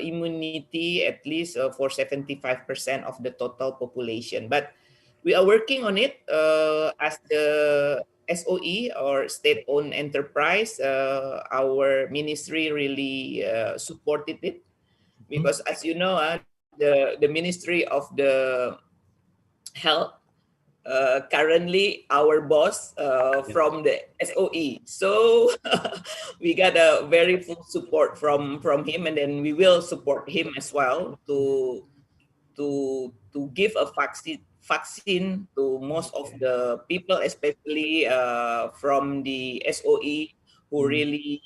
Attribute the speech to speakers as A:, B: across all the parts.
A: immunity at least for 75% of the total population. But we are working on it as the SOE or state-owned enterprise. Our ministry really supported it because, as you know, the Ministry of the Health currently our boss from the SOE. So we got a very full support from him, and then we will support him as well to give a vaccine to most of the people, especially from the SOE who really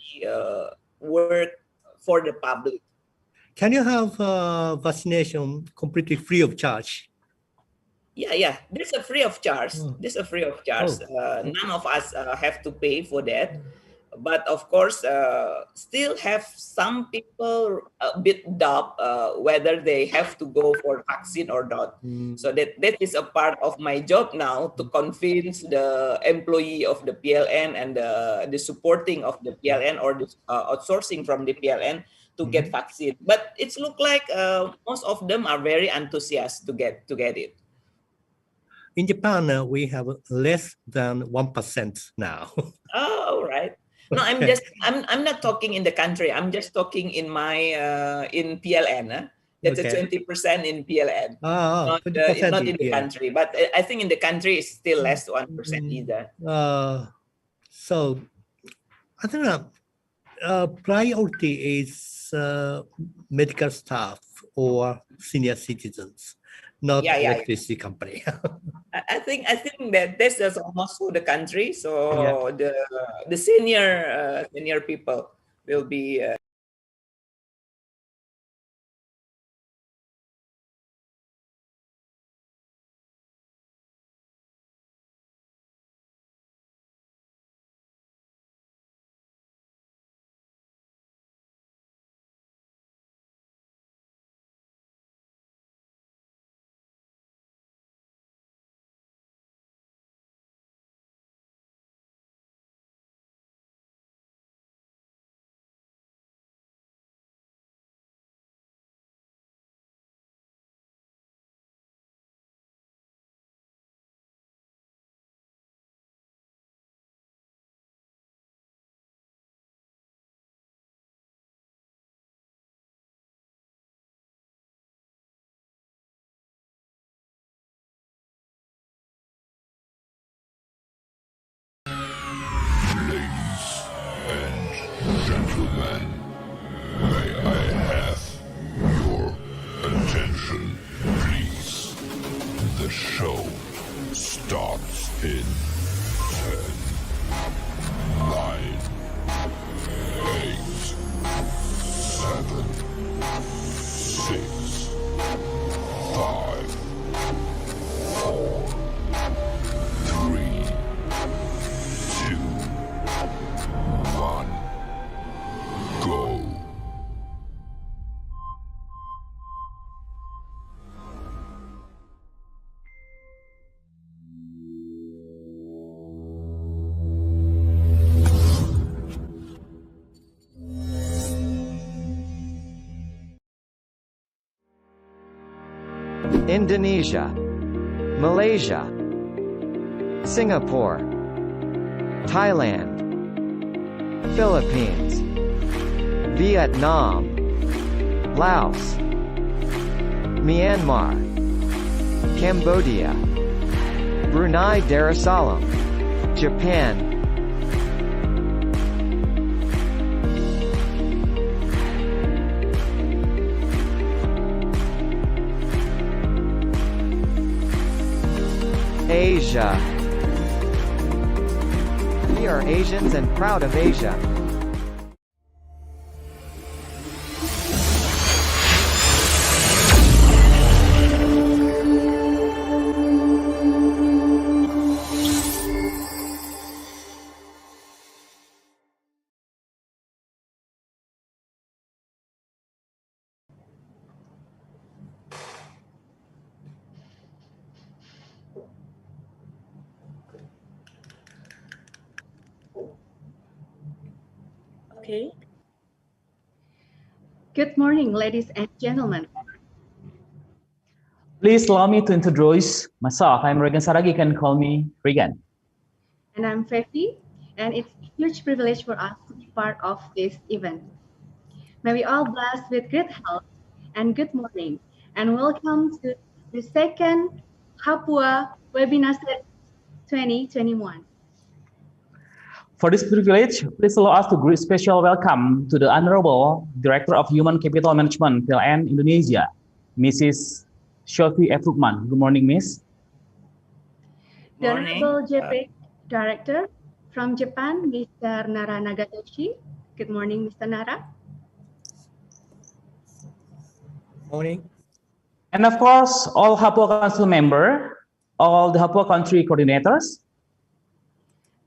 A: work for the public.
B: Can you have vaccination completely free of charge?
A: Yeah. There's a free of charge. There's a free of charge. None of us have to pay for that. But of course, still have some people a bit doubt whether they have to go for vaccine or not. So that is a part of my job now to convince the employee of the PLN and the supporting of the PLN or the outsourcing from the PLN to get vaccine. But it's look like most of them are very enthusiastic to get it.
B: In Japan, we have less than 1% now.
A: Oh, all right. No, I'm not talking in the country. I'm just talking in my in PLN. That's a 20% in PLN. Not in the country. But I think in the country it's still less than 1% either.
B: So I think priority is medical staff or senior citizens, not electricity company.
A: I think that that's just almost for the country. So the senior people will be.
C: Gentlemen, may I have your attention, please? The show starts in 10, 9, 8, 7, 6, 5, 4, 3, 2, 1. Go.
D: Indonesia, Malaysia, Singapore, Thailand, Philippines, Vietnam, Laos, Myanmar, Cambodia, Brunei Darussalam, Japan, Asia. We are Asians and proud of Asia.
A: Okay.
E: Good morning, ladies and gentlemen.
F: Please allow me to introduce myself. I'm Regan Saragi. You can call me Regan.
E: And I'm Fefi, and it's a huge privilege for us to be part of this event. May we all blessed with great health and good morning, and welcome to the second HAPUA webinar 2021.
F: For this privilege, please allow us to greet special welcome to the Honorable Director of Human Capital Management, PLN Indonesia, Mrs. Ppe Planning. Good morning, Miss.
E: The Honorable JP Director from Japan, Mr. Nara Nagatoshi. Good morning, Mr. Nara.
B: Morning.
F: And of course, all HAPUA Council members, all the HAPUA country coordinators,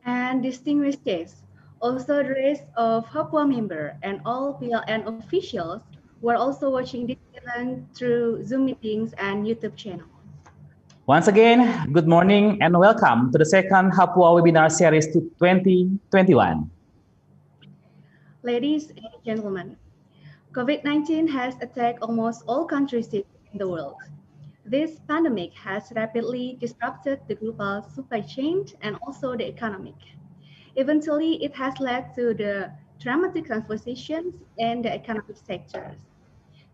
E: and distinguished guests, also the rest of HAPUA member and all PLN officials who are also watching this event through Zoom meetings and YouTube channel.
F: once again, good morning and welcome to the second HAPUA webinar series to 2021.
E: Ladies and gentlemen, COVID-19 has attacked almost all countries in the world. This pandemic has rapidly disrupted the global supply chain and also the economic. Eventually, it has led to the dramatic transformations in the economic sectors.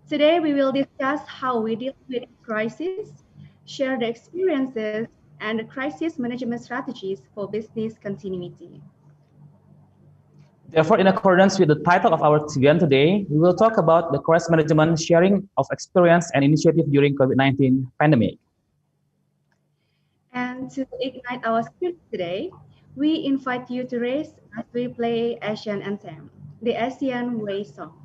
E: Today, we will discuss how we deal with crisis, share the experiences, and the crisis management strategies for business continuity.
F: Therefore, in accordance with the title of our event today, we will talk about the crisis management, sharing of experience and initiative during COVID-19 pandemic.
E: And to ignite our spirit today, we invite you to raise as we play Asian Anthem, the ASEAN Way song.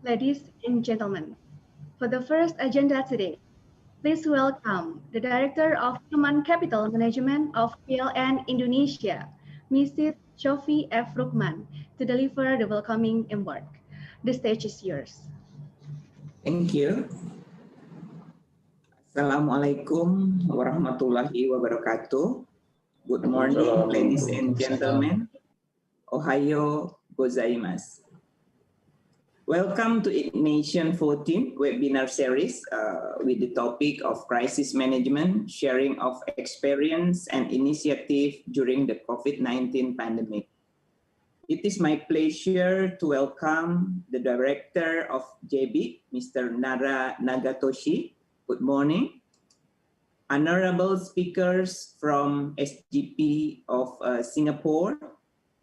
E: Ladies and gentlemen, for the first agenda today, please welcome the Director of Human Capital Management of PLN Indonesia, Mrs. Shofi F. Rukman, to deliver the welcoming embark. The stage is yours.
G: Thank you. Assalamualaikum warahmatullahi wabarakatuh. Good morning, ladies and gentlemen. Ohayo gozaimasu. Welcome to Ignition 14 webinar series with the topic of crisis management, sharing of experience and initiative during the COVID-19 pandemic. It is my pleasure to welcome the Director of JB, Mr. Nara Nagatoshi. Good morning. Honorable speakers from SGP of Singapore,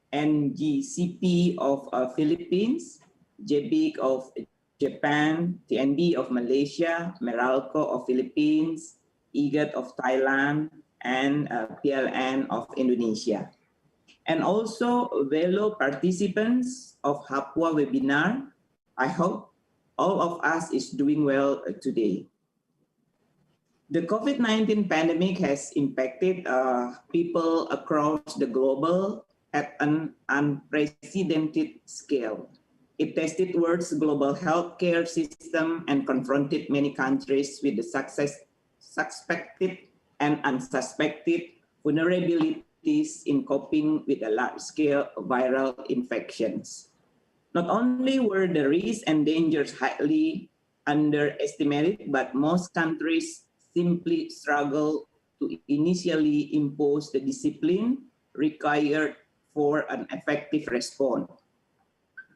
G: NGCP of Philippines, JBIC of Japan, TNB of Malaysia, Meralco of Philippines, IGAT of Thailand, and PLN of Indonesia. And also fellow participants of HAPUA webinar. I hope all of us is doing well today. The COVID-19 pandemic has impacted people across the globe at an unprecedented scale. It tested world's global healthcare system and confronted many countries with the suspected and unsuspected vulnerabilities in coping with a large-scale viral infections. Not only were the risks and dangers highly underestimated, but most countries simply struggle to initially impose the discipline required for an effective response.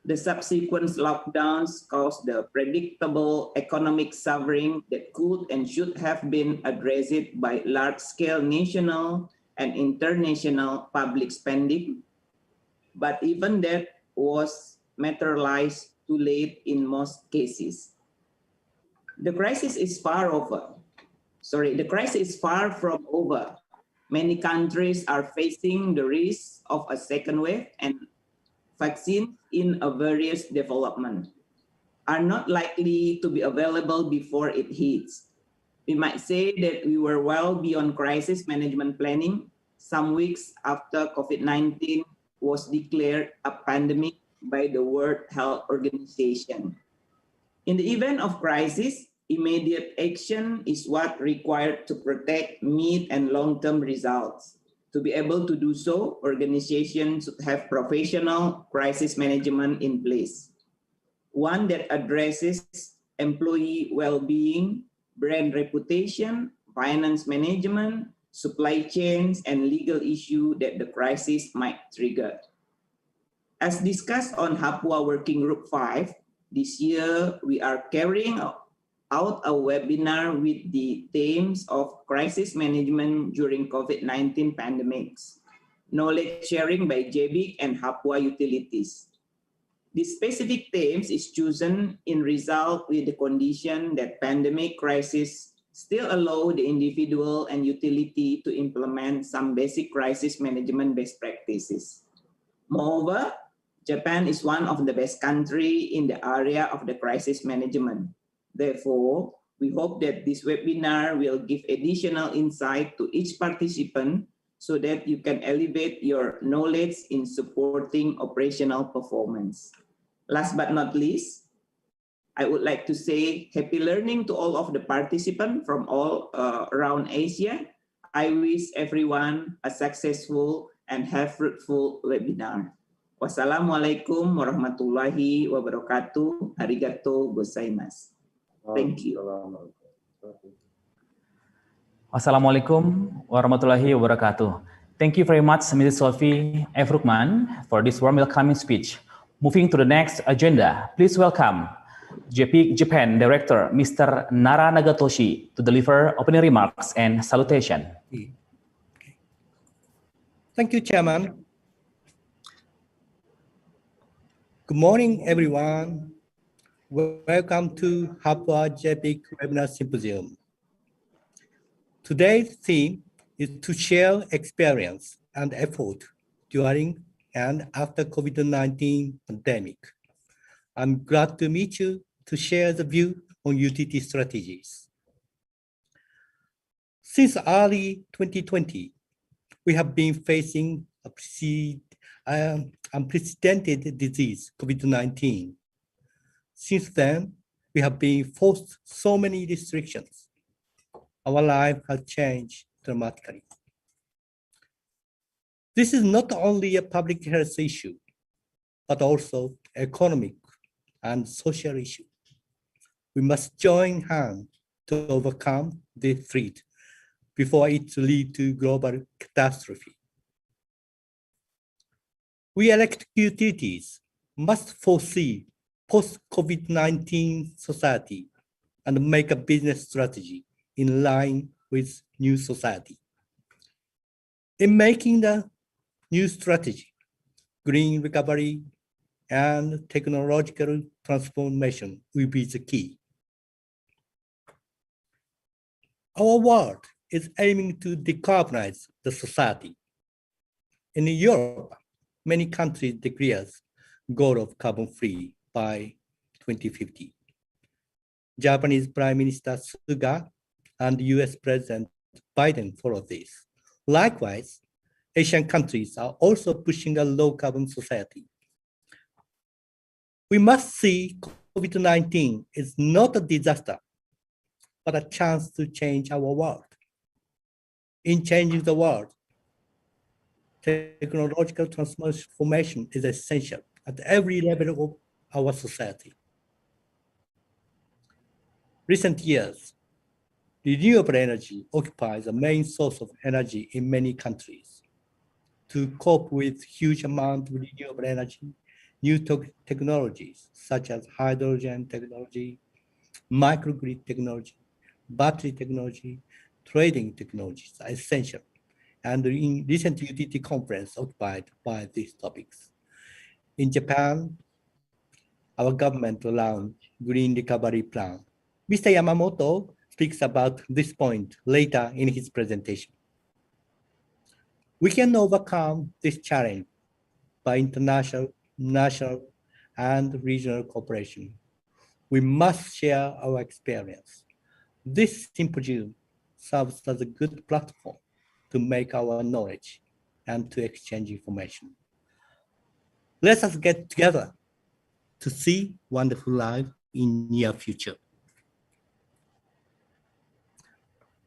G: The subsequent lockdowns caused the predictable economic suffering that could and should have been addressed by large-scale national and international public spending. But even that was materialized too late in most cases. The crisis is far from over. Many countries are facing the risk of a second wave, and vaccines in a various development are not likely to be available before it hits. We might say that we were well beyond crisis management planning some weeks after COVID-19 was declared a pandemic by the World Health Organization. In the event of crisis, immediate action is what required to protect mid and long-term results. To be able to do so, organizations should have professional crisis management in place. One that addresses employee well-being, brand reputation, finance management, supply chains, and legal issues that the crisis might trigger. As discussed on HAPUA Working Group 5, this year we are carrying out a webinar with the themes of crisis management during COVID-19 pandemics, knowledge sharing by JBIC and HAPUA utilities. The specific themes is chosen in result with the condition that pandemic crisis still allow the individual and utility to implement some basic crisis management best practices. Moreover, Japan is one of the best countries in the area of the crisis management. Therefore, we hope that this webinar will give additional insight to each participant so that you can elevate your knowledge in supporting operational performance. Last but not least, I would like to say happy learning to all of the participants from all around Asia. I wish everyone a successful and have fruitful webinar. Wassalamualaikum warahmatullahi wabarakatuh. Arigato gozaimasu. Thank you.
F: Assalamualaikum warahmatullahi wabarakatuh. Thank you very much, Mrs. Sophie Efrukman, for this warm welcoming speech. Moving to the next agenda, please welcome JP Japan Director, Mr. Nara Nagatoshi, to deliver opening remarks and salutation.
B: Thank you, Chairman. Good morning, everyone. Welcome to HAPUA JPIC Webinar Symposium. Today's theme is to share experience and effort during and after COVID-19 pandemic. I'm glad to meet you to share the view on utility strategies. Since early 2020, we have been facing a unprecedented disease, COVID-19. Since then, we have been forced so many restrictions. Our life has changed dramatically. This is not only a public health issue, but also economic and social issue. We must join hands to overcome this threat before it leads to global catastrophe. We electric utilities must foresee post-COVID-19 society and make a business strategy in line with new society. In making the new strategy, green recovery and technological transformation will be the key. Our world is aiming to decarbonize the society. In Europe, many countries declare goal of carbon-free by 2050. Japanese Prime Minister Suga and US President Biden follow this. Likewise, Asian countries are also pushing a low-carbon society. We must see COVID-19 is not a disaster, but a chance to change our world. In changing the world, technological transformation is essential at every level of our society. Recent years, renewable energy occupies the main source of energy in many countries. To cope with huge amount of renewable energy, new technologies such as hydrogen technology, microgrid technology, battery technology, trading technologies are essential, and in recent utility conference occupied by these topics. In Japan, our government launched Green Recovery Plan. Mr. Yamamoto speaks about this point later in his presentation. We can overcome this challenge by international, national, and regional cooperation. We must share our experience. This symposium serves as a good platform to make our knowledge and to exchange information. Let us get together to see wonderful life in near future.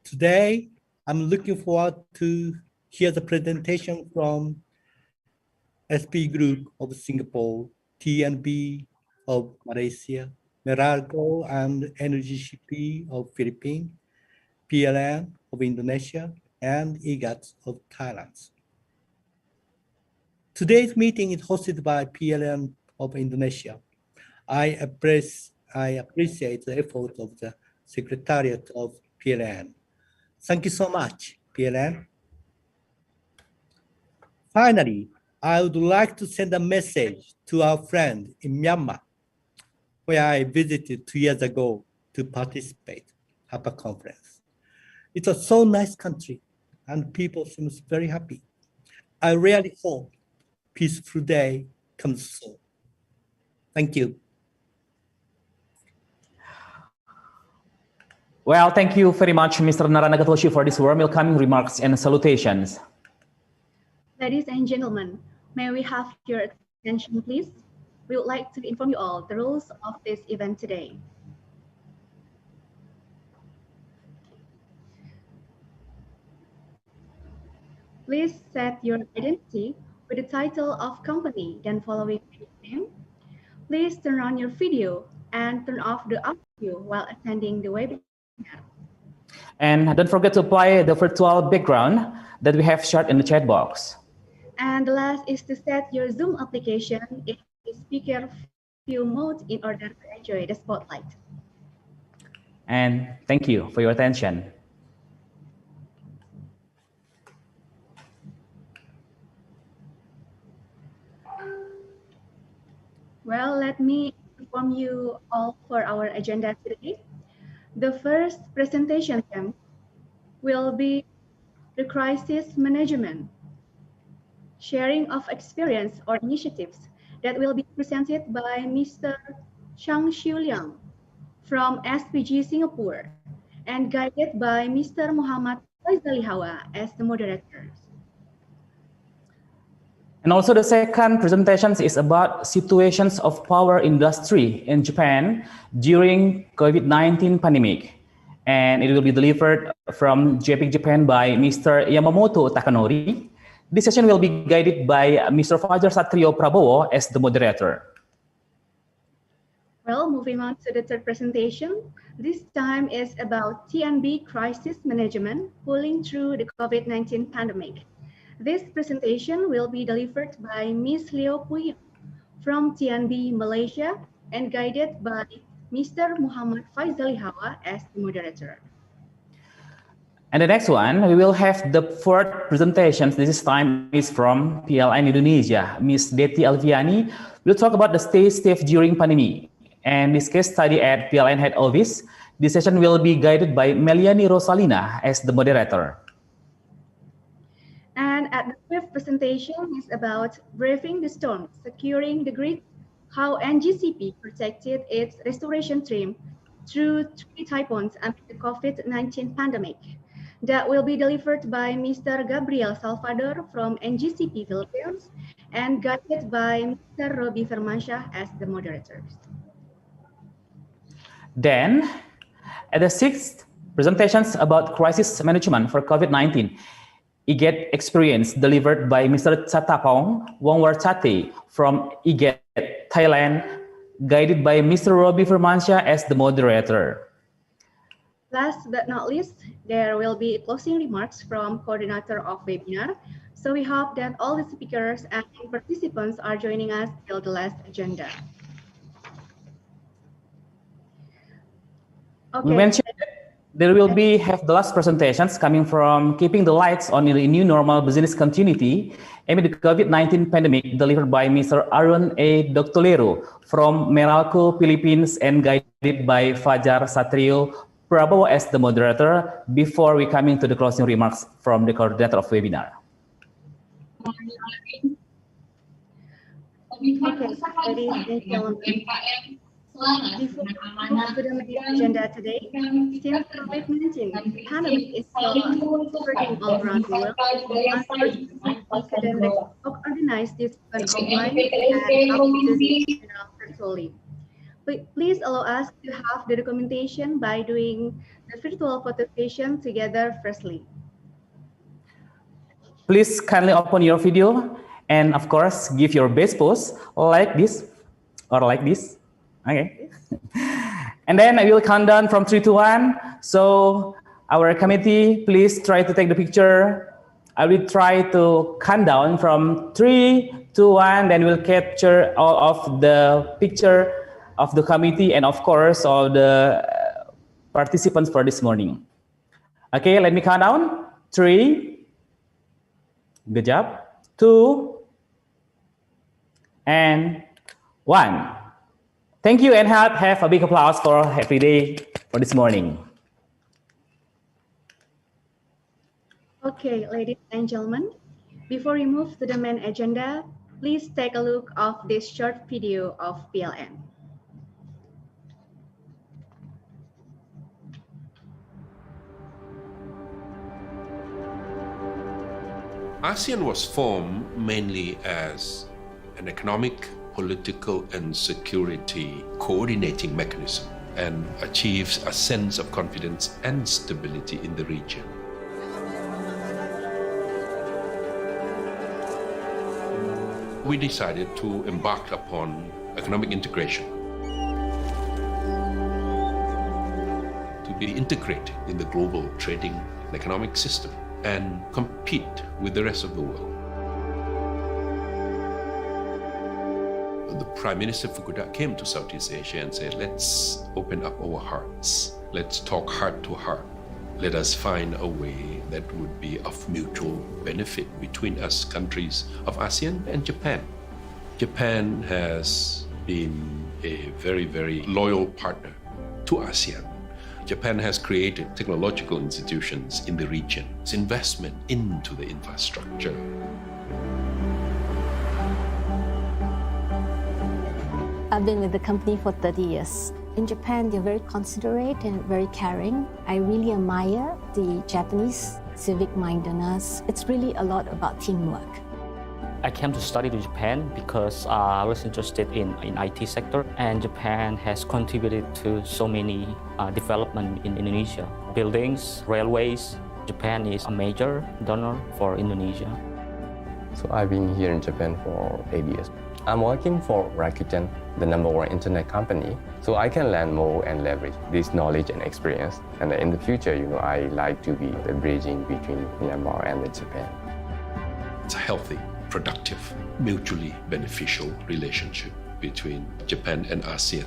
B: Today, I'm looking forward to hear the presentation from SP Group of Singapore, TNB of Malaysia, Meralco and NGCP of Philippines, PLN of Indonesia, and IGAT of Thailand. Today's meeting is hosted by PLN of Indonesia. I appreciate the effort of the Secretariat of PLN. Thank you so much, PLN. Finally, I would like to send a message to our friend in Myanmar, where I visited 2 years ago to participate HAPUA conference. It's a so nice country and people seem very happy. I really hope peaceful day comes soon. Thank you.
F: Well, thank you very much, Mr. Naranagathoshi, for these warm welcoming remarks and salutations.
E: Ladies and gentlemen, may we have your attention, please? We would like to inform you all the rules of this event today. Please set your identity with the title of company, then following your name. Please turn on your video and turn off the audio while attending the webinar.
F: And don't forget to apply the virtual background that we have shared in the chat box.
E: And the last is to set your Zoom application in the speaker view mode in order to enjoy the spotlight.
F: And thank you for your attention.
E: Well, let me inform you all for our agenda today. The first presentation will be the crisis management, sharing of experience or initiatives that will be presented by Mr. Chang Xiu Liang from SPG Singapore and guided by Mr. Muhammad Faisali Hawa as the moderator.
F: And also the second presentation is about situations of power industry in Japan during COVID-19 pandemic. And it will be delivered from JPEG Japan by Mr. Yamamoto Takanori. This session will be guided by Mr. Fajar Satrio Prabowo as the moderator.
E: Well, moving on to the third presentation. This time is about TNB crisis management, pulling through the COVID-19 pandemic. This presentation will be delivered by Ms. Leo Puyong from TNB Malaysia and guided by Mr. Muhammad Faisali Hawa as the moderator.
F: And the next one, we will have the fourth presentation. This time is from PLN Indonesia. Ms. Deti Alviani will talk about the stay safe during pandemic. And this case study at PLN head office, this session will be guided by Meliani Rosalina as the moderator.
E: And at the fifth presentation is about braving the storm, securing the grid, how NGCP protected its restoration team through 3 typhoons amid the COVID-19 pandemic. That will be delivered by Mr. Gabriel Salvador from NGCP Philippines and guided by Mr. Robi Firmansyah as the moderators.
F: Then, at the sixth presentations about crisis management for COVID-19, IGAT experience delivered by Mr. Chatapong Wongwarchate from IGAT Thailand, guided by Mr. Robbie Firmansyah as the moderator.
E: Last but not least, there will be closing remarks from coordinator of webinar. So we hope that all the speakers and participants are joining us till the last agenda.
F: We
E: Okay.
F: mentioned that there will be have the last presentations coming from keeping the lights on in the new normal business continuity amid the COVID-19 pandemic, delivered by Mr. Arun A. Doctolero from Meralco, Philippines, and guided by Fajar Satrio Prabowo as the moderator, before we coming to the closing remarks from the coordinator of webinar.
E: Okay, ladies and gentlemen, before we move to the main agenda today, since COVID-19 pandemic is still spreading all around the world, unfortunately, we couldn't organize this event offline and have to do the webinar virtually. Please allow us to have the documentation by doing the virtual photo session together firstly.
F: Please kindly open your video and of course give your best pose like this or like this. Okay. And then I will count down from 3 to 1. So our committee, please try to take the picture. I will try to count down from 3 to 1. Then we'll capture all of the picture of the committee and of course all the participants for this morning. Okay, let me count down. 3. Good job. 2 and 1. Thank you and have a big applause for every day for this morning.
E: Okay, ladies and gentlemen, before we move to the main agenda, please take a look of this short video of PLN.
H: ASEAN was formed mainly as an economic, political, and security coordinating mechanism and achieves a sense of confidence and stability in the region. We decided to embark upon economic integration, to be integrated in the global trading and economic system and compete with the rest of the world. The Prime Minister Fukuda came to Southeast Asia and said, let's open up our hearts. Let's talk heart to heart. Let us find a way that would be of mutual benefit between us countries of ASEAN and Japan. Japan has been a very, very loyal partner to ASEAN. Japan has created technological institutions in the region. Its investment into the infrastructure.
I: I've been with the company for 30 years. In Japan, they're very considerate and very caring. I really admire the Japanese civic mindedness. It's really a lot about teamwork.
J: I came to study to Japan because I was interested in IT sector, and Japan has contributed to so many development in Indonesia. Buildings, railways. Japan is a major donor for Indonesia.
K: So I've been here in Japan for 8 years. I'm working for Rakuten, the #1 internet company, so I can learn more and leverage this knowledge and experience. And in the future, I like to be the bridging between Myanmar and Japan.
H: It's a healthy, productive, mutually beneficial relationship between Japan and ASEAN.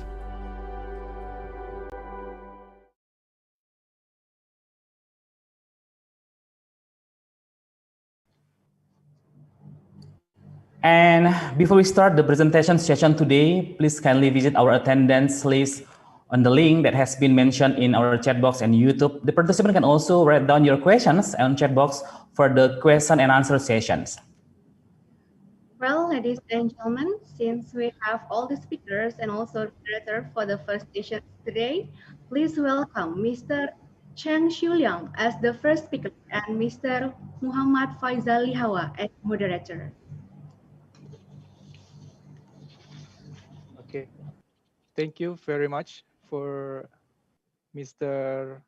F: And before we start the presentation session today, please kindly visit our attendance list on the link that has been mentioned in our chat box and YouTube. The participant can also write down your questions on chat box for the question and answer sessions.
E: Well, ladies and gentlemen, since we have all the speakers and also the moderator for the first session today, please welcome Mr. Cheng Shuliang as the first speaker and Mr. Muhammad Faisal Lihawa as moderator.
L: Okay, thank you very much for Mr.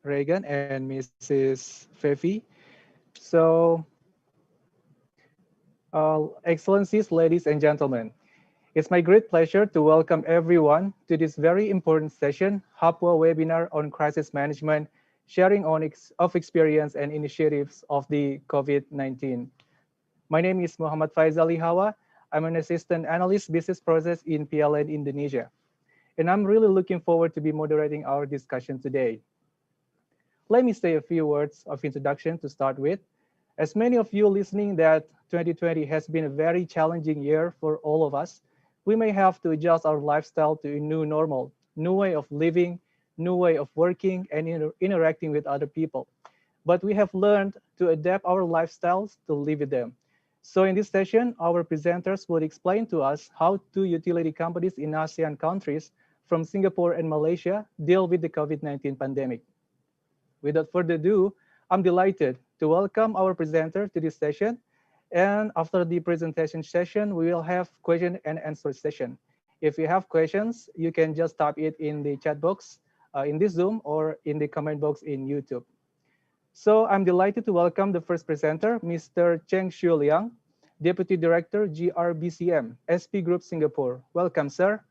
L: Reagan and Mrs. Fevi. So, Excellencies, ladies and gentlemen, It's my great pleasure to welcome everyone to this very important session, HAPUA webinar on crisis management, sharing of experience and initiatives of the COVID-19. My name is Muhammad Faisal Hawa. I'm an assistant analyst business process in PLN Indonesia. And I'm really looking forward to be moderating our discussion today. Let me say a few words of introduction to start with. As many of you listening that 2020 has been a very challenging year for all of us, we may have to adjust our lifestyle to a new normal, new way of living, new way of working and interacting with other people. But we have learned to adapt our lifestyles to live with them. So in this session, our presenters will explain to us how two utility companies in ASEAN countries from Singapore and Malaysia deal with the COVID-19 pandemic. Without further ado, I'm delighted to welcome our presenter to this session. And after the presentation session, we will have question and answer session. If you have questions, you can just type it in the chat box in this Zoom or in the comment box in YouTube. So I'm delighted to welcome the first presenter, Mr. Cheng Xiu Liang, Deputy Director, GRBCM, SP Group Singapore. Welcome, sir.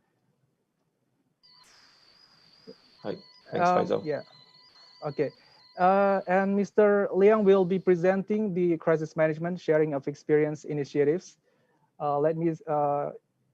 M: Hi, thanks, Faisal.
L: Yeah, okay. And Mr. Liang will be presenting the crisis management sharing of experience initiatives. Let me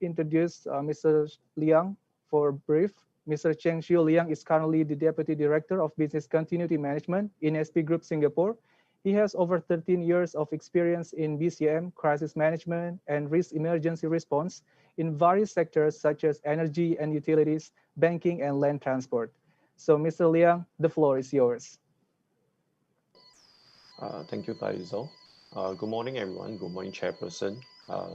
L: introduce Mr. Liang for brief. Mr. Cheng Xiu Liang is currently the Deputy Director of Business Continuity Management in SP Group Singapore. He has over 13 years of experience in BCM, crisis management, and risk emergency response in various sectors such as energy and utilities, banking, and land transport. So, Mr. Liang, the floor is yours.
M: Thank you, Faisal. Good morning, everyone. Good morning, Chairperson,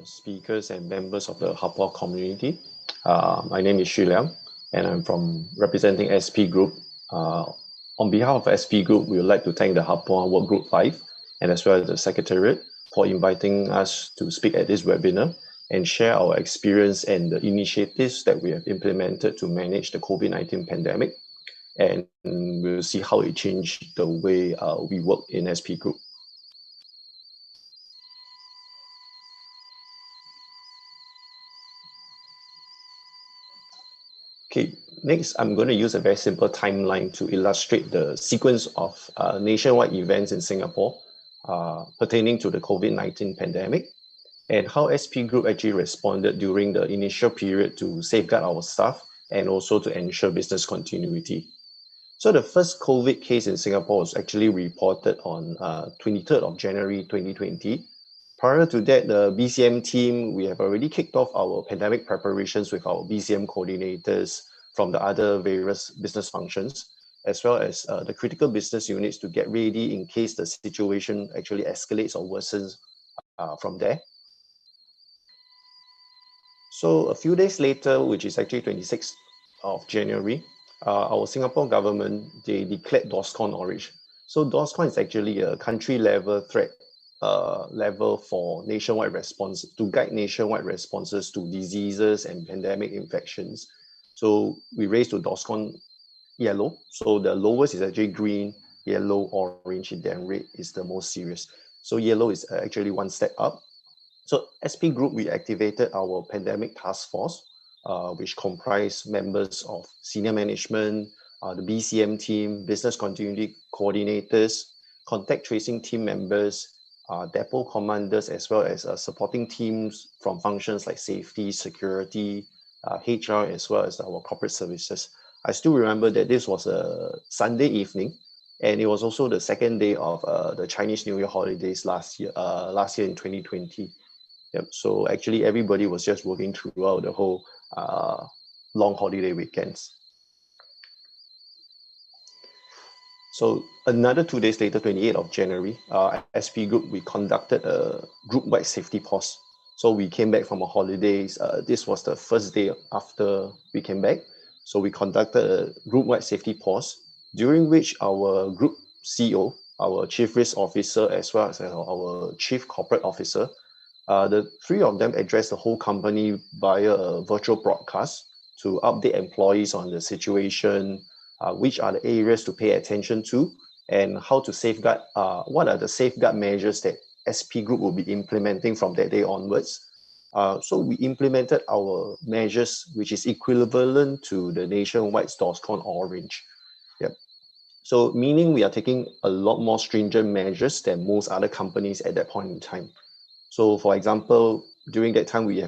M: speakers, and members of the HAPUA community. My name is Xu Liang, and I'm from representing SP Group. On behalf of SP Group, we would like to thank the HAPUA Work Group 5 and as well as the Secretariat for inviting us to speak at this webinar and share our experience and the initiatives that we have implemented to manage the COVID-19 pandemic. And we'll see how it changed the way we work in SP Group. Okay, next I'm going to use a very simple timeline to illustrate the sequence of nationwide events in Singapore pertaining to the COVID-19 pandemic and how SP Group actually responded during the initial period to safeguard our staff and also to ensure business continuity. So the first COVID case in Singapore was actually reported on 23rd of January 2020. Prior to that, the BCM team, we have already kicked off our pandemic preparations with our BCM coordinators from the other various business functions, as well as the critical business units to get ready in case the situation actually escalates or worsens from there. So a few days later, which is actually 26th of January, our Singapore government, they declared DORSCON orange. So DORSCON is actually a country level threat level for nationwide response, to guide nationwide responses to diseases and pandemic infections. So we raised to DORSCON yellow. So the lowest is actually green, yellow, orange, and then red is the most serious. So yellow is actually one step up. So SP Group, we activated our pandemic task force, which comprise members of senior management, the BCM team, business continuity coordinators, contact tracing team members, depot commanders, as well as supporting teams from functions like safety, security, HR, as well as our corporate services. I still remember that this was a Sunday evening, and it was also the second day of the Chinese New Year holidays last year in 2020. Yep. So actually everybody was just working throughout the whole long holiday weekends. So another 2 days later, 28th of January, SP Group, we conducted a group-wide safety pause. So we came back from our holidays. This was the first day after we came back. So we conducted a group-wide safety pause, during which our group CEO, our chief risk officer, as well as our chief corporate officer, the three of them addressed the whole company via a virtual broadcast to update employees on the situation, which are the areas to pay attention to, and how to safeguard, what are the safeguard measures that SP Group will be implementing from that day onwards. So we implemented our measures, which is equivalent to the nationwide DORSCON orange. Yep. So meaning we are taking a lot more stringent measures than most other companies at that point in time. So for example, during that time, we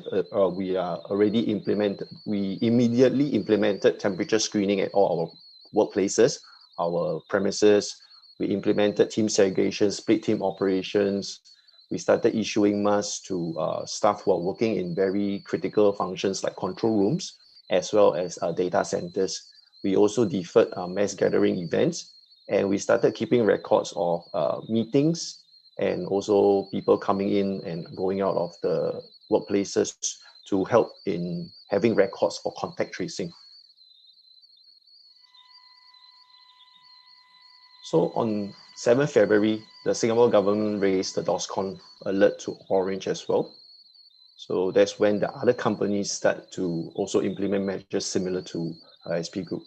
M: immediately implemented temperature screening at all our workplaces, our premises. We implemented team segregation, split team operations. We started issuing masks to staff who are working in very critical functions like control rooms, as well as data centers. We also deferred mass gathering events, and we started keeping records of meetings and also people coming in and going out of the workplaces to help in having records for contact tracing. So on 7th February, the Singapore government raised the DORSCON alert to orange as well. So that's when the other companies start to also implement measures similar to SP Group.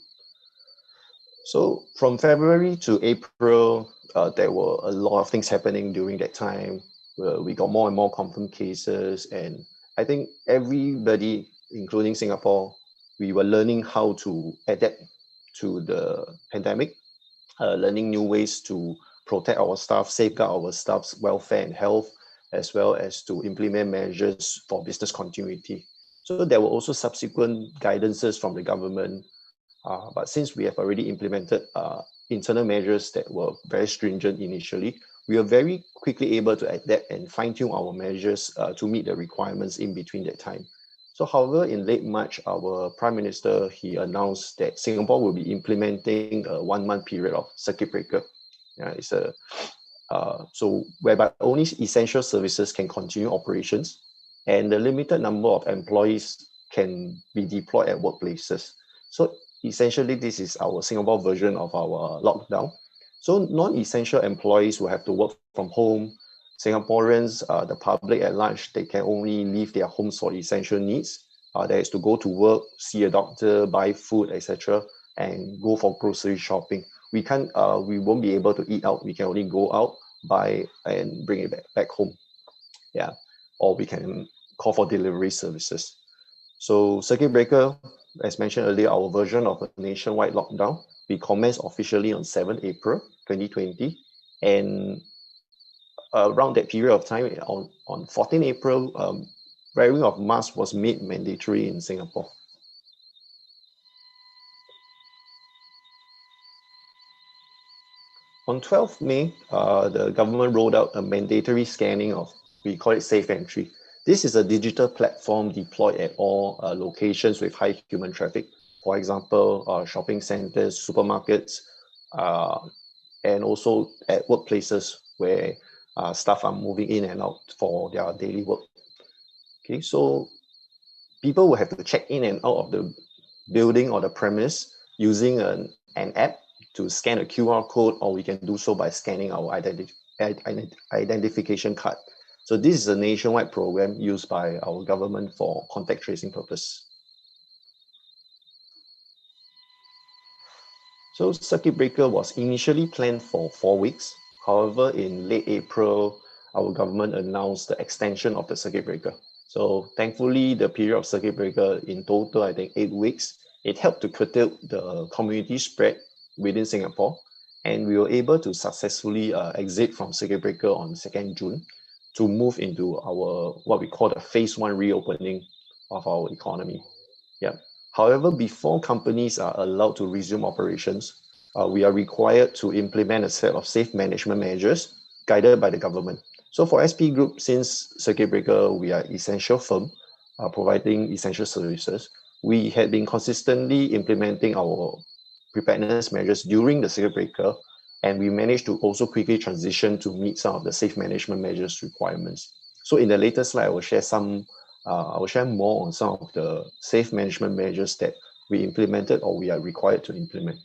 M: So from February to April, there were a lot of things happening during that time. We got more and more confirmed cases, and I think everybody, including Singapore, we were learning how to adapt to the pandemic, learning new ways to protect our staff, safeguard our staff's welfare and health, as well as to implement measures for business continuity. So there were also subsequent guidances from the government. But since we have already implemented internal measures that were very stringent initially, we were very quickly able to adapt and fine-tune our measures to meet the requirements in between that time. So however, in late March, our Prime Minister, he announced that Singapore will be implementing a 1-month period of circuit breaker. So whereby only essential services can continue operations, and the limited number of employees can be deployed at workplaces. So essentially, this is our Singapore version of our lockdown. So non-essential employees will have to work from home. Singaporeans, the public at large, they can only leave their homes for essential needs. That is to go to work, see a doctor, buy food, etc., and go for grocery shopping. We won't be able to eat out. We can only go out, buy, and bring it back home. Yeah, or we can call for delivery services. So circuit breaker, as mentioned earlier, our version of a nationwide lockdown, we commenced officially on 7th April 2020. And around that period of time, on 14 April, wearing of masks was made mandatory in Singapore. On 12th May, the government rolled out a mandatory scanning of, we call it Safe Entry. This is a digital platform deployed at all locations with high human traffic. For example, shopping centers, supermarkets, and also at workplaces where staff are moving in and out for their daily work. Okay, so people will have to check in and out of the building or the premise using an app to scan a QR code, or we can do so by scanning our identification card. So this is a nationwide program used by our government for contact tracing purpose. So circuit breaker was initially planned for 4 weeks. However, in late April, our government announced the extension of the circuit breaker. So thankfully, the period of circuit breaker in total, I think 8 weeks, it helped to curtail the community spread within Singapore. And we were able to successfully exit from circuit breaker on 2nd June to move into our, what we call the phase 1 reopening of our economy. Yeah. However, before companies are allowed to resume operations, we are required to implement a set of safe management measures guided by the government. So for SP Group, since circuit breaker, we are essential firm providing essential services. We had been consistently implementing our preparedness measures during the circuit breaker, and we managed to also quickly transition to meet some of the safe management measures requirements. So in the later slide, I will share more on some of the safe management measures that we implemented or we are required to implement.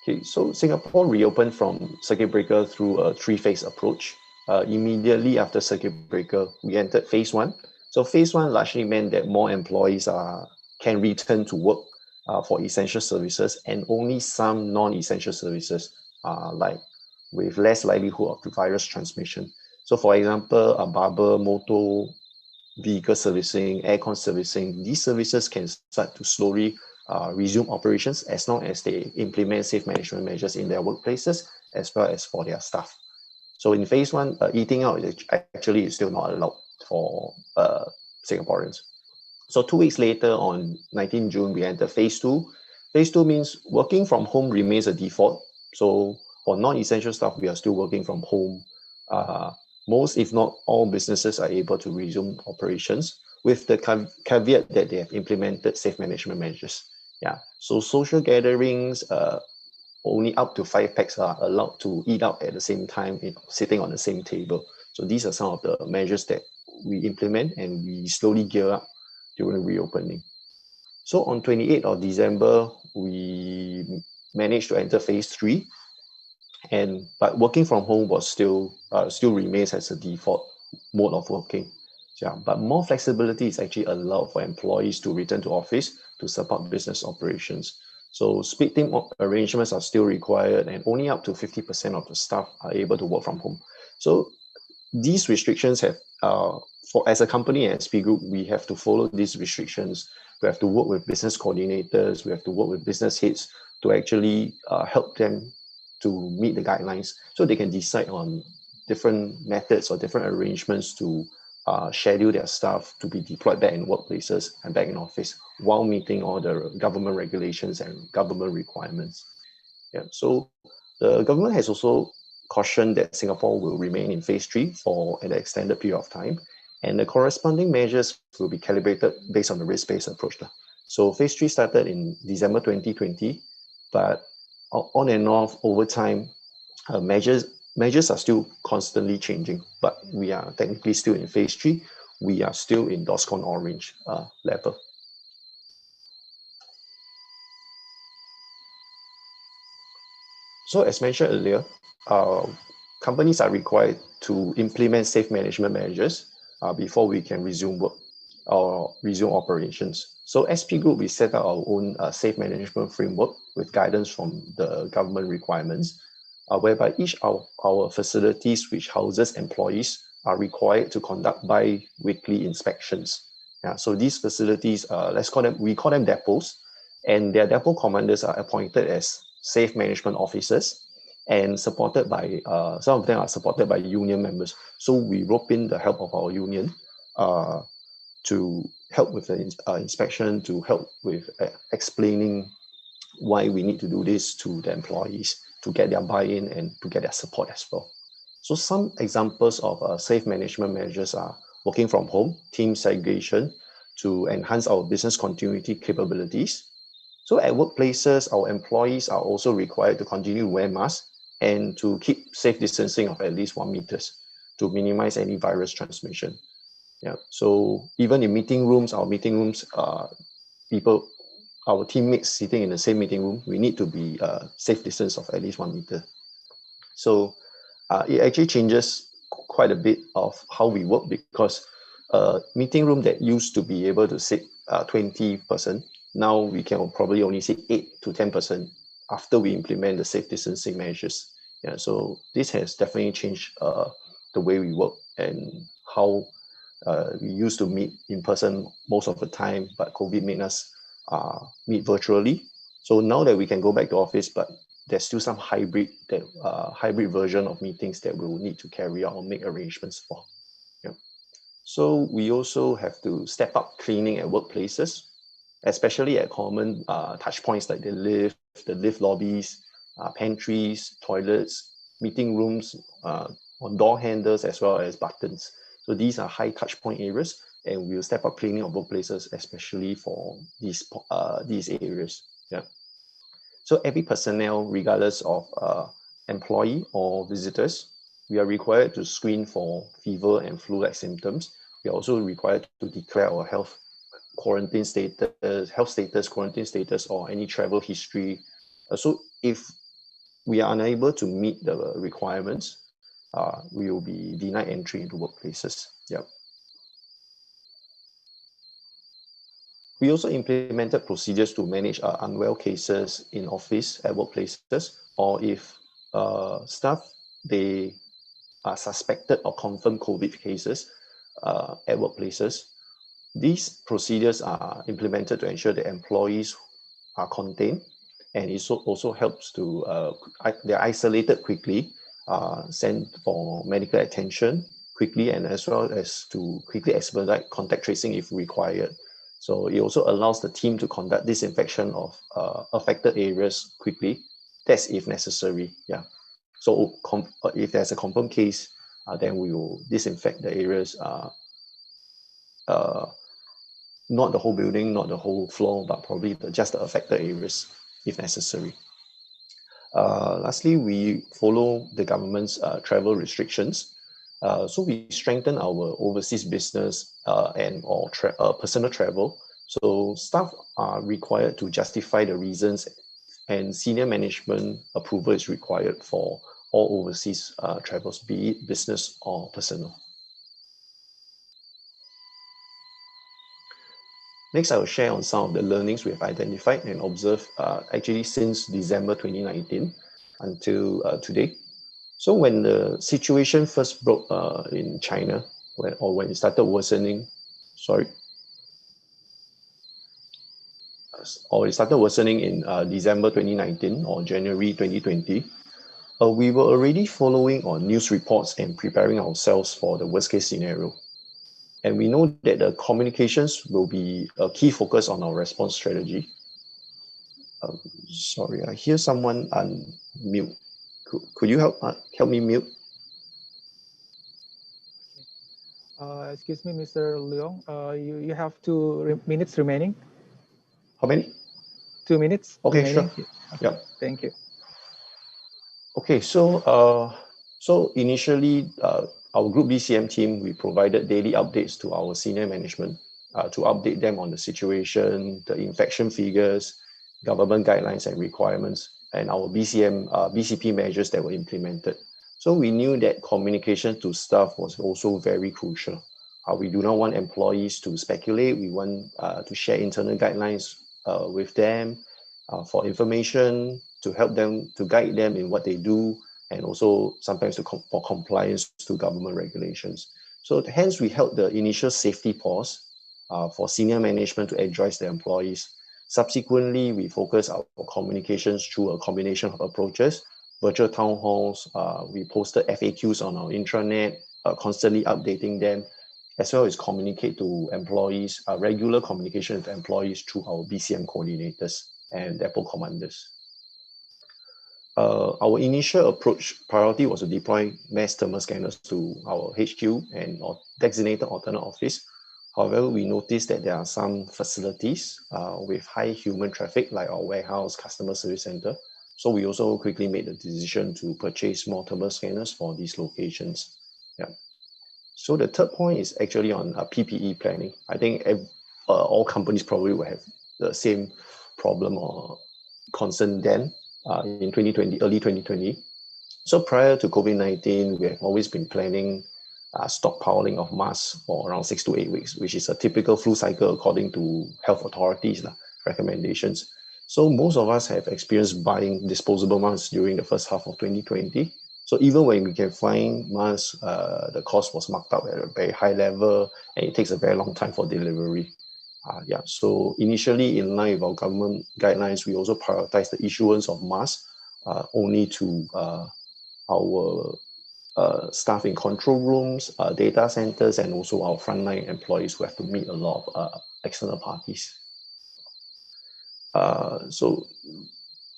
M: Okay, so Singapore reopened from circuit breaker through a 3-phase approach. Immediately after circuit breaker, we entered phase 1. So phase 1 largely meant that more employees can return to work for essential services, and only some non-essential services like with less likelihood of the virus transmission. So for example, a barber, motor vehicle servicing, aircon servicing, these services can start to slowly resume operations as long as they implement safe management measures in their workplaces as well as for their staff. So in phase one, eating out actually is still not allowed for Singaporeans. So 2 weeks later, on 19 June, we enter phase two. Phase two means working from home remains a default. So for non-essential staff, we are still working from home. Most, if not all, businesses are able to resume operations with the caveat that they have implemented safe management measures. Yeah. So social gatherings, only up to 5 packs are allowed to eat out at the same time, sitting on the same table. So these are some of the measures that we implement and we slowly gear up during reopening. So on 28th of December, we managed to enter phase three, but working from home was still remains as a default mode of working. Yeah, but more flexibility is actually allowed for employees to return to office to support business operations. So split team arrangements are still required, and only up to 50% of the staff are able to work from home. So these restrictions have, as a company, as SP Group, we have to follow these restrictions. We have to work with business coordinators. We have to work with business heads to actually help them to meet the guidelines so they can decide on different methods or different arrangements to schedule their staff to be deployed back in workplaces and back in office while meeting all the government regulations and government requirements. Yeah, so the government has also cautioned that Singapore will remain in phase three for an extended period of time, and the corresponding measures will be calibrated based on the risk-based approach. So phase three started in December 2020, but on and off over time, measures are still constantly changing, but we are technically still in phase three. We are still in DORSCON orange level. So as mentioned earlier, companies are required to implement safe management measures before we can resume work or resume operations. So SP Group, we set up our own safe management framework with guidance from the government requirements, whereby each of our facilities which houses employees are required to conduct bi-weekly inspections. Yeah, so these facilities, we call them depots, and their depot commanders are appointed as safe management officers and supported by, some of them are supported by union members. So we rope in the help of our union to help with the inspection, to help with explaining why we need to do this to the employees, to get their buy-in and to get their support as well. So some examples of safe management measures are working from home, team segregation to enhance our business continuity capabilities. So at workplaces, our employees are also required to continue to wear masks and to keep safe distancing of at least 1 meter to minimize any virus transmission. Yeah. So even in meeting rooms, our teammates sitting in the same meeting room, we need to be safe distance of at least 1 meter. So it actually changes quite a bit of how we work, because a meeting room that used to be able to sit 20%, now we can probably only sit 8 to 10% after we implement the safe distancing measures. Yeah, so this has definitely changed the way we work and how we used to meet in person most of the time, but COVID made us meet virtually. So now that we can go back to office, but there's still some hybrid version of meetings that we will need to carry out or make arrangements for. Yeah. So we also have to step up cleaning at workplaces, especially at common touch points like the lift lobbies, pantries, toilets, meeting rooms, on door handles as well as buttons. So these are high touch point areas, and we'll step up cleaning of workplaces, especially for these areas. Yeah. So every personnel, regardless of employee or visitors, we are required to screen for fever and flu-like symptoms. We are also required to declare our health status, quarantine status, or any travel history. So if we are unable to meet the requirements, we will be denied entry into workplaces. Yep. We also implemented procedures to manage unwell cases in office at workplaces, or if staff they are suspected or confirmed COVID cases at workplaces, these procedures are implemented to ensure that employees are contained, and it also helps to, they're isolated quickly, sent for medical attention quickly, and as well as to quickly expedite contact tracing if required. So it also allows the team to conduct disinfection of affected areas quickly. That's if necessary, yeah. So if there's a confirmed case, then we will disinfect the areas, not the whole building, not the whole floor, but probably just the affected areas if necessary. Lastly, we follow the government's travel restrictions. So we strengthen our overseas business and or personal travel. So staff are required to justify the reasons, and senior management approval is required for all overseas travels, be it business or personal. Next, I will share on some of the learnings we have identified and observed actually since December 2019 until today. So when the situation first broke in China, when it started worsening, in December 2019 or January 2020, we were already following on news reports and preparing ourselves for the worst case scenario. And we know that the communications will be a key focus on our response strategy. Sorry, I hear someone unmute. Could you help me mute?
L: Excuse me, Mr. Leong. You have 2 minutes remaining.
M: How many?
L: 2 minutes.
M: Okay,
L: remaining.
M: sure.
L: Okay,
M: Yeah.
L: Thank you.
M: Okay, so initially, our group BCM team, we provided daily updates to our senior management to update them on the situation, the infection figures, government guidelines and requirements, and our BCP measures that were implemented. So we knew that communication to staff was also very crucial. We do not want employees to speculate. We want to share internal guidelines with them for information, to help them, to guide them in what they do, and also sometimes for compliance to government regulations. So hence we held the initial safety pause for senior management to address the employees. Subsequently, we focused our communications through a combination of approaches, virtual town halls, we posted FAQs on our intranet, constantly updating them, as well as communicate to employees, regular communication with employees through our BCM coordinators and depot commanders. Our initial approach priority was to deploy mass thermal scanners to our HQ and designated alternate office. However, we noticed that there are some facilities with high human traffic, like our warehouse, customer service center. So we also quickly made the decision to purchase more thermal scanners for these locations. Yeah. So the third point is actually on PPE planning. I think all companies probably will have the same problem or concern then. In 2020, early 2020. So prior to COVID-19, we have always been planning stockpiling of masks for around 6 to 8 weeks, which is a typical flu cycle according to health authorities' recommendations. So most of us have experienced buying disposable masks during the first half of 2020. So even when we can find masks, the cost was marked up at a very high level, and it takes a very long time for delivery. So initially, in line with our government guidelines, we also prioritize the issuance of masks only to our staff in control rooms, data centers, and also our frontline employees who have to meet a lot of external parties. So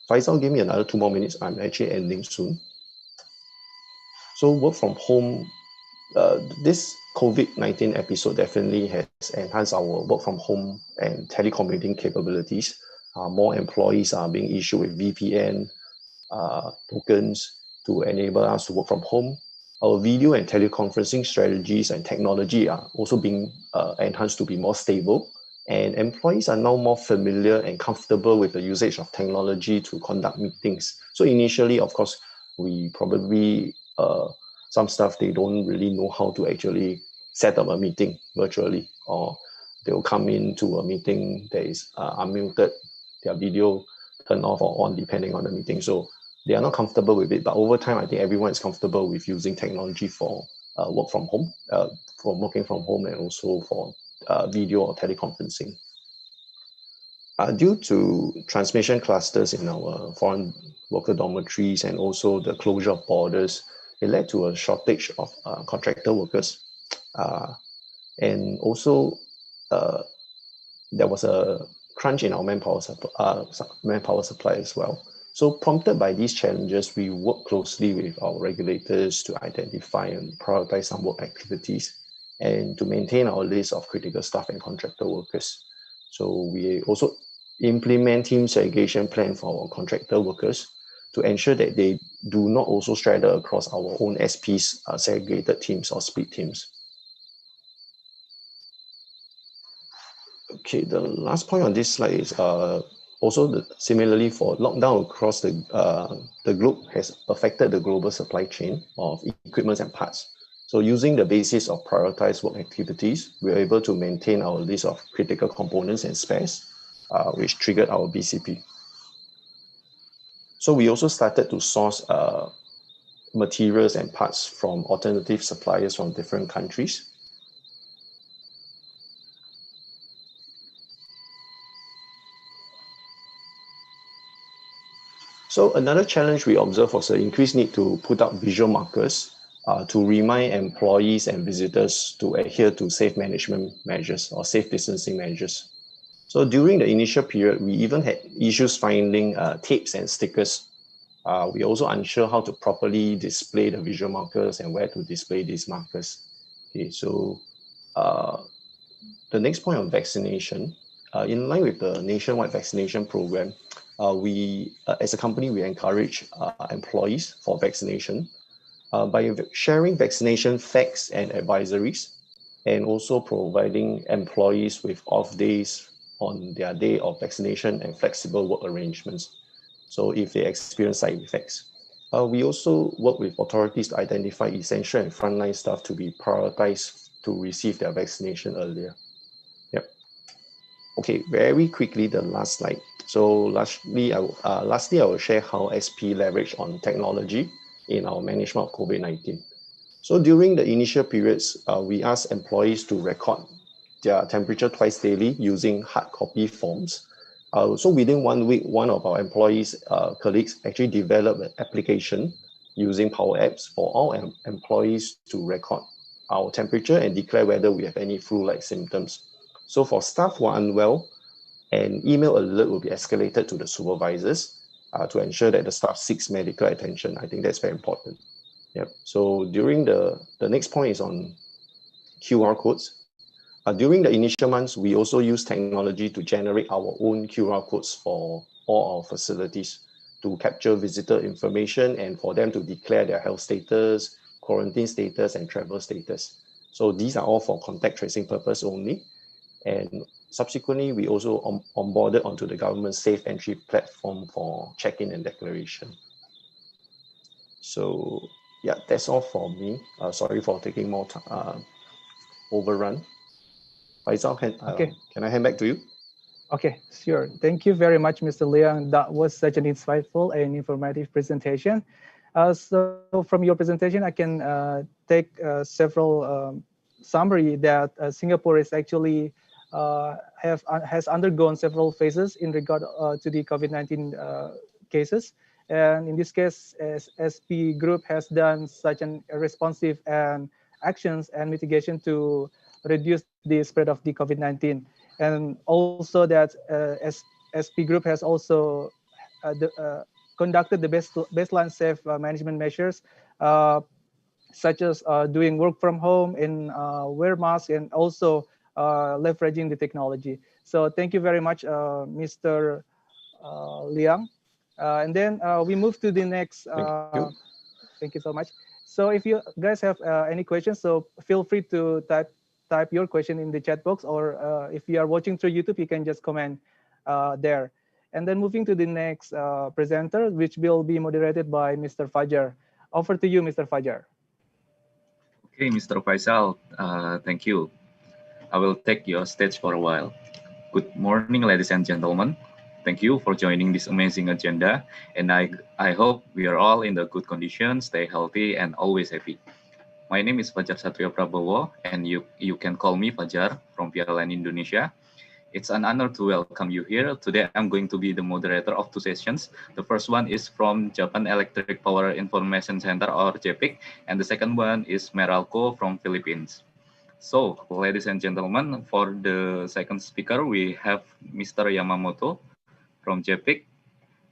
M: Faisal, give me another 2 more minutes. I'm actually ending soon. So work from home, this COVID-19 episode definitely has enhanced our work from home and telecommuting capabilities. More employees are being issued with VPN tokens to enable us to work from home. Our video and teleconferencing strategies and technology are also being enhanced to be more stable. And employees are now more familiar and comfortable with the usage of technology to conduct meetings. So initially, of course, we probably some staff, they don't really know how to actually set up a meeting virtually, or they'll come into a meeting that is unmuted, their video turned off or on depending on the meeting. So they are not comfortable with it. But over time, I think everyone is comfortable with using technology for work from home, for working from home, and also for video or teleconferencing. Due to transmission clusters in our foreign worker dormitories and also the closure of borders, it led to a shortage of contractor workers. And also, there was a crunch in our manpower supply as well. So prompted by these challenges, we work closely with our regulators to identify and prioritize some work activities and to maintain our list of critical staff and contractor workers. So we also implement team segregation plan for our contractor workers to ensure that they do not also straddle across our own SP's segregated teams or split teams. Okay, the last point on this slide is also similarly for lockdown across the globe has affected the global supply chain of equipment and parts. So using the basis of prioritized work activities, we were able to maintain our list of critical components and spares, which triggered our BCP. So we also started to source materials and parts from alternative suppliers from different countries. So another challenge we observed was the increased need to put up visual markers to remind employees and visitors to adhere to safe management measures or safe distancing measures. So during the initial period, we even had issues finding tapes and stickers. We also unsure how to properly display the visual markers and where to display these markers. Okay, so the next point on vaccination, in line with the nationwide vaccination program, we, as a company, we encourage employees for vaccination by sharing vaccination facts and advisories, and also providing employees with off days on their day of vaccination and flexible work arrangements. So if they experience side effects. We also work with authorities to identify essential and frontline staff to be prioritized to receive their vaccination earlier. Yep. Okay, very quickly, the last slide. So lastly, I will share how SP leveraged on technology in our management of COVID-19. So during the initial periods, we asked employees to record their temperature twice daily using hard copy forms. So within 1 week, one of our employees, colleagues actually developed an application using Power Apps for all employees to record our temperature and declare whether we have any flu-like symptoms. So for staff who are unwell, an email alert will be escalated to the supervisors to ensure that the staff seeks medical attention. I think that's very important. Yep. So during the next point is on QR codes. During the initial months, we also use technology to generate our own QR codes for all our facilities to capture visitor information and for them to declare their health status, quarantine status, and travel status. So these are all for contact tracing purpose only. And subsequently, we also onboarded onto the government's safe entry platform for check-in and declaration. So yeah, that's all for me. Sorry for taking more overrun. Faisal, can I hand back to you?
L: Okay, sure. Thank you very much, Mr. Liang. That was such an insightful and informative presentation. So from your presentation, I can take several summary that Singapore is actually has undergone several phases in regard to the COVID-19 cases. And in this case, SP Group has done such a responsive and actions and mitigation to reduce the spread of the COVID-19. And also that SP Group has also conducted the baseline safe management measures, such as doing work from home and wear masks and also leveraging the technology. So thank you very much, Mr. Liang. And then we move to the next. Thank you so much. So if you guys have any questions, so feel free to type your question in the chat box, or if you are watching through YouTube, you can just comment there. And then moving to the next presenter, which will be moderated by Mr. Fajar. Over to you, Mr. Fajar.
N: Okay, Mr. Faisal, thank you. I will take your stage for a while. Good morning, ladies and gentlemen. Thank you for joining this amazing agenda, and I hope we are all in the good condition, stay healthy, and always happy. My name is Fajar Satrio Prabowo, and you can call me Fajar from PLN Indonesia. It's an honor to welcome you here. Today, I'm going to be the moderator of two sessions. The first one is from Japan Electric Power Information Center, or JEPIC, and the second one is Meralco from Philippines. So, ladies and gentlemen, for the second speaker, we have Mr. Yamamoto from JEPIC.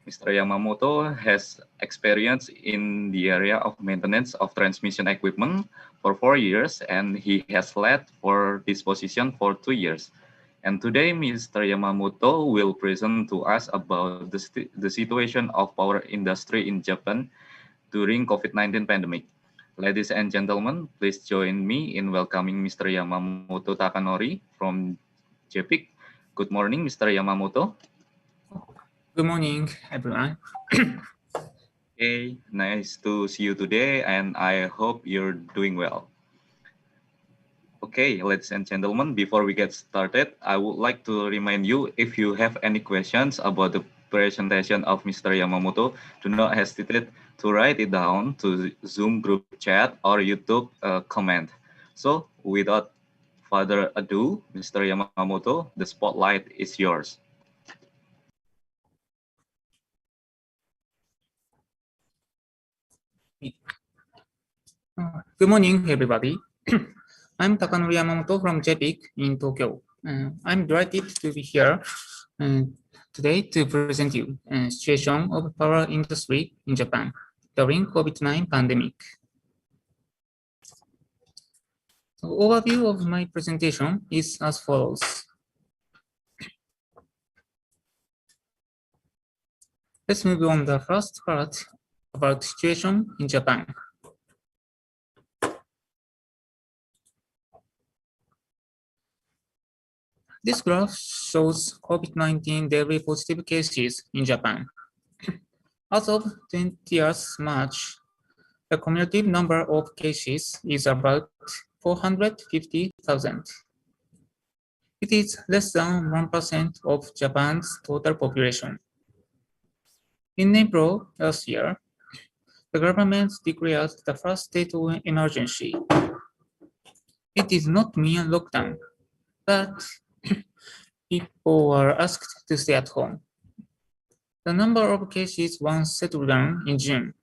N: Mr. Yamamoto has experience in the area of maintenance of transmission equipment for 4 years, and he has led for this position for 2 years. And today, Mr. Yamamoto will present to us about the situation of power industry in Japan during COVID-19 pandemic. Ladies and gentlemen, please join me in welcoming Mr. Yamamoto Takanori from JEPIC. Good morning, Mr. Yamamoto.
O: Good morning, everyone.
N: Okay, nice to see you today, and I hope you're doing well. Okay, ladies and gentlemen, before we get started, I would like to remind you, if you have any questions about the presentation of Mr. Yamamoto, do not hesitate to write it down to Zoom group chat or YouTube comment. So without further ado, Mr. Yamamoto, the spotlight is yours.
O: Good morning, everybody. I'm Takanori Yamamoto from JEPIC in Tokyo. I'm delighted to be here today to present you the situation of power industry in Japan during COVID-19 pandemic. The overview of my presentation is as follows. Let's move on the first part about situation in Japan. This graph shows COVID-19 daily positive cases in Japan. As of 20th March, the cumulative number of cases is about 450,000. It is less than 1% of Japan's total population. In April last year, the government declared the first state of emergency. It is not mere lockdown, but people were asked to stay at home. The number of cases once settled down in June,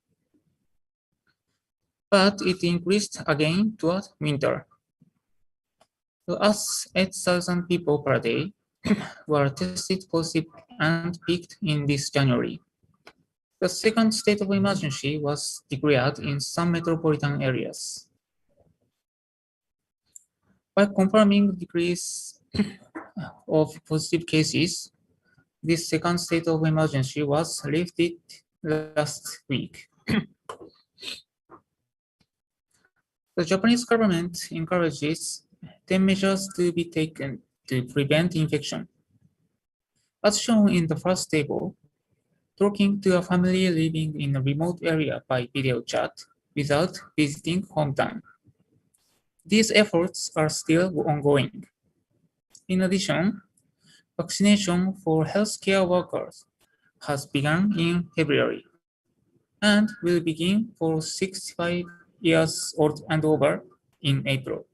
O: but it increased again toward winter. As 8,000 people per day were tested positive and peaked in this January. The second state of emergency was declared in some metropolitan areas. By confirming decrease of positive cases, this second state of emergency was lifted last week. The Japanese government encourages 10 measures to be taken to prevent infection. As shown in the first table, talking to a family living in a remote area by video chat without visiting hometown. These efforts are still ongoing. In addition, vaccination for healthcare workers has begun in February and will begin for 65 years old and over in April.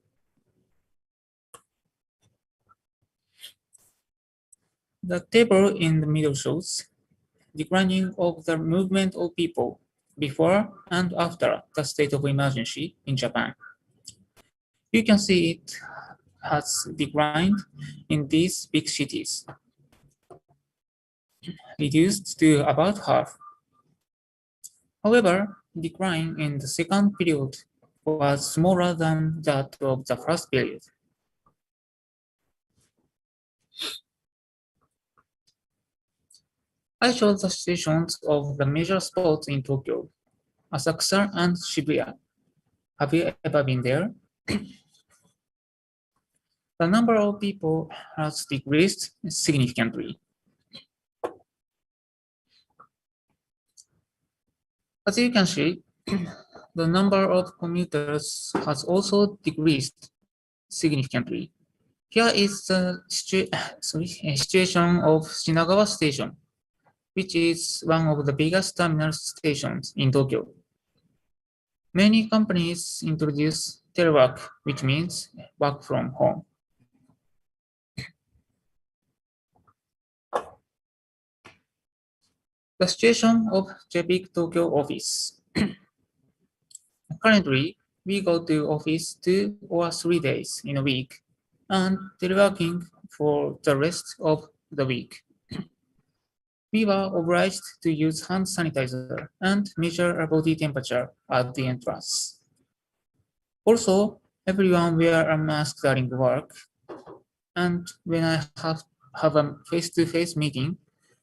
O: The table in the middle shows declining of the movement of people before and after the state of emergency in Japan. You can see it has declined in these big cities, reduced to about half. However, decline in the second period was smaller than that of the first period. I showed the situations of the major spots in Tokyo, Asakusa and Shibuya. Have you ever been there? The number of people has decreased significantly. As you can see, the number of commuters has also decreased significantly. Here is the situation of Shinagawa Station which is one of the biggest terminal stations in Tokyo. Many companies introduce telework, which means work from home. The situation of JPIC Tokyo office. Currently, we go to office 2 or 3 days in a week and teleworking for the rest of the week. We were obliged to use hand sanitizer and measure our body temperature at the entrance. Also, everyone wear a mask during work, and when I have a face-to-face meeting,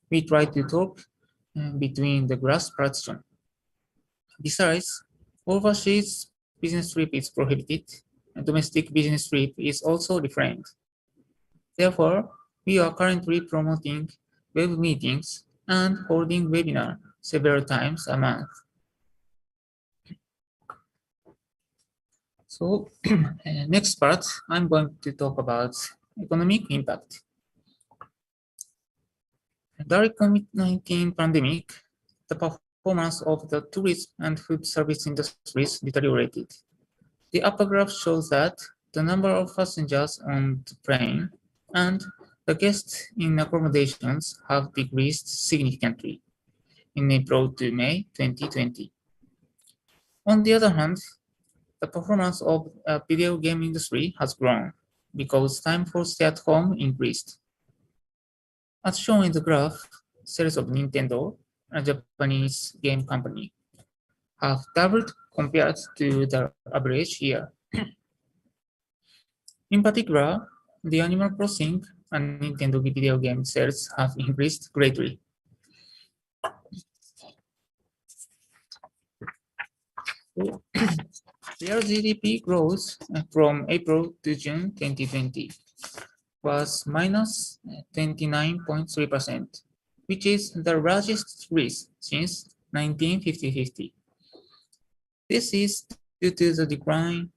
O: we try to talk between the glass partition. Besides, overseas business trip is prohibited, and domestic business trip is also refrained. Therefore, we are currently promoting web meetings and holding webinar several times a month. So, next part, I'm going to talk about economic impact. During COVID-19 pandemic, the performance of the tourism and food service industries deteriorated. The upper graph shows that the number of passengers on the plane and the guests in accommodations have decreased significantly in April to May 2020. On the other hand, the performance of the video game industry has grown because time for stay-at-home increased. As shown in the graph, sales of Nintendo, a Japanese game company, have doubled compared to the average year. In particular, the Animal Crossing and Nintendo video game sales have increased greatly. Their GDP growth from April to June 2020 was minus 29.3%, which is the largest decrease since 1950. This is due to the decline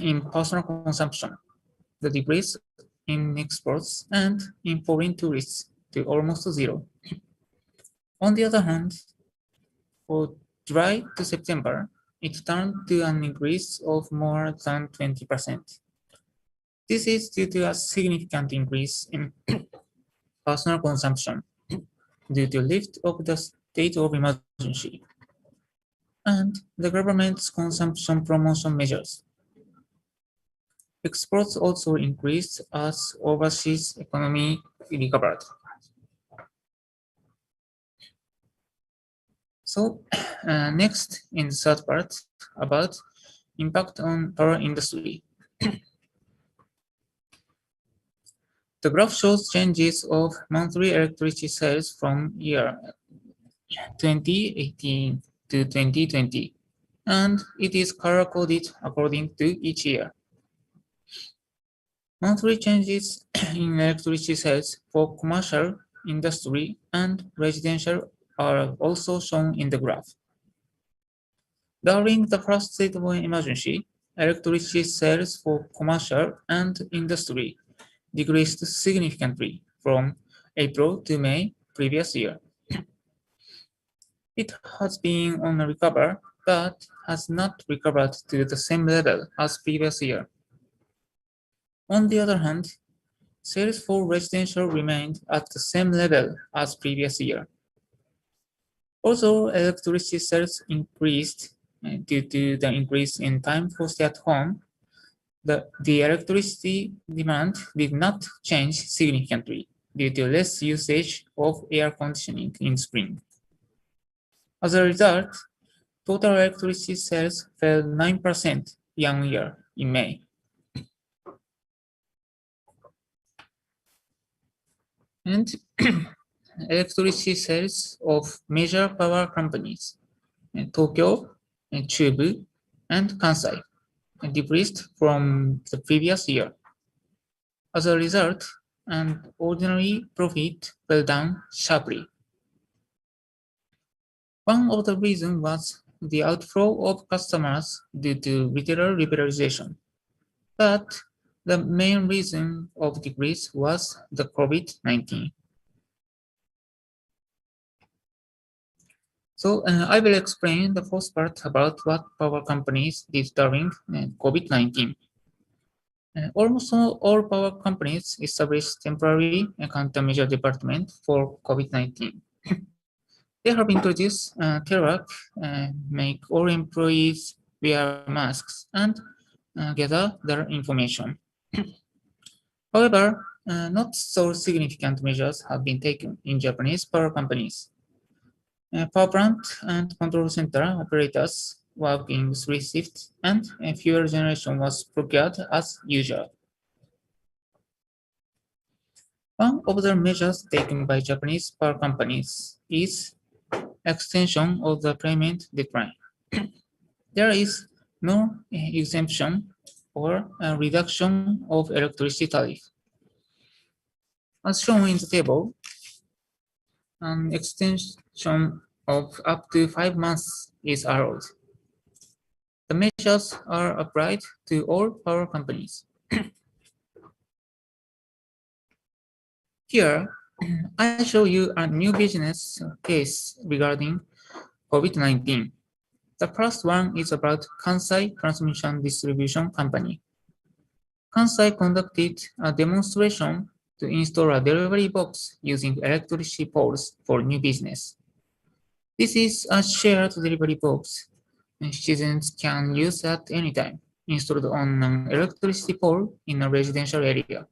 O: in personal consumption, the decrease in exports, and in foreign tourists to almost zero. On the other hand, for July to September, it turned to an increase of more than 20%. This is due to a significant increase in personal consumption due to lift of the state of emergency and the government's consumption promotion measures. Exports also increased as overseas economy recovered. So next in the third part about impact on power industry. The graph shows changes of monthly electricity sales from year 2018 to 2020, and it is color-coded according to each year. Monthly changes in electricity sales for commercial, industry, and residential are also shown in the graph. During the first state of emergency, electricity sales for commercial and industry decreased significantly from April to May previous year. It has been on a recover, but has not recovered to the same level as previous year. On the other hand, sales for residential remained at the same level as previous year. Although electricity sales increased due to the increase in time for stay-at-home, the electricity demand did not change significantly due to less usage of air conditioning in spring. As a result, total electricity sales fell 9% year-on-year in May. And electricity sales of major power companies, Tokyo, Chubu, and Kansai, decreased from the previous year. As a result, an ordinary profit fell down sharply. One of the reasons was the outflow of customers due to retailer liberalization, but the main reason of decrease was the COVID-19. So I will explain the first part about what power companies did during COVID-19. Almost all power companies established temporary countermeasure department for COVID-19. They have introduced telework, make all employees wear masks, and gather their information. However, not so significant measures have been taken in Japanese power companies. Power plant and control center operators work in 3 shifts, and fuel generation was procured as usual. One of the measures taken by Japanese power companies is extension of the payment deadline. There is no exemption or reduction of electricity tariff. As shown in the table, an extension of up to 5 months is allowed. The measures are applied to all power companies. Here, I show you a new business case regarding COVID-19. The first one is about Kansai Transmission Distribution Company. Kansai conducted a demonstration to install a delivery box using electricity poles for new business. This is a shared delivery box, and citizens can use at any time, installed on an electricity pole in a residential area.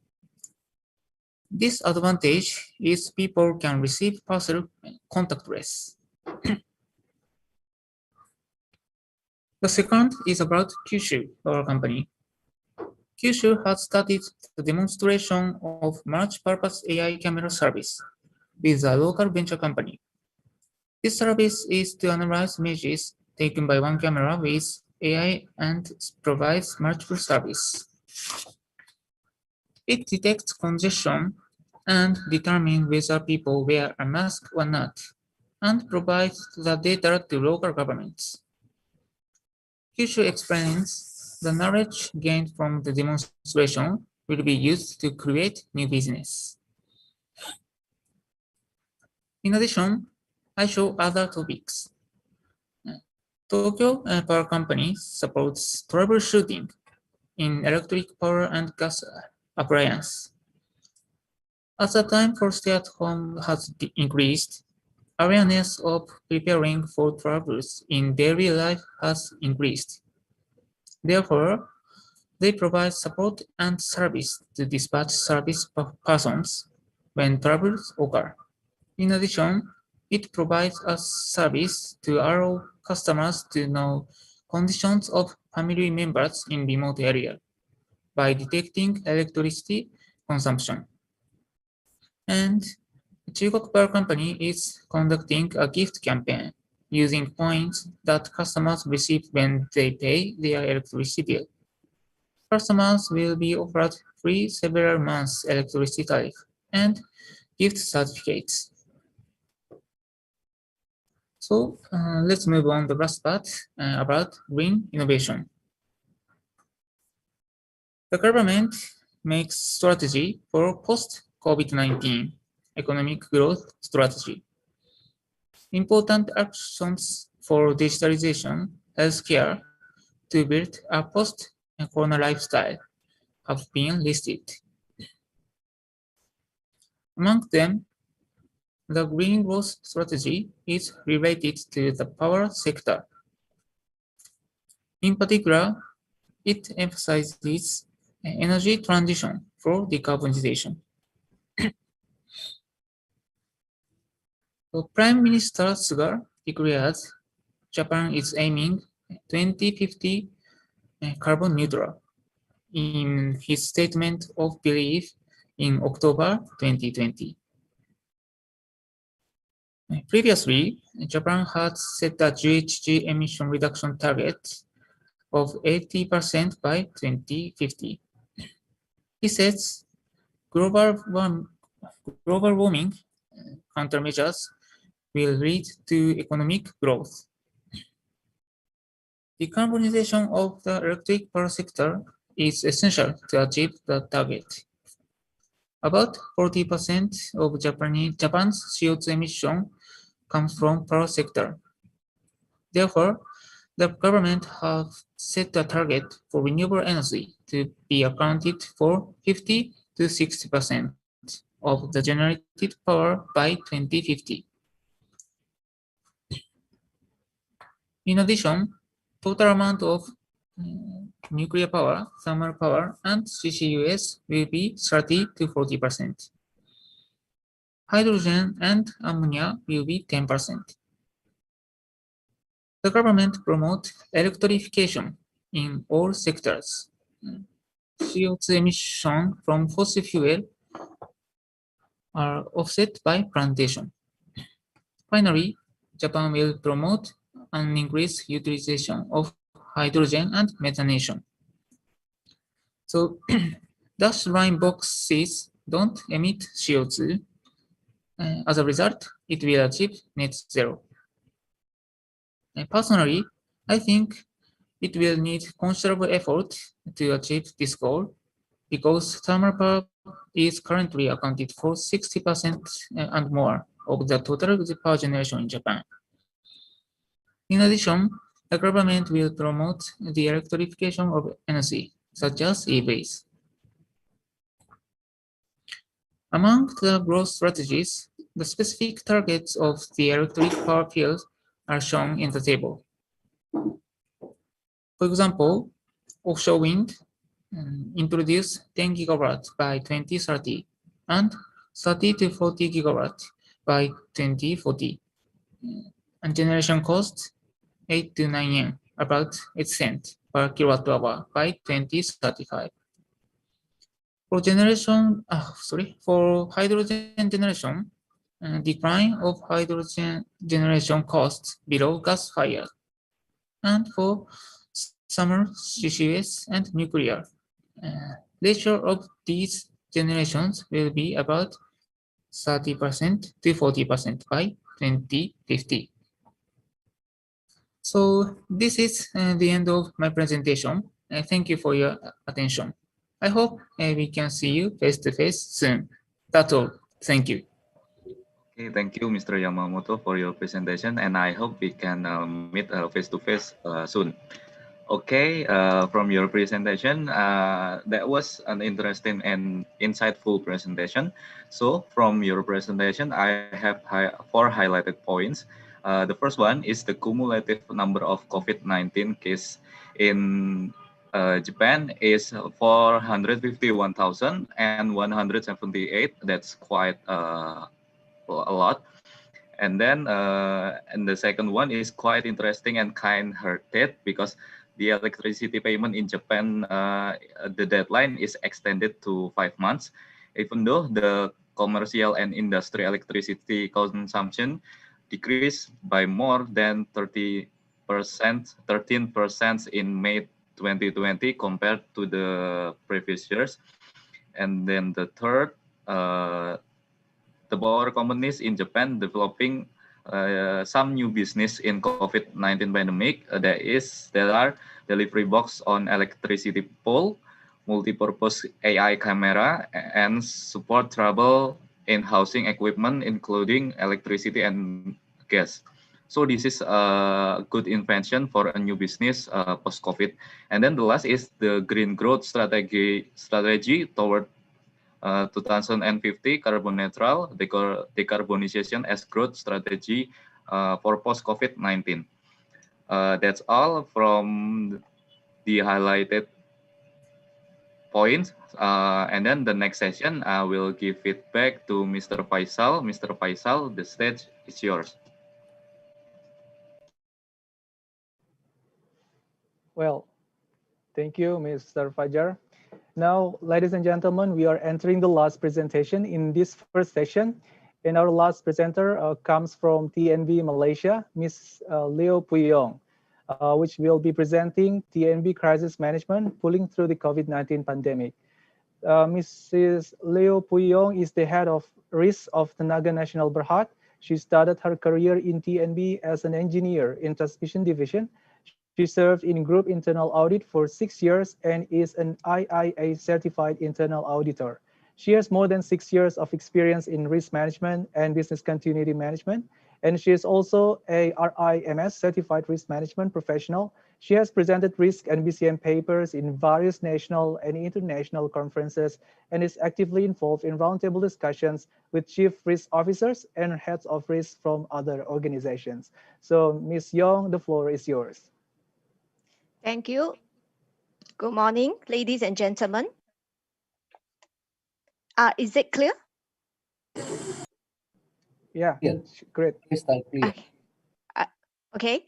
O: This advantage is people can receive parcel contactless. The second is about Kyushu Power Company. Kyushu has started the demonstration of multi-purpose AI camera service with a local venture company. This service is to analyze images taken by one camera with AI and provides multiple service. It detects congestion and determines whether people wear a mask or not, and provides the data to local governments. Kyushu explains the knowledge gained from the demonstration will be used to create new business. In addition, I show other topics. Tokyo Power Company supports troubleshooting in electric power and gas appliance. As the time for stay-at-home has increased, awareness of preparing for troubles in daily life has increased. Therefore, they provide support and service to dispatch service persons when troubles occur. In addition, it provides a service to allow customers to know conditions of family members in remote area by detecting electricity consumption. And Chugoku Power Company is conducting a gift campaign using points that customers receive when they pay their electricity bill. Customers will be offered free several months electricity tariff and gift certificates. So let's move on to the last part about green innovation. The government makes strategy for post-COVID-19 economic growth strategy. Important actions for digitalization, healthcare, to build a post-corona lifestyle have been listed. Among them, the green growth strategy is related to the power sector. In particular, it emphasizes energy transition for decarbonization. So Prime Minister Suga declares Japan is aiming 2050 carbon neutral in his statement of belief in October 2020. Previously, Japan had set a GHG emission reduction target of 80% by 2050. He says global warming countermeasures will lead to economic growth. Decarbonization of the electric power sector is essential to achieve the target. About 40% of Japan's CO2 emission comes from power sector, Therefore, the government has set a target for renewable energy to be accounted for 50 to 60% of the generated power by 2050. In addition, total amount of nuclear power, thermal power, and CCUS will be 30 to 40%. Hydrogen and ammonia will be 10%. The government promotes electrification in all sectors. CO2 emissions from fossil fuel are offset by plantation. Finally, Japan will promote an increased utilization of hydrogen and methanation. So dashed line boxes don't emit CO2. As a result, it will achieve net zero. Personally, I think it will need considerable effort to achieve this goal because thermal power is currently accounted for 60% and more of the total power generation in Japan. In addition, the government will promote the electrification of energy, such as EVs. Among the growth strategies, the specific targets of the electric power field are shown in the table. For example, offshore wind introduce 10 gigawatts by 2030 and 30 to 40 gigawatts by 2040. And generation cost 8 to 9 yen, about 8 cents per kilowatt hour by 2035. For hydrogen generation, decline of hydrogen generation costs below gas-fired. And for summer CCS and nuclear, ratio of these generations will be about 30% to 40% by 2050. So this is the end of my presentation. Thank you for your attention. I hope we can see you face to face soon. That's all. Thank you.
N: Okay, thank you, Mr. Yamamoto, for your presentation, and I hope we can meet face to face soon. Okay, from your presentation, that was an interesting and insightful presentation. So from your presentation, I have 4 highlighted points. The first one is the cumulative number of COVID-19 cases in Japan is 451,178. That's quite a lot. And then and the second one is quite interesting and kind-hearted because the electricity payment in Japan, the deadline is extended to 5 months, even though the commercial and industrial electricity consumption decreased by more than 13% in May 2020 compared to the previous years. And then the third, the power companies in Japan developing some new business in COVID-19 pandemic. There are delivery box on electricity pole, multi-purpose AI camera, and support travel in housing equipment, including electricity and gas. So this is a good invention for a new business post-COVID. And then the last is the green growth strategy toward 2050 carbon neutral decarbonization as growth strategy for post-COVID-19. That's all from the highlighted points. And then the next session, I will give it back to Mr. Faisal. Mr. Faisal, the stage is yours.
L: Well, thank you, Mr. Fajar. Now, ladies and gentlemen, we are entering the last presentation in this first session. And our last presenter comes from TNB Malaysia, Ms. Leo Puyong, which will be presenting TNB Crisis Management, pulling through the COVID-19 pandemic. Mrs. Leo Puyong is the head of risk of Tenaga Nasional Berhad. She started her career in TNB as an engineer in transmission division. She served in group internal audit for 6 years and is an IIA certified internal auditor. She has more than 6 years of experience in risk management and business continuity management And she is also a RIMS certified risk management professional. She has presented risk and BCM papers in various national and international conferences and is actively involved in roundtable discussions with chief risk officers and heads of risk from other organizations. So Ms. Young, the floor is yours.
P: Thank you. Good morning, ladies and gentlemen. Is it clear?
L: Yeah,
B: Yeah.
L: great.
B: Crystal clear.
P: Okay. Okay.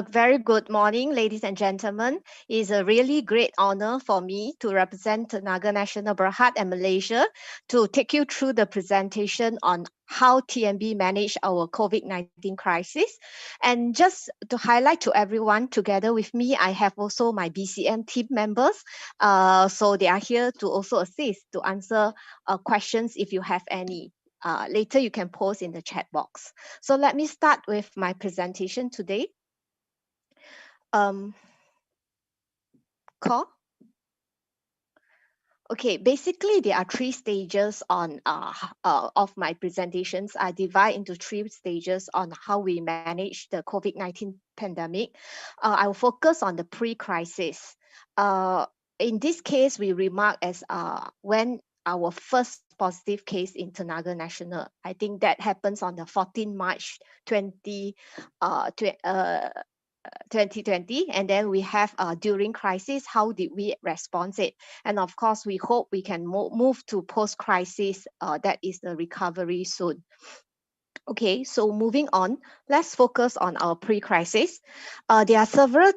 P: Very good morning, ladies and gentlemen. It's a really great honor for me to represent Tenaga Nasional Berhad and Malaysia to take you through the presentation on how TNB managed our COVID-19 crisis. And just to highlight to everyone, together with me, I have also my BCM team members. So they are here to also assist to answer questions if you have any. Later you can post in the chat box. So let me start with my presentation today. Okay, basically there are three stages on of my presentations. I divide into three stages on how we manage the COVID-19 pandemic. I will focus on the pre-crisis. In this case, we remark as when our first positive case in Tenaga Nasional. I think that happens on the 14 March 2020, and then we have during crisis, how did we respond it? And of course, we hope we can move to post-crisis, that is the recovery soon. Okay, so moving on, let's focus on our pre-crisis. There are several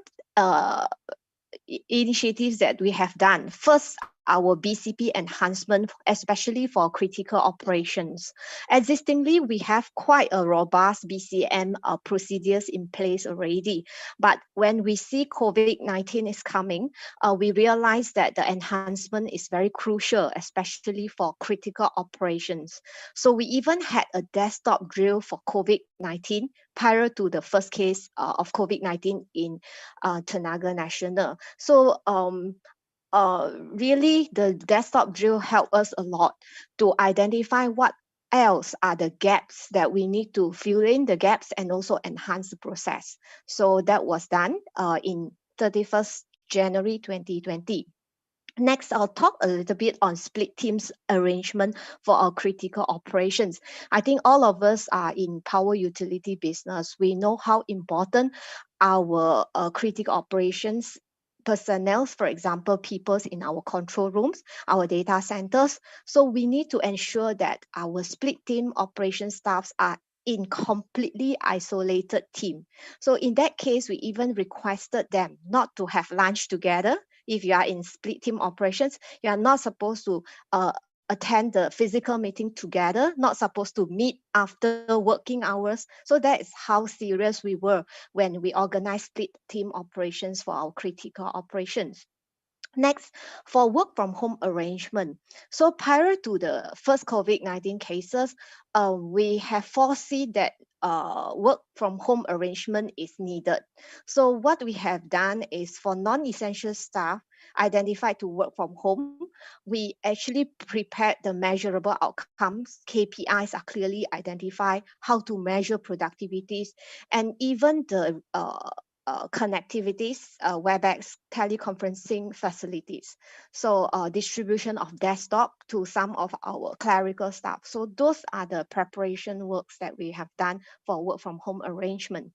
P: initiatives that we have done. First, our BCP enhancement, especially for critical operations. Existingly, we have quite a robust BCM procedures in place already. But when we see COVID-19 is coming, we realize that the enhancement is very crucial, especially for critical operations. So we even had a desktop drill for COVID-19 prior to the first case of COVID-19 in Tenaga Nasional. So really the desktop drill helped us a lot to identify what else are the gaps that we need to fill in the gaps and also enhance the process. So that was done in 31st January 2020. Next, I'll talk a little bit on split teams arrangement for our critical operations. I think all of us are in power utility business. We know how important our critical operations personnel, for example, people in our control rooms, our data centers. So we need to ensure that our split team operation staffs are in completely isolated team. So in that case, we even requested them not to have lunch together. If you are in split team operations, you are not supposed to attend the physical meeting together, not supposed to meet after working hours. So that is how serious we were when we organized split team operations for our critical operations. Next, for work from home arrangement. So prior to the first COVID-19 cases, we have foreseen that work from home arrangement is needed. So what we have done is for non-essential staff identified to work from home, we actually prepared the measurable outcomes. KPIs are clearly identified, how to measure productivities, and even the connectivities, WebEx teleconferencing facilities. So distribution of desktop to some of our clerical staff. So those are the preparation works that we have done for work from home arrangement.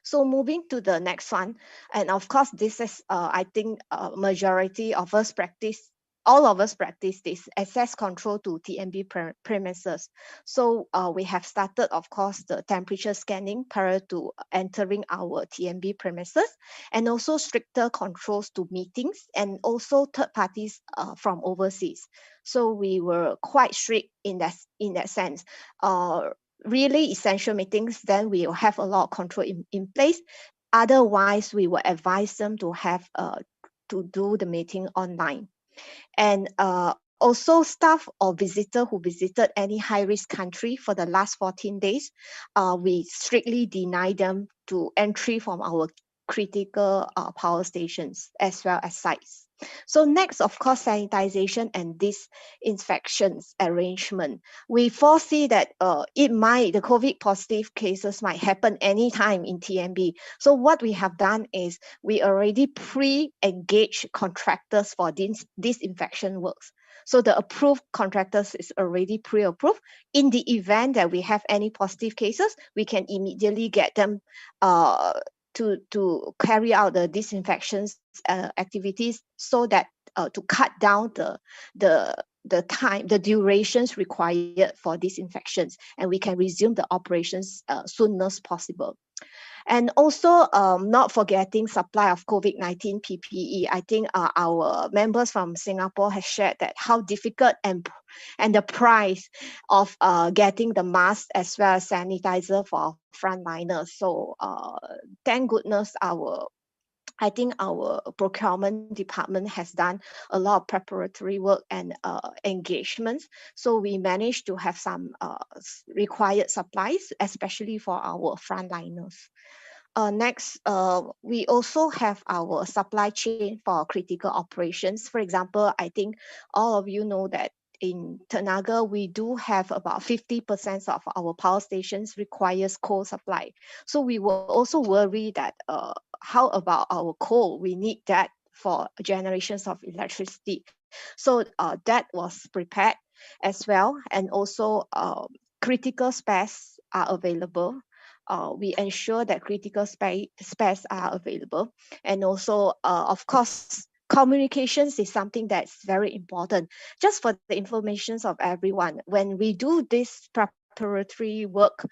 P: So moving to the next one, and of course, this is, I think, majority of us practice, all of us practice this, access control to TNB premises. So we have started, of course, the temperature scanning prior to entering our TNB premises, and also stricter controls to meetings and also third parties from overseas. So we were quite strict in that sense. Really essential meetings, then we will have a lot of control in place. Otherwise, we will advise them to have to do the meeting online. And also staff or visitor who visited any high-risk country for the last 14 days, we strictly deny them to entry from our critical power stations as well as sites. So next, of course, sanitization and disinfections arrangement. We foresee that the COVID positive cases might happen anytime in TMB. So what we have done is we already pre-engage contractors for disinfection works. So the approved contractors is already pre-approved. In the event that we have any positive cases, we can immediately get them to carry out the disinfections activities, so that to cut down the time, the durations required for disinfections, and we can resume the operations soon as possible. And also, not forgetting supply of COVID-19 PPE. I think our members from Singapore have shared that how difficult and the price of getting the mask as well as sanitizer for frontliners. So thank goodness I think our procurement department has done a lot of preparatory work and engagements. So we managed to have some required supplies, especially for our frontliners. Next, we also have our supply chain for critical operations. For example, I think all of you know that in Tenaga, we do have about 50% of our power stations requires coal supply. So we were also worried that how about our coal? We need that for generations of electricity. So that was prepared as well. And also critical spares are available. We ensure that critical spares are available. And also, of course, communications is something that's very important. Just for the information of everyone, when we do this preparatory work,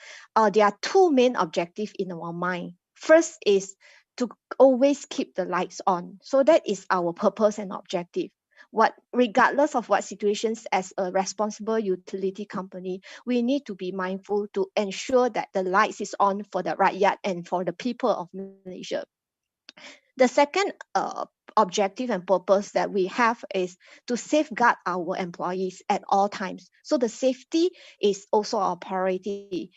P: there are two main objectives in our mind. First is to always keep the lights on. So that is our purpose and objective. Regardless of what situations, as a responsible utility company, we need to be mindful to ensure that the lights is on for the rakyat and for the people of Malaysia. The second objective and purpose that we have is to safeguard our employees at all times. So the safety is also our priority.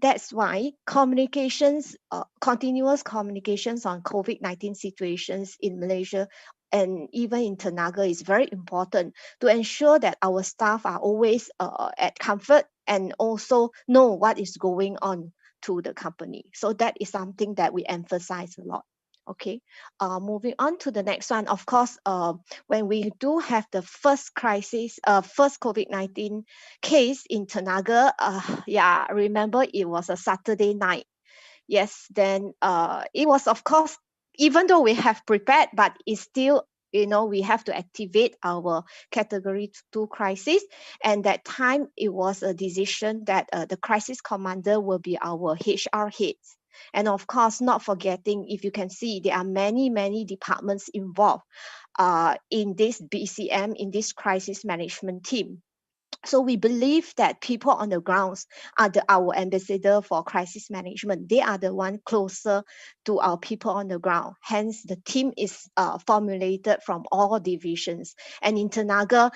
P: That's why communications, continuous communications on COVID-19 situations in Malaysia and even in Tenaga is very important to ensure that our staff are always at comfort and also know what is going on to the company. So that is something that we emphasize a lot. Okay, moving on to the next one. Of course, when we do have the first crisis, first COVID-19 case in Tenaga, yeah, remember it was a Saturday night. Yes, then it was, of course, even though we have prepared, but it's still, we have to activate our category 2 crisis. And that time it was a decision that the crisis commander will be our HR heads. And of course, not forgetting, if you can see, there are many, many departments involved in this BCM, in this crisis management team. So we believe that people on the grounds are our ambassador for crisis management. They are the one closer to our people on the ground. Hence, the team is formulated from all divisions. And in Tenaga,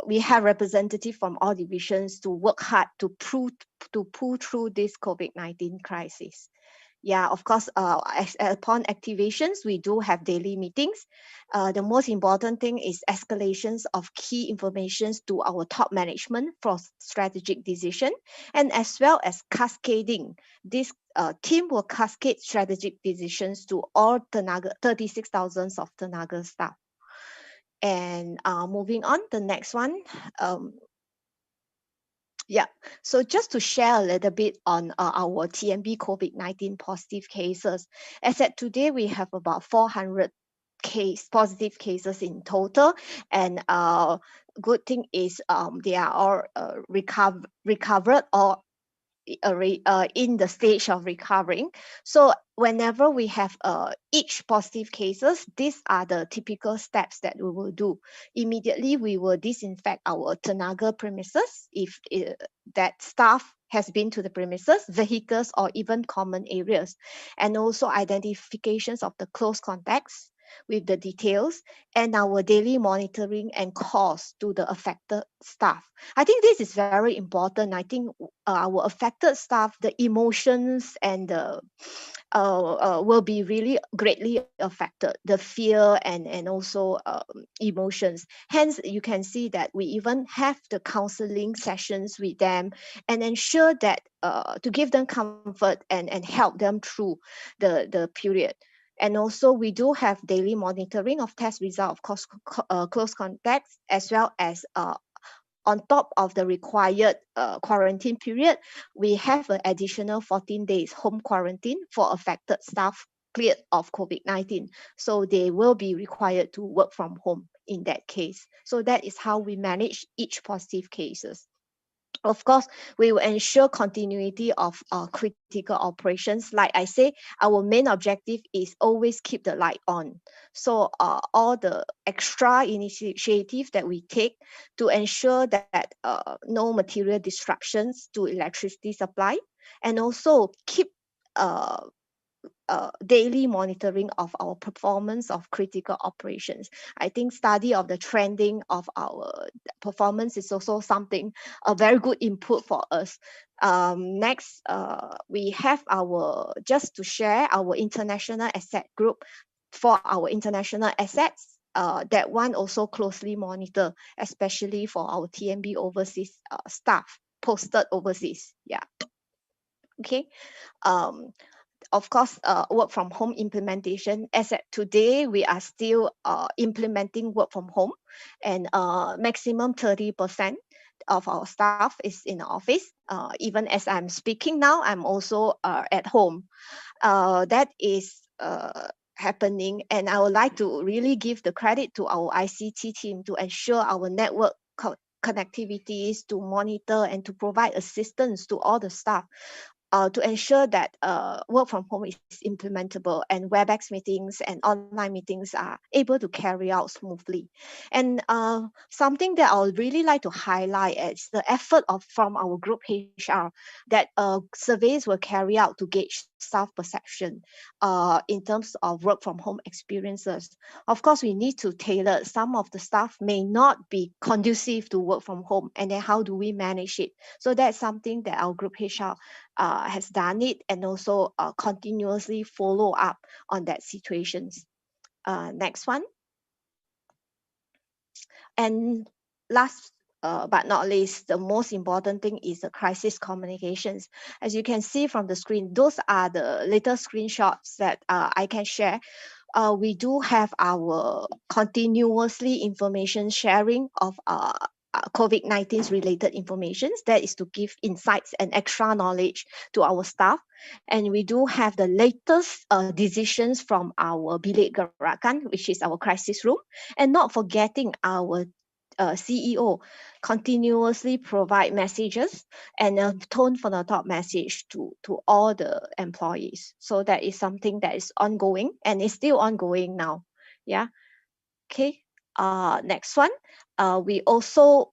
P: we have representatives from all divisions to work hard to pull through this COVID-19 crisis. Yeah, of course, upon activations, we do have daily meetings. The most important thing is escalations of key informations to our top management for strategic decision, and as well as cascading. This team will cascade strategic decisions to all Tenaga, 36,000 of Tenaga staff. And moving on, the next one. Yeah, so just to share a little bit on our TMB COVID-19 positive cases. As at today, we have about 400 positive cases in total, and good thing is they are all recovered or in the stage of recovering. So whenever we have each positive cases, these are the typical steps that we will do. Immediately, we will disinfect our Tenaga premises if that staff has been to the premises, vehicles, or even common areas, and also identifications of the close contacts. with the details and our daily monitoring and calls to the affected staff. I think this is very important. I think our affected staff, the emotions and the will be really greatly affected, the fear and also emotions. Hence, you can see that we even have the counseling sessions with them and ensure that to give them comfort and help them through the period. And also, we do have daily monitoring of test result of close contacts, as well as on top of the required quarantine period, we have an additional 14 days home quarantine for affected staff cleared of COVID-19. So they will be required to work from home in that case. So that is how we manage each positive cases. Of course, we will ensure continuity of critical operations. Like I say, our main objective is always keep the light on. So all the extra initiative that we take to ensure that no material disruptions to electricity supply, and also keep daily monitoring of our performance of critical operations. I think study of the trending of our performance is also something, a very good input for us. Next, we have just to share our international asset group. For our international assets, that one also closely monitor, especially for our TMB overseas staff posted overseas. Yeah. Okay. Of course, work from home implementation. As at today, we are still implementing work from home, and maximum 30% of our staff is in the office. Even as I'm speaking now, I'm also at home. That is happening, and I would like to really give the credit to our ICT team to ensure our network connectivities, to monitor and to provide assistance to all the staff. To ensure that work from home is implementable and WebEx meetings and online meetings are able to carry out smoothly. And something that I would really like to highlight is the effort from our group HR, that surveys were carried out to gauge staff perception in terms of work from home experiences. Of course, we need to tailor. Some of the staff may not be conducive to work from home, and then how do we manage it? So that's something that our group HR has done it, and also continuously follow up on that situations. Next one. And last but not least, the most important thing is the crisis communications. As you can see from the screen, those are the little screenshots that I can share. We do have our continuously information sharing of COVID-19 related information, that is to give insights and extra knowledge to our staff. And we do have the latest decisions from our Bilik Gerakan, which is our crisis room, and not forgetting our CEO continuously provide messages and a tone from the top message to all the employees. So that is something that is ongoing and is still ongoing now. Yeah. Okay. Next one. We also,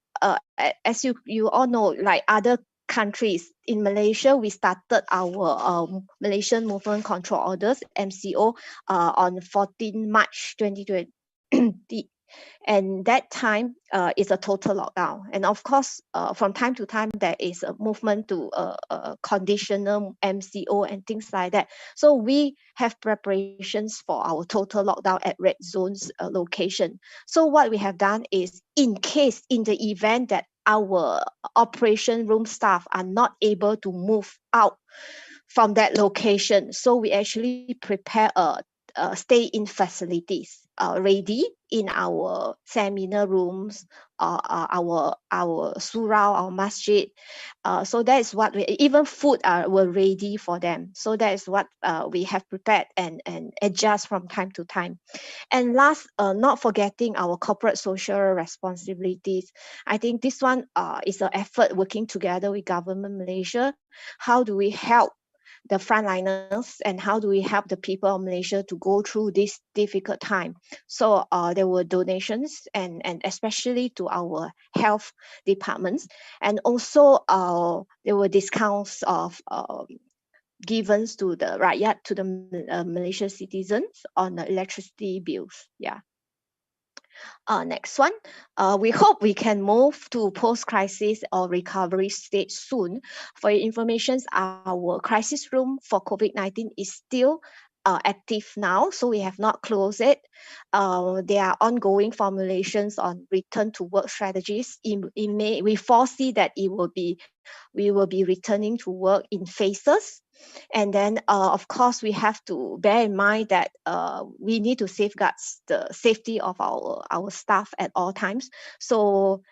P: as you all know, like other countries, in Malaysia, we started our Malaysian Movement Control Orders, MCO, on 14 March 2020. And that time is a total lockdown. And of course, from time to time, there is a movement to a conditional MCO and things like that. So we have preparations for our total lockdown at red zones location. So what we have done is, in the event that our operation room staff are not able to move out from that location, so we actually prepare stay-in facilities ready in our seminar rooms, our surau, our masjid. So that is what even food were ready for them. So that is what we have prepared and adjust from time to time. And last, not forgetting our corporate social responsibilities. I think this one is an effort working together with Government Malaysia. How do we help the frontliners, and how do we help the people of Malaysia to go through this difficult time? So there were donations and especially to our health departments, and also there were discounts of given to the rakyat, to the Malaysian citizens on the electricity bills. Yeah. Next one, we hope we can move to post-crisis or recovery stage soon. For your information, our crisis room for COVID-19 is still active now, so we have not closed it. There are ongoing formulations on return to work strategies. We foresee that we will be returning to work in phases. And then, of course, we have to bear in mind that we need to safeguard the safety of our staff at all times. So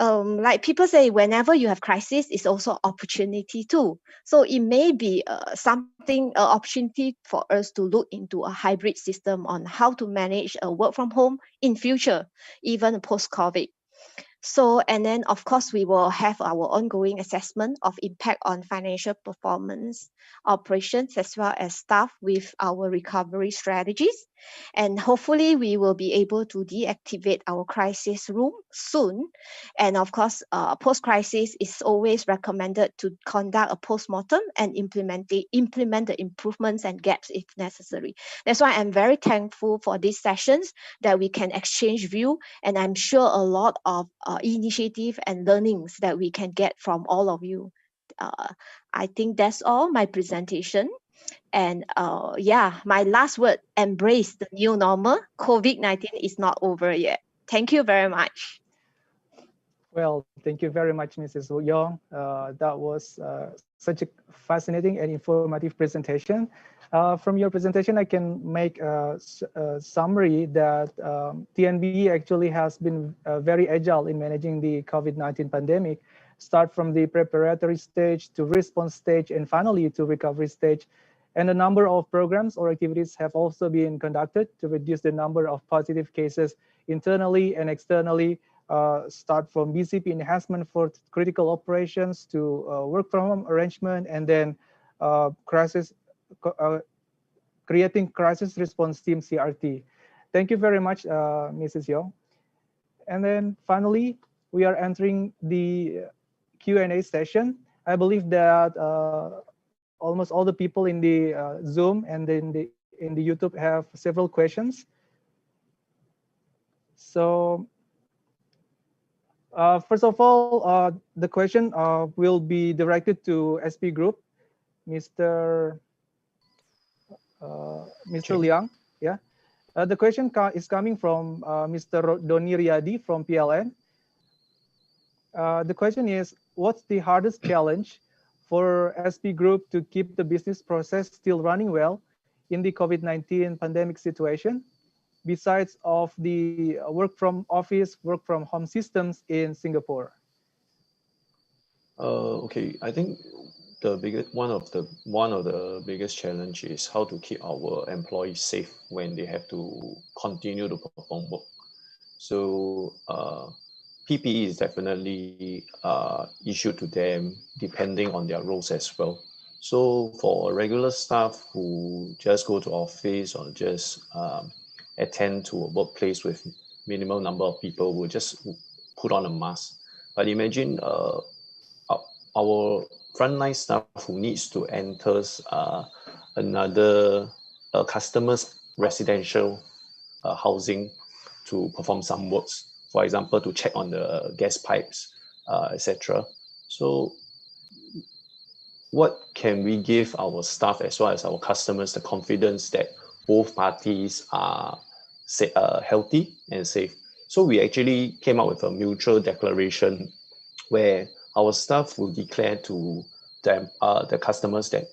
P: like people say, whenever you have crisis, it's also opportunity too. So it may be something, an opportunity for us to look into a hybrid system on how to manage work from home in future, even post-COVID. So, and then of course, we will have our ongoing assessment of impact on financial performance, operations, as well as staff with our recovery strategies. And hopefully we will be able to deactivate our crisis room soon. And of course, post-crisis is always recommended to conduct a post-mortem and implement the improvements and gaps if necessary. That's why I'm very thankful for these sessions that we can exchange view, and I'm sure a lot of initiative and learnings that we can get from all of you. I think that's all my presentation. And yeah, my last word, embrace the new normal. COVID-19 is not over yet. Thank you very much.
L: Well, thank you very much, Mrs. Yong. That was such a fascinating and informative presentation. From your presentation, I can make a summary that TNB actually has been very agile in managing the COVID-19 pandemic, start from the preparatory stage to response stage and finally to recovery stage. And a number of programs or activities have also been conducted to reduce the number of positive cases internally and externally. Start from Bcp enhancement for critical operations to work from home arrangement, and then creating crisis response team CRT. Thank you very much, Mrs. Yong. And then finally, we are entering the Q&A session. I believe that almost all the people in the Zoom and in the YouTube have several questions. So first of all, the question will be directed to SP Group, Mr. Liang. Yeah, the question is coming from Mr. Doni Riyadi from PLN. The question is, what's the hardest challenge for SP Group to keep the business process still running well in the COVID-19 pandemic situation, besides of the work from office, work from home systems in Singapore?
M: Okay, I think one of the biggest challenge is how to keep our employees safe when they have to continue to perform work. So PPE is definitely issued to them depending on their roles as well. So for regular staff who just go to office or just attend to a workplace with minimal number of people, will just put on a mask. But imagine our frontline staff who needs to enter another customer's residential housing to perform some works, for example, to check on the gas pipes, etc. So what can we give our staff as well as our customers the confidence that both parties are healthy and safe? So we actually came up with a mutual declaration where our staff will declare to them, the customers, that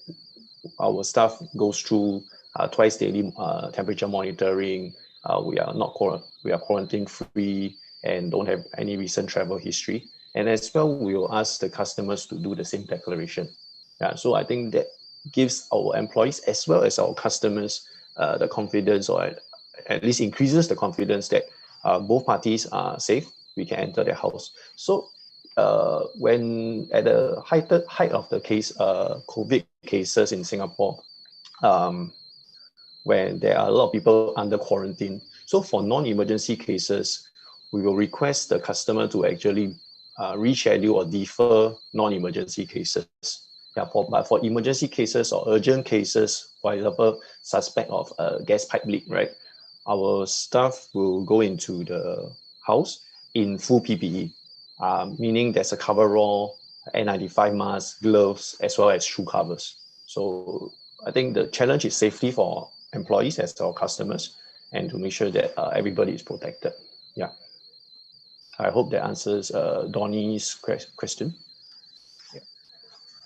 M: our staff goes through twice daily temperature monitoring. We are quarantine free and don't have any recent travel history. And as well, we will ask the customers to do the same declaration. Yeah, so I think that gives our employees as well as our customers the confidence, or at least increases the confidence that both parties are safe. We can enter their house. So when at the height of the case, COVID cases in Singapore, when there are a lot of people under quarantine, so for non-emergency cases, we will request the customer to actually reschedule or defer non-emergency cases. Yeah, but for emergency cases or urgent cases, for example, suspect of a gas pipe leak, right? Our staff will go into the house in full PPE, meaning there's a coverall, N95 mask, gloves, as well as shoe covers. So I think the challenge is safety for employees as our customers, and to make sure that everybody is protected. Yeah. I hope that answers Donnie's question.
L: Yeah.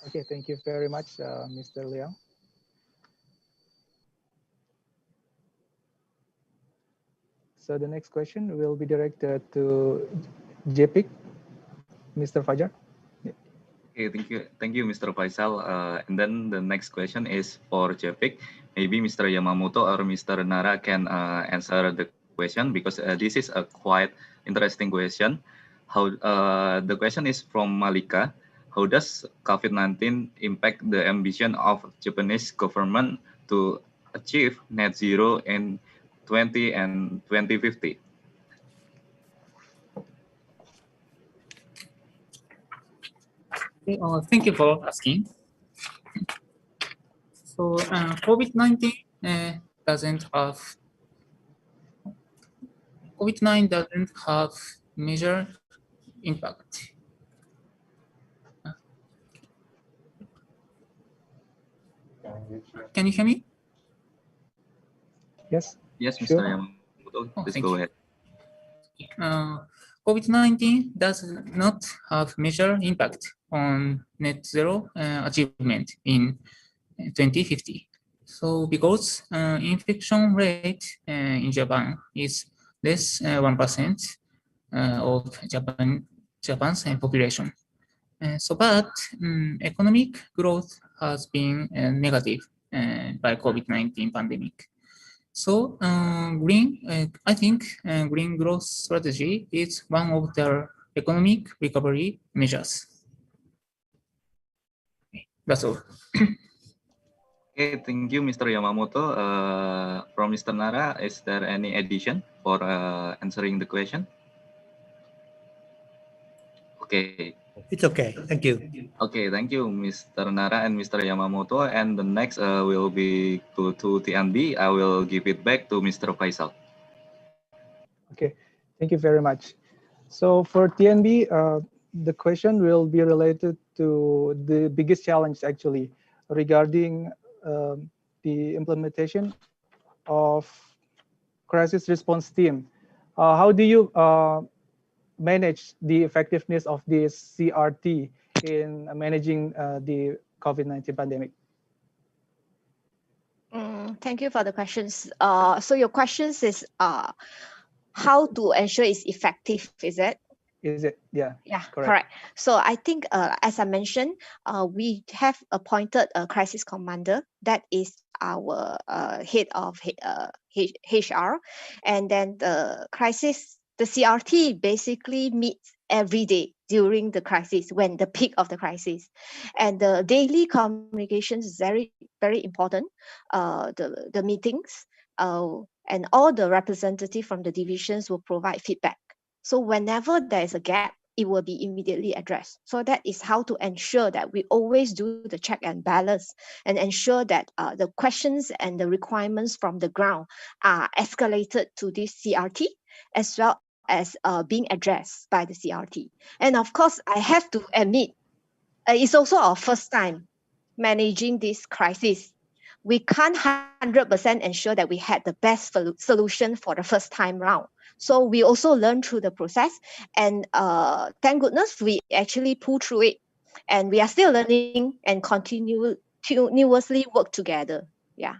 L: Okay, thank you very much, Mr. Liang. So the next question will be directed to JPIC, Mr. Fajar.
N: Okay, thank you, Mr. Faisal. And then the next question is for Jepik. Maybe Mr. Yamamoto or Mr. Nara can answer the question, because this is a quite interesting question. How the question is from Malika. How does COVID-19 impact the ambition of Japanese government to achieve net zero in 2050?
O: Okay, thank you for asking. So COVID-19 doesn't have major impact. Can you hear me?
L: Yes.
N: Yes, Mr.
L: Sure.
N: Yamamoto, please
O: thank
N: go
O: you.
N: ahead.
O: COVID-19 does not have major impact on net zero achievement in 2050. So because infection rate in Japan is less 1% of Japan's population. But economic growth has been negative by COVID-19 pandemic. So I think green growth strategy is one of the economic recovery measures. That's all.
N: Okay, thank you, Mr. Yamamoto. From Mr. Nara, is there any addition for answering the question? Okay.
B: It's okay. Thank you.
N: Okay, thank you, Mr. Nara and Mr. Yamamoto. And the next will be to TNB. I will give it back to Mr. Faisal.
L: Okay, thank you very much. So for TNB, the question will be related to the biggest challenge actually regarding the implementation of crisis response team. How do you manage the effectiveness of this CRT in managing the COVID-19 pandemic?
P: Thank you for the questions. So your questions is how to ensure it's effective, is it?
L: Is it? Yeah.
P: Yeah, correct. So I think, as I mentioned, we have appointed a crisis commander that is our head of HR, and then the CRT basically meets every day during the crisis, when the peak of the crisis, and the daily communications is very, very important. The meetings and all the representatives from the divisions will provide feedback. So whenever there is a gap, it will be immediately addressed. So that is how to ensure that we always do the check and balance and ensure that the questions and the requirements from the ground are escalated to this CRT, as well as being addressed by the CRT. And of course, I have to admit, it's also our first time managing this crisis. We can't 100% ensure that we had the best solution for the first time round. So we also learned through the process, and thank goodness we actually pulled through it, and we are still learning and continuously work together. Yeah.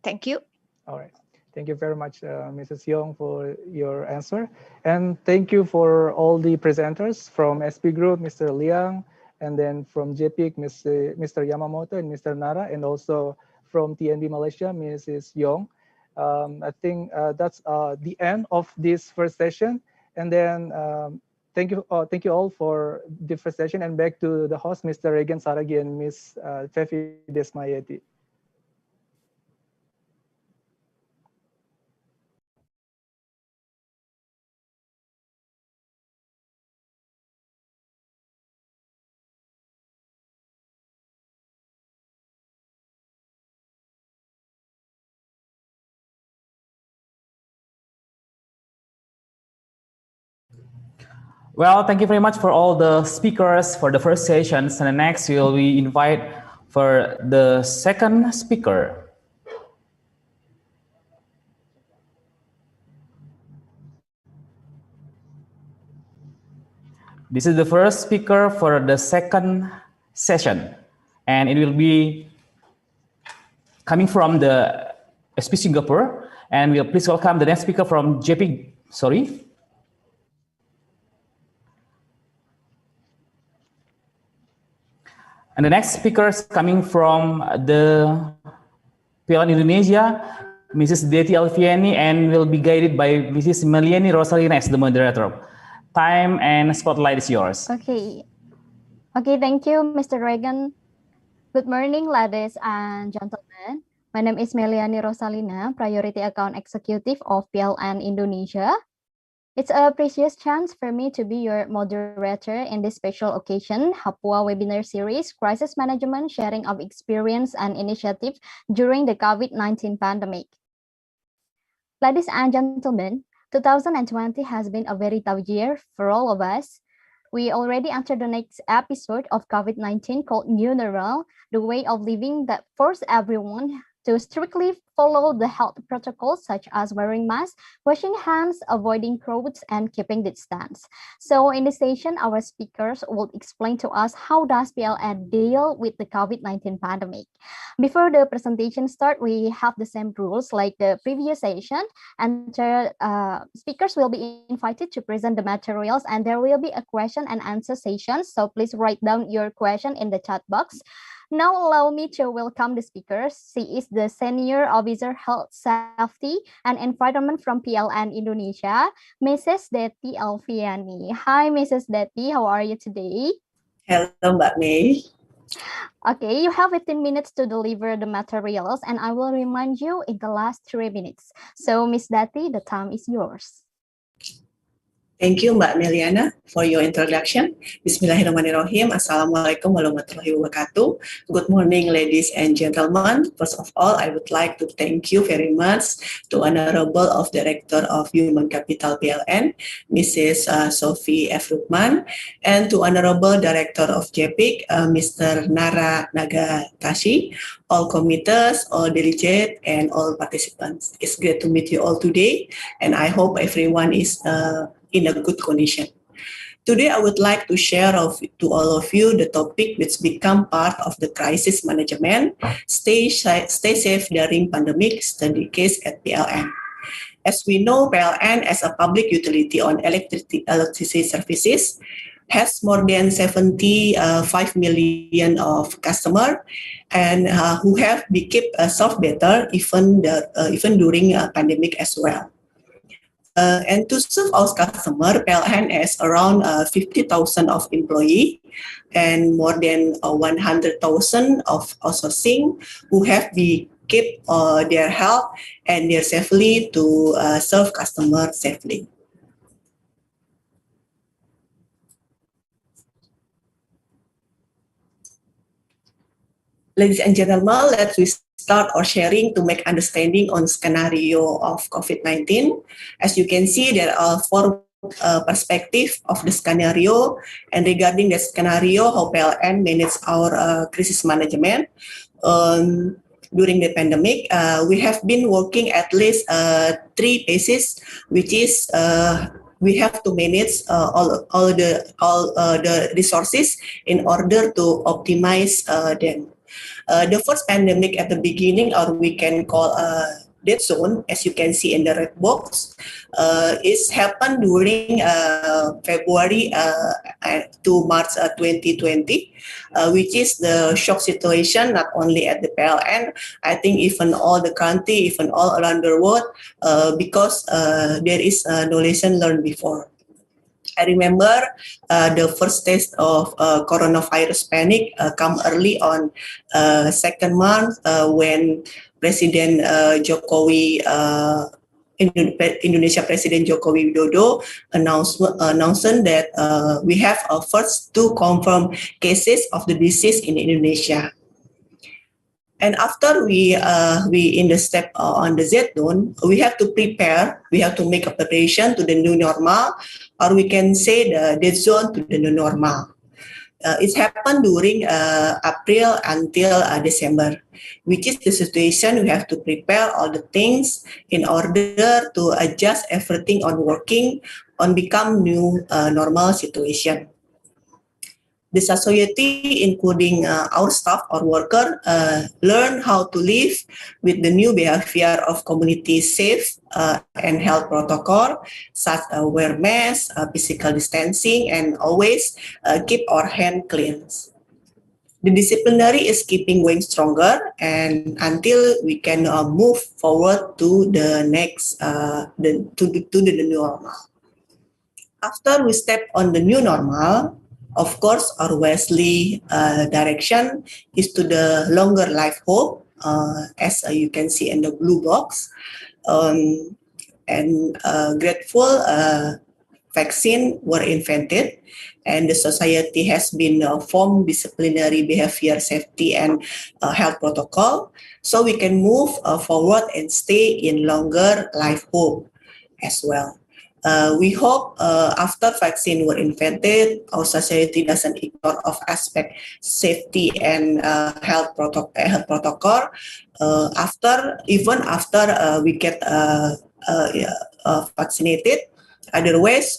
P: Thank you.
L: All right. Thank you very much, Mrs. Yong, for your answer. And thank you for all the presenters from SP Group, Mr. Liang, and then from JPIC, Mr. Yamamoto and Mr. Nara, and also from TNB Malaysia, Mrs. Yong. I think that's the end of this first session. And then thank you all for the first session, and back to the host, Mr. Regan Saragi and Ms. Fefi Desmayeti.
F: Well, thank you very much for all the speakers for the first sessions. And next, we invite for the second speaker. This is the first speaker for the second session, and it will be coming from the SP Singapore. And we'll please welcome the next speaker from JP. Sorry. And the next speaker is coming from the PLN Indonesia, Mrs. Deti Alfiani, and will be guided by Mrs. Meliani Rosalina as the moderator. Time and spotlight is yours.
Q: Okay. Okay, thank you, Mr. Reagan. Good morning, ladies and gentlemen. My name is Meliani Rosalina, Priority Account Executive of PLN Indonesia. It's a precious chance for me to be your moderator in this special occasion, HAPUA webinar series, Crisis Management, Sharing of Experience and Initiative during the COVID-19 pandemic. Ladies and gentlemen, 2020 has been a very tough year for all of us. We already entered the next episode of COVID-19 called New Normal, the way of living that forced everyone to strictly follow the health protocols such as wearing masks, washing hands, avoiding crowds, and keeping distance. So in this session, our speakers will explain to us how does PLN deal with the COVID-19 pandemic. Before the presentation start, we have the same rules like the previous session, and speakers will be invited to present the materials, and there will be a question and answer session. So please write down your question in the chat box. Now allow me to welcome the speakers. She is the Senior Officer Health Safety and Environment from PLN Indonesia, Mrs. Deti Alfiani. Hi, Mrs. Deti, how are you today?
R: Hello, Mbak May.
Q: Okay, you have 15 minutes to deliver the materials, and I will remind you in the last 3 minutes. So, Ms. Deti, the time is yours.
R: Thank you, Mbak Meliana, for your introduction. Bismillahirrahmanirrahim. Assalamualaikum warahmatullahi wabarakatuh. Good morning, ladies and gentlemen. First of all, I would like to thank you very much to Honorable of Director of Human Capital PLN, Mrs. Sophie F. Rukman, and to Honorable Director of JPIC, Mr. Nara Nagatashi, all committees, all delegates, and all participants. It's great to meet you all today, and I hope everyone is in a good condition. Today, I would like to share to all of you the topic which become part of the crisis management, stay safe during pandemic, study case at PLN. As we know, PLN as a public utility on electricity services has more than 75 million of customers and who have kept served better even during a pandemic as well. And to serve our customer, PLN has around 50,000 of employees and more than 100,000 of outsourcing who have kept their health and their safely to serve customer safely. Ladies and gentlemen, let's start our sharing to make understanding on scenario of COVID-19. As you can see, there are 4 perspectives of the scenario, and regarding the scenario, how PLN manage our crisis management during the pandemic, we have been working at least 3 phases, which is we have to manage all the resources in order to optimize them. The first pandemic at the beginning, or we can call dead zone, as you can see in the red box, is happened during February to March 2020, which is the shock situation not only at the PLN, I think even all the country, even all around the world, because there is no lesson learned before. I remember the first test of coronavirus panic come early on 2nd month when President Jokowi, Indonesia President Jokowi Widodo announced that we have first 2 confirmed cases of the disease in Indonesia. And after we in the step on the Z zone, we have to prepare, we have to make a preparation to the new normal or we can say the dead zone to the new normal. It happened during April until December, which is the situation we have to prepare all the things in order to adjust everything on working on become new normal situation. The society, including our staff or worker, learn how to live with the new behavior of community safe and health protocol, such as wear mask, physical distancing, and always keep our hand clean. The disciplinary is keeping going stronger, and until we can move forward to the next, to the new normal. After we step on the new normal, of course, our wisely direction is to the longer life hope, as you can see in the blue box, and grateful vaccine were invented, and the society has been formed disciplinary behavior safety and health protocol, so we can move forward and stay in longer life hope as well. We hope after vaccine were invented, our society doesn't ignore of aspect safety and health protocol. Even after we get vaccinated, otherwise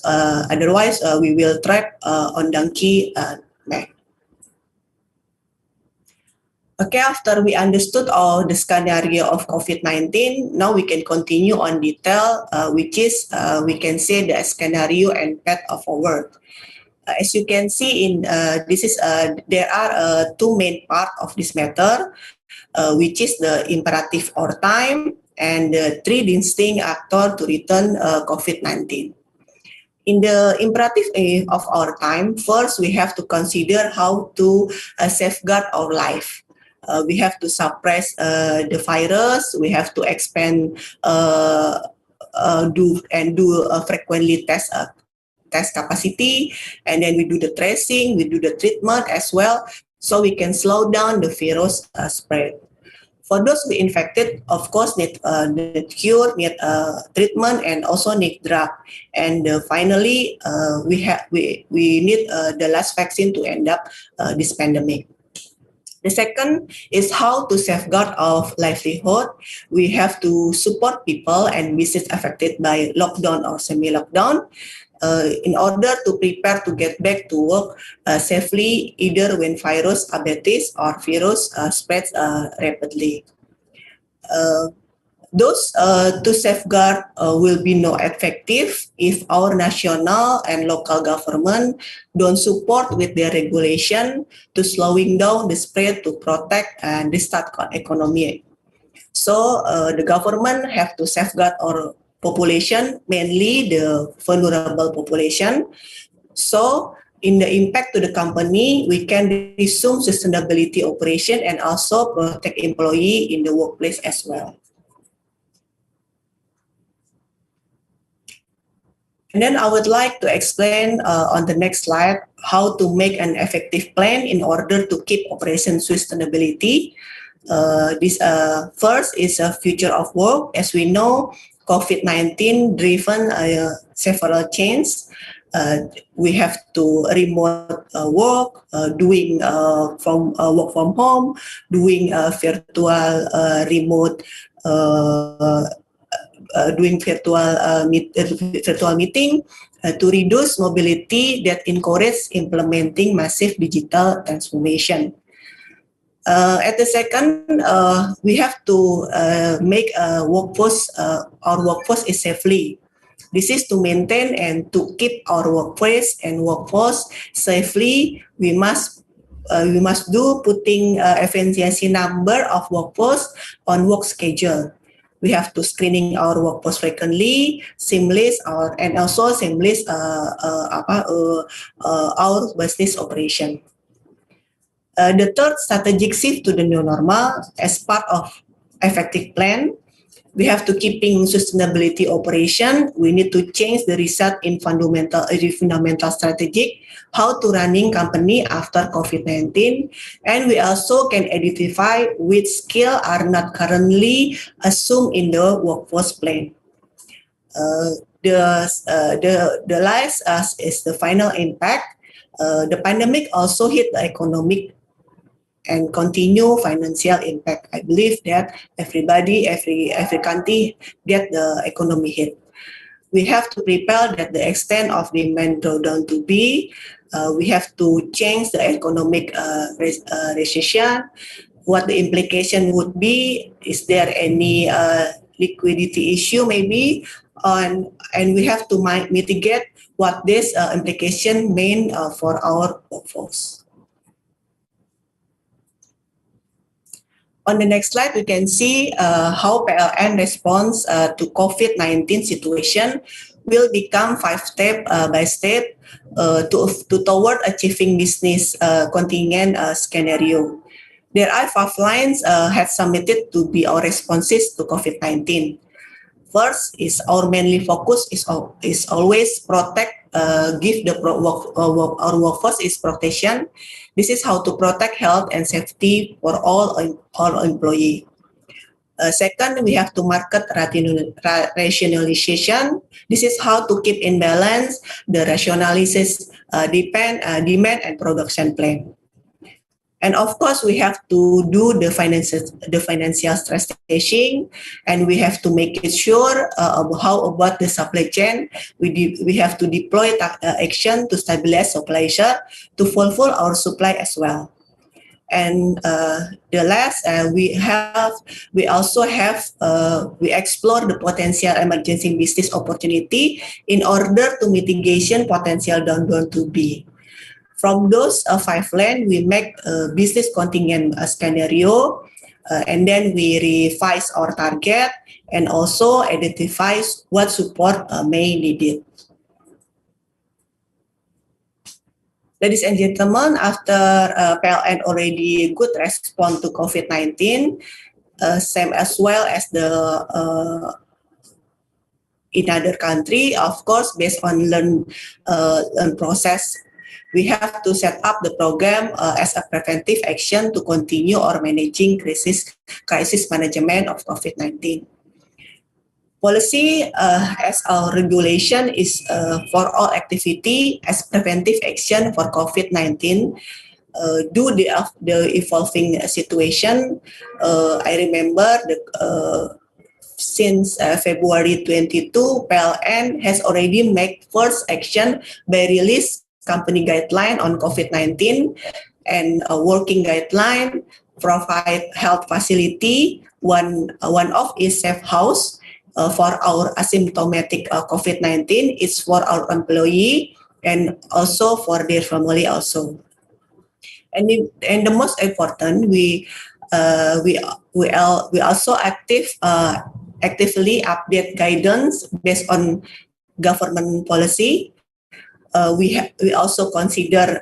R: we will trap on donkey neck. Okay, after we understood all the scenario of COVID-19, now we can continue on detail, which is we can say the scenario and path of our work. As you can see in there are two main parts of this matter, which is the imperative or time and the three distinct actors to return COVID-19. In the imperative of our time, first we have to consider how to safeguard our life. We have to suppress the virus. We have to expand, do frequently test capacity, and then we do the tracing, we do the treatment as well, so we can slow down the virus spread. For those who infected, of course, need cure, need treatment, and also need drug. And finally, we need the last vaccine to end up this pandemic. The second is how to safeguard our livelihood. We have to support people and business affected by lockdown or semi-lockdown in order to prepare to get back to work safely, either when virus abates or virus spreads rapidly. Those to safeguard will be not effective if our national and local government don't support with their regulation to slowing down the spread to protect and restart economy. So the government have to safeguard our population, mainly the vulnerable population. So in the impact to the company, we can resume sustainability operation and also protect employee in the workplace as well. And then I would like to explain on the next slide how to make an effective plan in order to keep operation sustainability. This first is a future of work. As we know, COVID-19 driven several changes. We have to remote work, doing work from home, doing virtual remote. Doing virtual meeting to reduce mobility that encourage implementing massive digital transformation. At the second, we have to make our workforce is safely. This is to maintain and to keep our workplace and workforce safely. We must do putting efficiency number of workforce on work schedule. We have to screening our workforce frequently, seamless, and also seamless our business operation. The third strategic shift to the new normal as part of effective plan. We have to keeping sustainability operation. We need to change the result in fundamental strategic, how to running company after COVID-19. And we also can identify which skill are not currently assumed in the workforce plan. the lives is the final impact. The pandemic also hit the economic and continue financial impact. I believe that everybody, every country get the economy hit. We have to prepare that the extent of demand drawdown to be. We have to change the economic recession. What the implication would be? Is there any liquidity issue maybe? And we have to mitigate what this implication mean for our workforce. On the next slide, we can see how PLN response to COVID-19 situation will become 5 step by step toward achieving business contingent scenario. There are 5 lines have submitted to be our responses to COVID-19. First is our mainly focus is always protect, give the our workforce is protection. This is how to protect health and safety for all employees. Second, we have to market rationalization. This is how to keep in balance the rationalizes demand and production plan. And of course, we have to do the financial stress testing, and we have to make it sure how about the supply chain. We have to deploy action to stabilize supply chain to fulfill our supply as well. And the last, we explore the potential emergency business opportunity in order to mitigation potential downturn to be. From those 5 lines, we make a business contingent scenario, and then we revise our target and also identify what support may needed. Ladies and gentlemen, after PLN already good response to COVID-19, same as well as the in other country, of course, based on learn process. We have to set up the program as a preventive action to continue or managing crisis management of COVID-19. Policy as our regulation is for all activity as preventive action for COVID-19 due the evolving situation. I remember since February 22, PLN has already made first action by release company guideline on COVID-19 and a working guideline, provide health facility. One of is safe house for our asymptomatic COVID-19. It's for our employee and also for their family also. And the most important, we also actively update guidance based on government policy. We also consider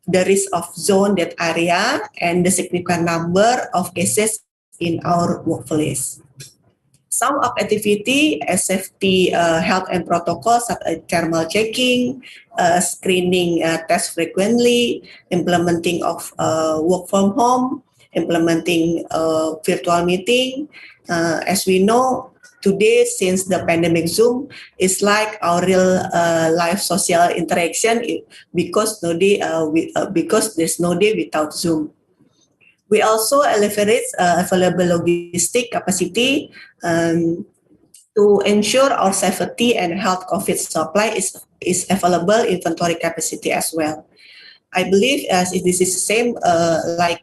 R: the risk of zone that area and the significant number of cases in our workplace. Some of activity as safety, health and protocols such as thermal checking, screening test frequently, implementing of work from home, implementing virtual meeting. As we know, today, since the pandemic, Zoom is like our real life social interaction because there's no day without Zoom. We also leverage available logistic capacity to ensure our safety and health COVID supply is available inventory capacity as well. I believe as this is the same like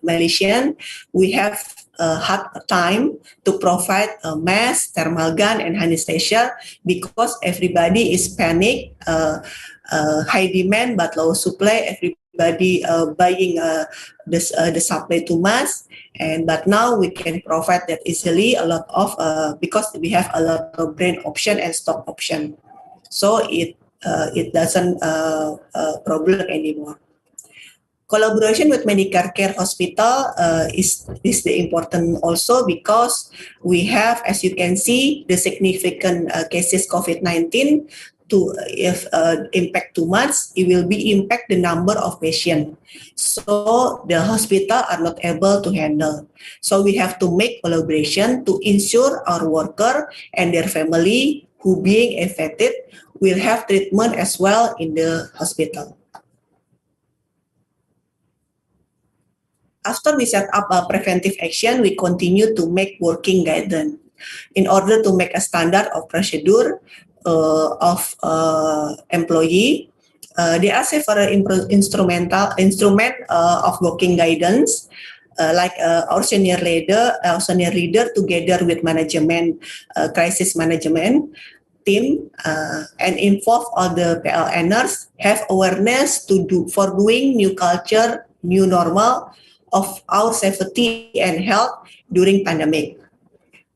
R: Malaysian, we have had time to provide a mask, thermal gun, and anesthesia because everybody is panic, high demand but low supply. Everybody buying the supply to mass, but now we can provide that easily a lot of because we have a lot of brand option and stock option, so it doesn't problem anymore. Collaboration with medical care hospital is the important also because we have, as you can see, the significant cases COVID-19 if impact too much, it will be impact the number of patients. So the hospital are not able to handle. So we have to make collaboration to ensure our worker and their family who being affected will have treatment as well in the hospital. After we set up a preventive action, we continue to make working guidance in order to make a standard of procedure of employee. There are several instrument of working guidance, like our senior leader together with management, crisis management team, and involve all the PLNers have awareness for doing new culture, new normal of our safety and health during pandemic.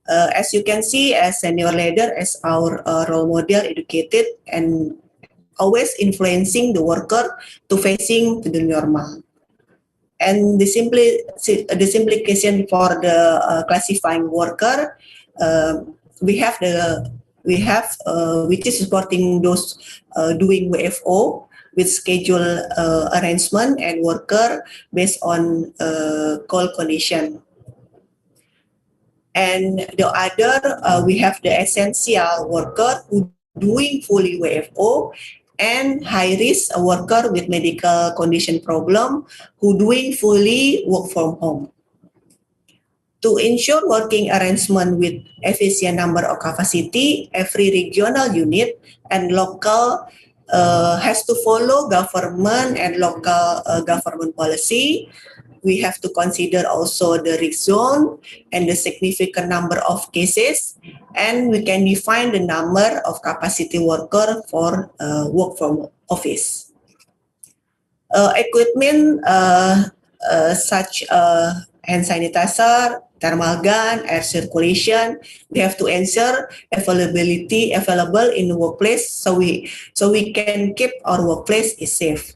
R: As you can see, as senior leader, as our role model, educated and always influencing the worker to facing to the normal. And the simplification for the classifying worker, which is supporting those doing WFO with schedule arrangement and worker based on call condition. And the other, we have the essential worker who doing fully WFO and high risk worker with medical condition problem who doing fully work from home. To ensure working arrangement with efficient number of capacity, every regional unit and local has to follow government and local government policy. We have to consider also the risk zone and the significant number of cases, and we can define the number of capacity worker for work from office. Equipment such hand sanitizer, thermal gun, air circulation, we have to ensure available in the workplace so we can keep our workplace is safe.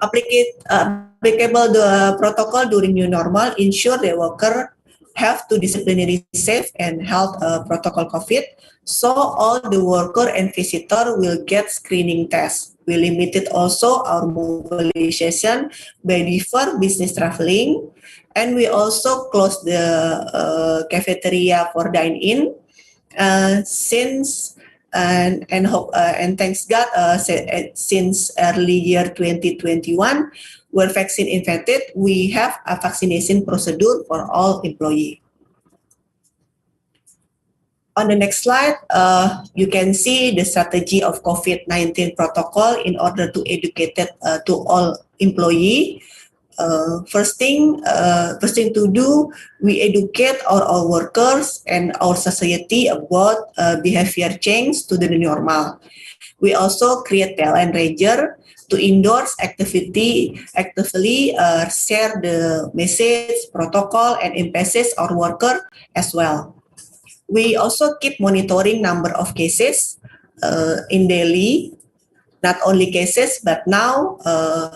R: Applicable the protocol during new normal ensure the worker have to disciplinary safe and health protocol COVID. So all the worker and visitor will get screening test. We limited also our mobilization by defer business traveling, and we also close the cafeteria for dine-in since. And thanks God, since early year 2021, we're vaccine infected, we have a vaccination procedure for all employees. On the next slide, you can see the strategy of COVID-19 protocol in order to educate to all employees. First thing to do, we educate all workers and our society about behavior change to the new normal. We also create PLN Ranger to endorse actively share the message, protocol, and emphasis our worker as well. We also keep monitoring number of cases in daily. Not only cases, but now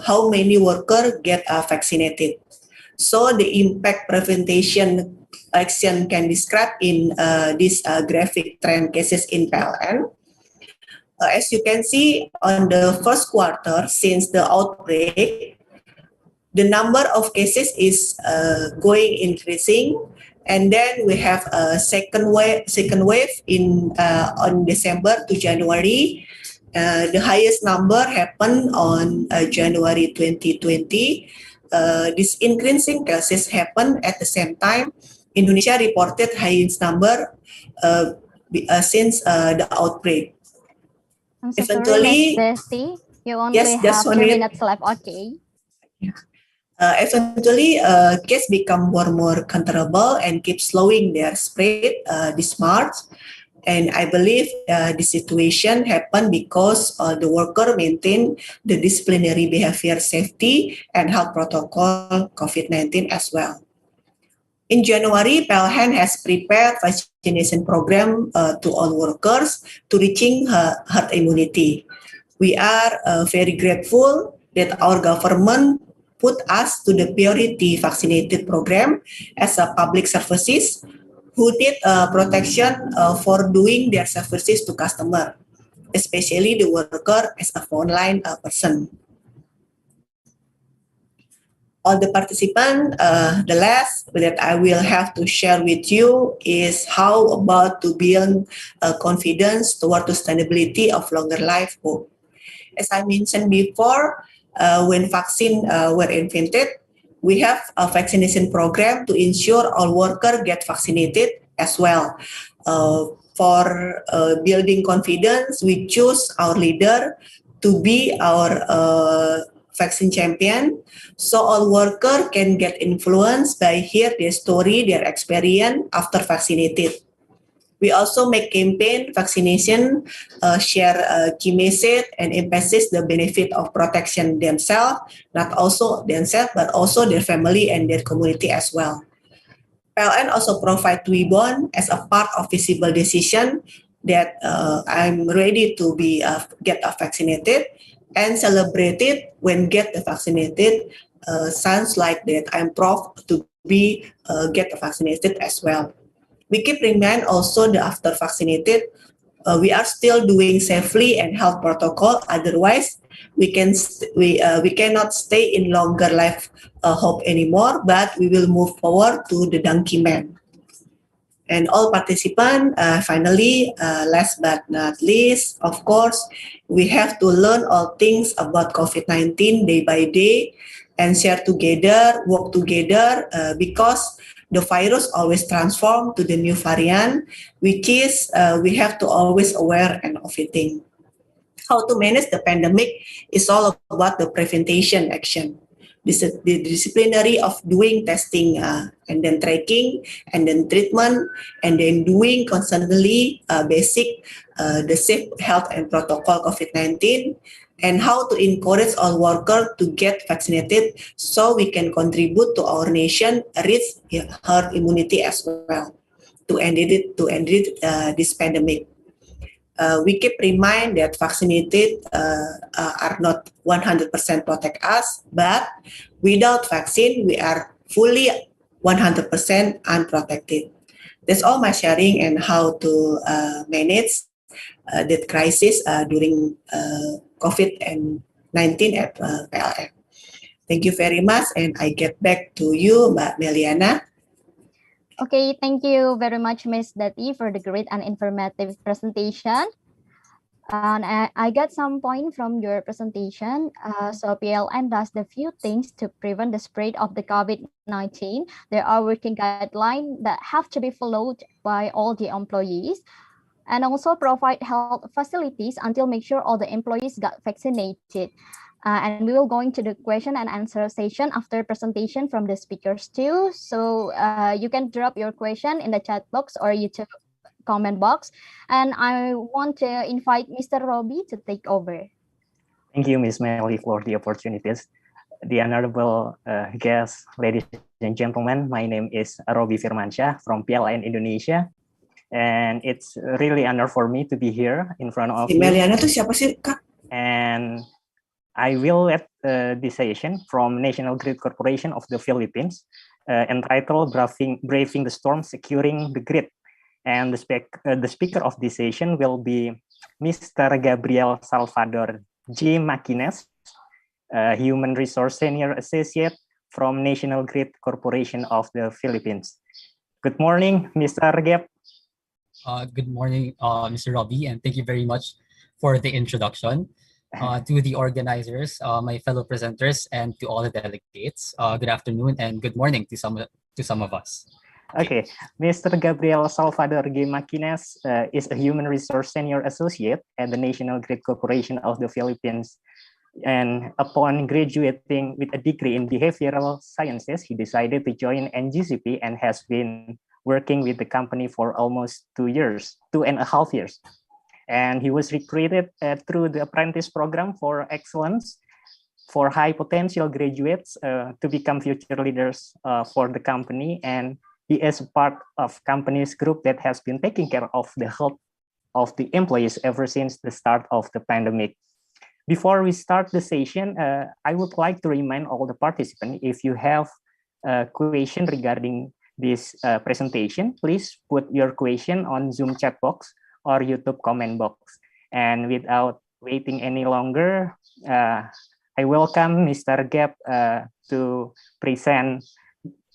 R: how many workers get vaccinated. So the impact prevention action can describe in this graphic trend cases in PLN. As you can see, on the first quarter since the outbreak, the number of cases is going increasing, and then we have a second wave in on December to January. The highest number happened on January 2020. This increasing cases happened at the same time. Indonesia reported highest number since the outbreak.
Q: I'm so sorry, Ms. Desti. You only have 2 minutes left. Okay.
R: Eventually, case become more controllable and keep slowing their spread this March. And I believe the situation happened because the worker maintain the disciplinary behavior safety and health protocol COVID-19 as well. In January, PLN has prepared vaccination program to all workers to reaching herd immunity. We are very grateful that our government put us to the priority vaccinated program as a public services who did protection for doing their services to customer. especially the worker as a frontline person. All the participants, the last that I will have to share with you is how about to build confidence toward the sustainability of longer life hope. As I mentioned before, when vaccine were invented, we have a vaccination program to ensure all workers get vaccinated as well. For building confidence, we choose our leader to be our vaccine champion, so all workers can get influenced by hear their story, their experience after vaccinated. We also make campaign vaccination, share key message and emphasize the benefit of protection themselves, not also themselves, but also their family and their community as well. PLN also provide ribbon as a part of visible decision that I'm ready to be get vaccinated, and celebrated when get vaccinated. Sounds like that I'm proud to be get vaccinated as well. We keep remind also the after vaccinated, we are still doing safely and health protocol. Otherwise, we cannot stay in longer life hope anymore. But we will move forward to the donkey man. And all participants, finally, last but not least, of course, we have to learn all things about COVID-19 day by day and share together, work together, because the virus always transform to the new variant, which is we have to always aware and everything. How to manage the pandemic is all about the prevention action. The disciplinary of doing testing and then tracking and then treatment and then doing constantly basic the safe health and protocol COVID-19, and how to encourage all workers to get vaccinated so we can contribute to our nation reach herd immunity as well to end this pandemic. We keep remind that vaccinated are not 100% protect us, but without vaccine, we are fully 100% unprotected. That's all my sharing and how to manage that crisis during COVID-19 at PLN. Thank you very much, and I get back to you, Mbak Meliana.
Q: Okay, thank you very much, Ms. Dati, for the great and informative presentation. And I got some point from your presentation. So PLN does the few things to prevent the spread of the COVID-19. There are working guidelines that have to be followed by all the employees, and also provide health facilities until make sure all the employees got vaccinated. And we will go into the question and answer session after presentation from the speakers too. So you can drop your question in the chat box or YouTube comment box. And I want to invite Mr. Robbie to take over.
S: Thank you, Ms. Melly, for the opportunities. The honorable guests, ladies and gentlemen, my name is Robbie Firmansyah from PLN Indonesia. And it's really honor for me to be here in front of you.
R: Meliana tuh siapa sih, Kak?
S: And I will lead this session from National Grid Corporation of the Philippines, entitled Braving the Storm, Securing the Grid. And the speaker of this session will be Mr. Gabriel Salvador J. Maquines, Human Resource Senior Associate from National Grid Corporation of the Philippines. Good morning, Mr. Gab.
T: Good morning, Mr. Robbie, and thank you very much for the introduction. To the organizers, my fellow presenters, and to all the delegates, good afternoon and good morning to some of us.
S: Okay, Mr. Gabriel Salvador G. Maquines is a Human Resource Senior Associate at the National Grid Corporation of the Philippines. And upon graduating with a degree in behavioral sciences, he decided to join NGCP and has been working with the company for almost 2.5 years. And he was recruited through the apprentice program for excellence for high potential graduates to become future leaders for the company. And he is part of company's group that has been taking care of the health of the employees ever since the start of the pandemic. Before we start the session, I would like to remind all the participants, if you have a question regarding this presentation, please put your question on Zoom chat box or YouTube comment box. And without waiting any longer, I welcome Mr. Gap to present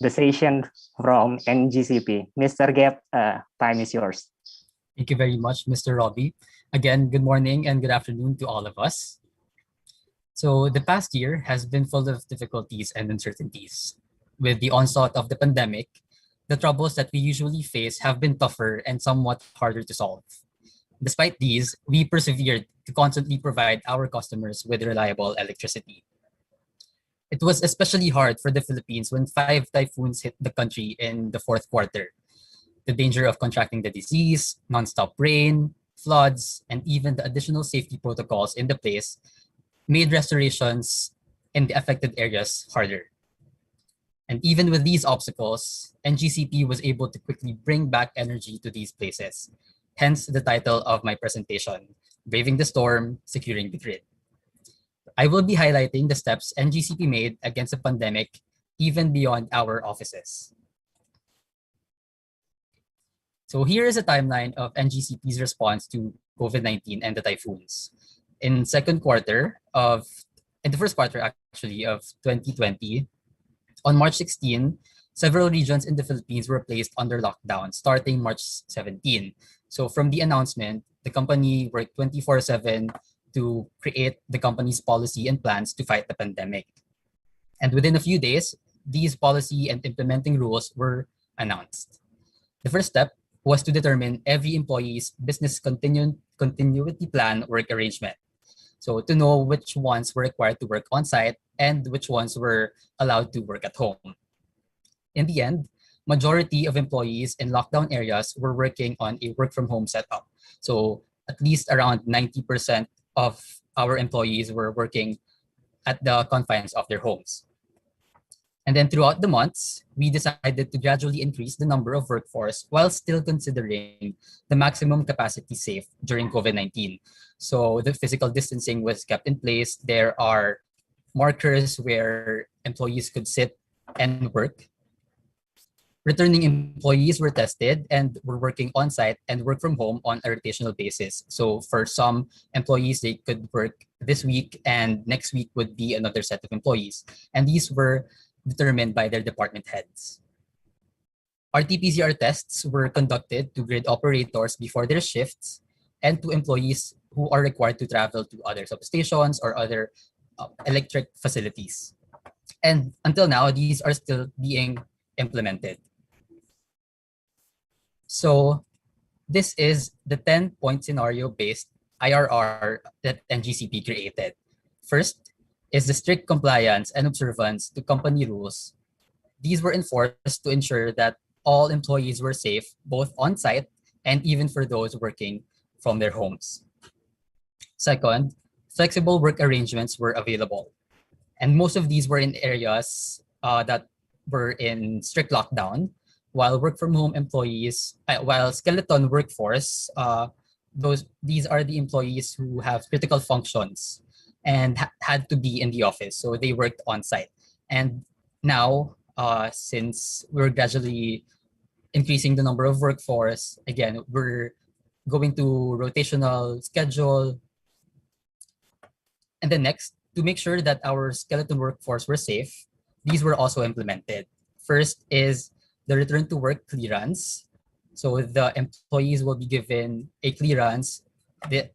S: the session from NGCP. Mr. Gap, time is yours.
T: Thank you very much, Mr. Robbie. Again, good morning and good afternoon to all of us. So the past year has been full of difficulties and uncertainties. With the onslaught of the pandemic, the troubles that we usually face have been tougher and somewhat harder to solve. Despite these, we persevered to constantly provide our customers with reliable electricity. It was especially hard for the Philippines when 5 typhoons hit the country in the fourth quarter. The danger of contracting the disease, nonstop rain, floods, and even the additional safety protocols in the place made restorations in the affected areas harder. And even with these obstacles, NGCP was able to quickly bring back energy to these places. Hence the title of my presentation, Braving the Storm, Securing the Grid. I will be highlighting the steps NGCP made against the pandemic, even beyond our offices. So here is a timeline of NGCP's response to COVID-19 and the typhoons. In the first quarter actually of 2020, on March 16, several regions in the Philippines were placed under lockdown starting March 17. So from the announcement, the company worked 24/7 to create the company's policy and plans to fight the pandemic. And within a few days, these policy and implementing rules were announced. The first step was to determine every employee's business continuity plan work arrangement. So to know which ones were required to work on-site and which ones were allowed to work at home. In the end, majority of employees in lockdown areas were working on a work-from-home setup. So at least around 90% of our employees were working at the confines of their homes. And then throughout the months, we decided to gradually increase the number of workforce while still considering the maximum capacity safe during COVID-19. So the physical distancing was kept in place. There are markers where employees could sit and work. Returning employees were tested and were working on-site and work from home on a rotational basis. So for some employees, they could work this week and next week would be another set of employees. And these were determined by their department heads. RT-PCR tests were conducted to grid operators before their shifts and to employees who are required to travel to other substations or other electric facilities. And until now, these are still being implemented. So this is the 10-point scenario-based IRR that NGCP created. First is the strict compliance and observance to company rules. These were enforced to ensure that all employees were safe, both on-site and even for those working from their homes. Second, flexible work arrangements were available. And most of these were in areas that were in strict lockdown, while work-from-home employees, while skeleton workforce, these are the employees who have critical functions and had to be in the office, so they worked on site. And now, since we're gradually increasing the number of workforce, again, we're going to rotational schedule. And then next, to make sure that our skeleton workforce were safe, these were also implemented. First is the return to work clearance. So the employees will be given a clearance that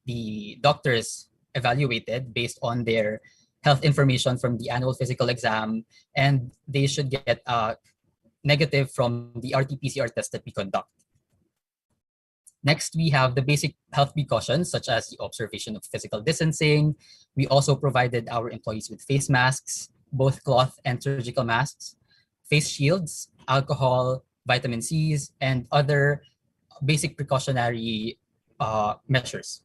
T: the doctors evaluated based on their health information from the annual physical exam, and they should get negative from the RT-PCR test that we conduct. Next, we have the basic health precautions, such as the observation of physical distancing. We also provided our employees with face masks, both cloth and surgical masks, face shields, alcohol, vitamin C's, and other basic precautionary measures.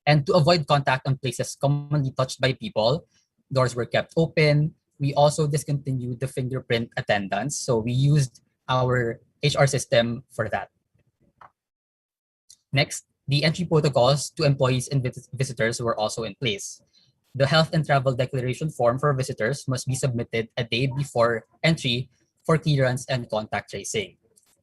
T: And to avoid contact on places commonly touched by people, doors were kept open. We also discontinued the fingerprint attendance, so we used our HR system for that. Next, the entry protocols to employees and visitors were also in place. The health and travel declaration form for visitors must be submitted a day before entry for clearance and contact tracing.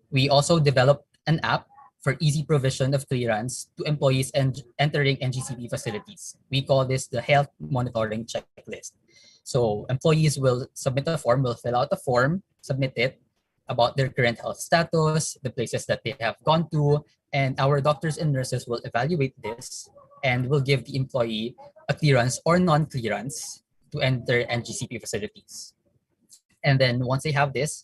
T: We also developed an app for easy provision of clearance to employees entering NGCP facilities. We call this the health monitoring checklist. So employees will submit a form, will fill out a form, submit it about their current health status, the places that they have gone to, and our doctors and nurses will evaluate this and will give the employee a clearance or non-clearance to enter NGCP facilities. And then once they have this,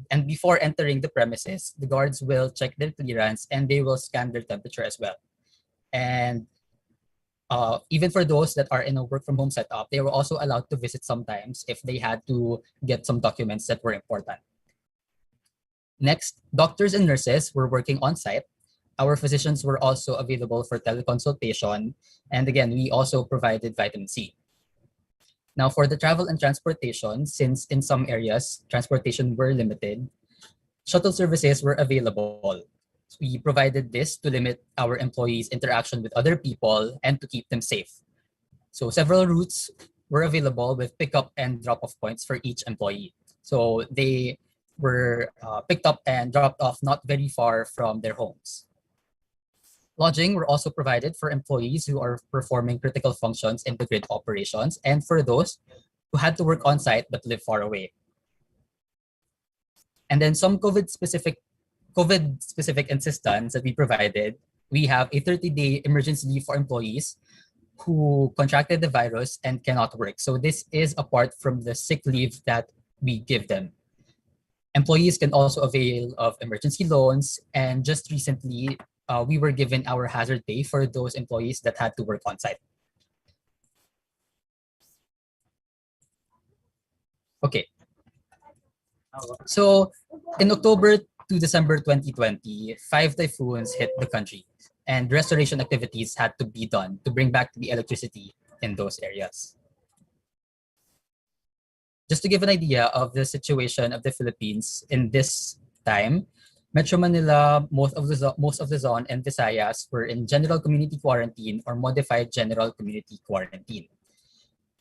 T: and before entering the premises, the guards will check their clearance and they will scan their temperature as well. And even for those that are in a work from home setup, they were also allowed to visit sometimes if they had to get some documents that were important. Next, doctors and nurses were working on site. Our physicians were also available for teleconsultation. And again, we also provided vitamin C. Now for the travel and transportation, since in some areas, transportation were limited, shuttle services were available. We provided this to limit our employees' interaction with other people and to keep them safe. So several routes were available with pickup and drop-off points for each employee. So they were picked up and dropped off not very far from their homes. Lodging were also provided for employees who are performing critical functions in the grid operations and for those who had to work on site but live far away. And then some COVID-specific assistance that we provided. We have a 30-day emergency leave for employees who contracted the virus and cannot work. So this is apart from the sick leave that we give them. Employees can also avail of emergency loans, and just recently, we were given our hazard pay for those employees that had to work on site. Okay. So in October to December 2020, 5 typhoons hit the country, and restoration activities had to be done to bring back the electricity in those areas. Just to give an idea of the situation of the Philippines in this time, Metro Manila, most of the Luzon and Visayas were in general community quarantine or modified general community quarantine.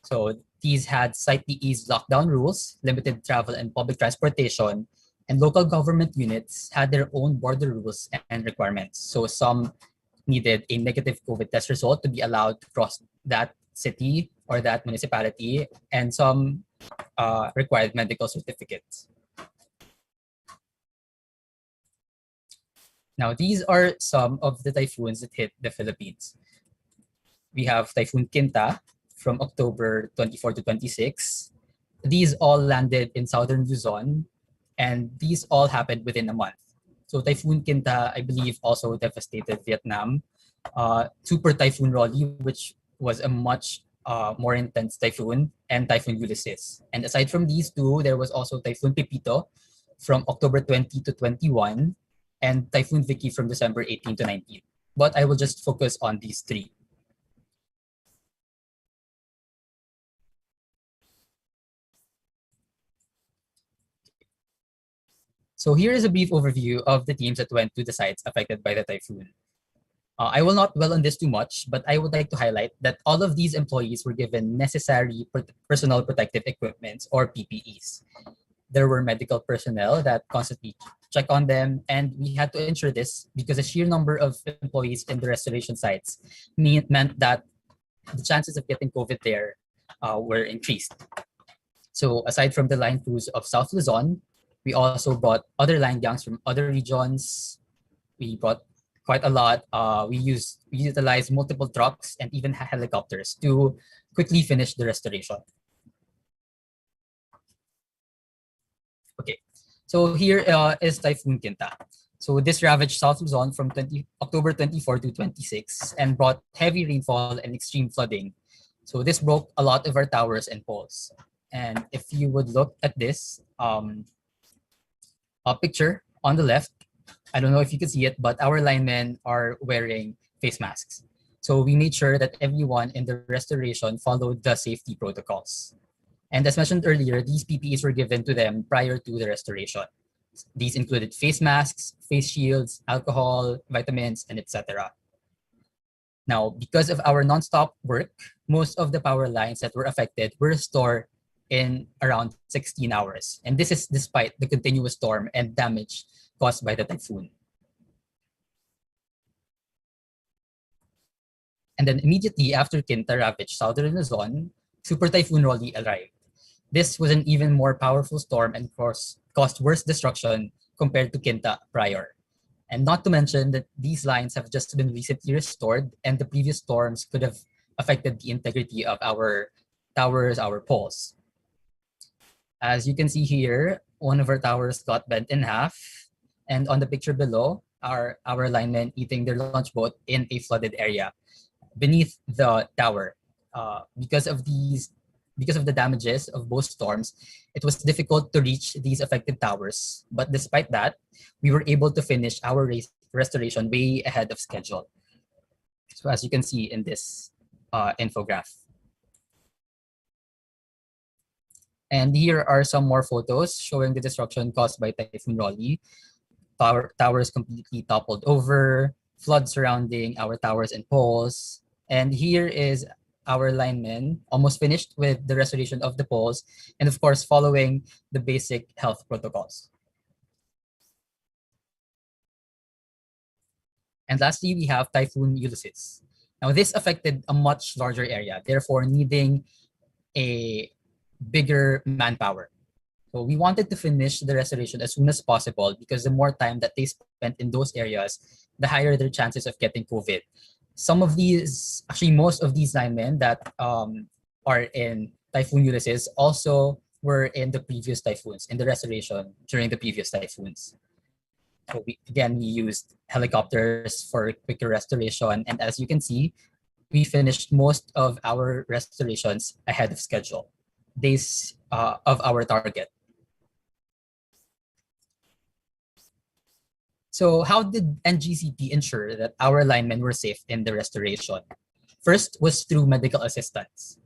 T: So these had slightly eased lockdown rules, limited travel and public transportation, and local government units had their own border rules and requirements. So some needed a negative COVID test result to be allowed to cross that city or that municipality, and some required medical certificates. Now, these are some of the typhoons that hit the Philippines. We have Typhoon Quinta from October 24 to 26. These all landed in southern Luzon, and these all happened within a month. So Typhoon Quinta, I believe, also devastated Vietnam. Super Typhoon Rolly, which was a much more intense typhoon, and Typhoon Ulysses. And aside from these two, there was also Typhoon Pepito from October 20 to 21, and Typhoon Vicky from December 18 to 19. But I will just focus on these three. So here is a brief overview of the teams that went to the sites affected by the typhoon. I will not dwell on this too much, but I would like to highlight that all of these employees were given necessary personal protective equipment or PPEs. There were medical personnel that constantly check on them, and we had to ensure this because the sheer number of employees in the restoration sites meant that the chances of getting COVID there were increased. So aside from the line crews of South Luzon, we also brought other line gangs from other regions. We brought quite a lot. We utilized multiple trucks and even helicopters to quickly finish the restoration. Okay, so here is Typhoon Quinta. So this ravaged South Luzon from October 24 to 26 and brought heavy rainfall and extreme flooding. So this broke a lot of our towers and poles. And if you would look at this picture on the left, I don't know if you can see it, but our linemen are wearing face masks. So we made sure that everyone in the restoration followed the safety protocols. And as mentioned earlier, these PPEs were given to them prior to the restoration. These included face masks, face shields, alcohol, vitamins, and etc. Now, because of our nonstop work, most of the power lines that were affected were restored in around 16 hours. And this is despite the continuous storm and damage caused by the typhoon. And then immediately after Quinta ravaged southern Luzon, Super Typhoon Rolly arrived. This was an even more powerful storm and caused worse destruction compared to Quinta prior. And not to mention that these lines have just been recently restored, and the previous storms could have affected the integrity of our towers, our poles. As you can see here, one of our towers got bent in half, and on the picture below are our linemen eating their lunch boat in a flooded area beneath the tower. Because of the damages of both storms, it was difficult to reach these affected towers. But despite that, we were able to finish our restoration way ahead of schedule. So as you can see in this infograph. And here are some more photos showing the destruction caused by Typhoon Rolly. Towers completely toppled over, floods surrounding our towers and poles. And here is our linemen almost finished with the restoration of the poles, and of course, following the basic health protocols. And lastly, we have Typhoon Ulysses. Now, this affected a much larger area, therefore needing a bigger manpower. So we wanted to finish the restoration as soon as possible because the more time that they spent in those areas, the higher their chances of getting COVID. Some of these, actually most of these linemen that are in Typhoon Ulysses also were in the previous typhoons, in the restoration during the previous typhoons. So we used helicopters for quicker restoration. And as you can see, we finished most of our restorations ahead of schedule, days of our target. So how did NGCP ensure that our linemen were safe in the restoration? First was through medical assistance.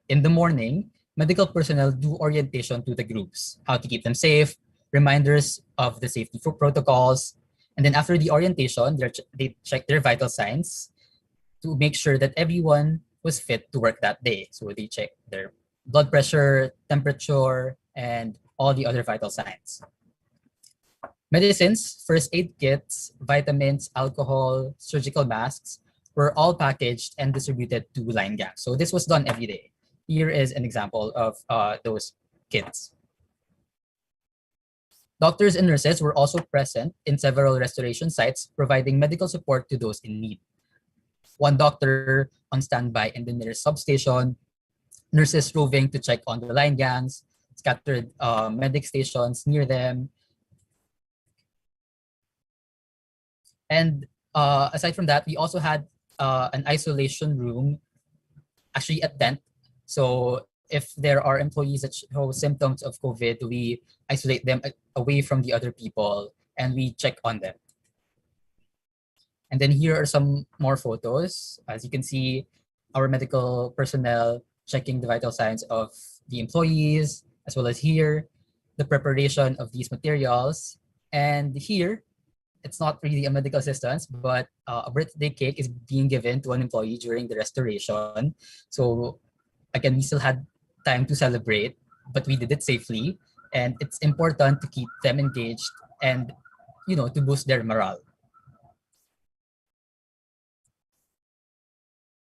T: In the morning, medical personnel do orientation to the groups, how to keep them safe, reminders of the safety protocols, and then after the orientation, they check their vital signs to make sure that everyone was fit to work that day. So they check their blood pressure, temperature, and all the other vital signs. Medicines, first aid kits, vitamins, alcohol, surgical masks were all packaged and distributed to line gangs. So this was done every day. Here is an example of those kits. Doctors and nurses were also present in several restoration sites, providing medical support to those in need. One doctor on standby in the nearest substation, nurses roving to check on the line gangs, scattered medic stations near them. And aside from that, we also had an isolation room, actually a tent. So if there are employees that show symptoms of COVID, we isolate them away from the other people and we check on them. And then here are some more photos. As you can see, our medical personnel checking the vital signs of the employees, as well as here, the preparation of these materials. And here, it's not really a medical assistance, but a birthday cake is being given to an employee during the restoration. So again, we still had time to celebrate, but we did it safely. And it's important to keep them engaged and, to boost their morale.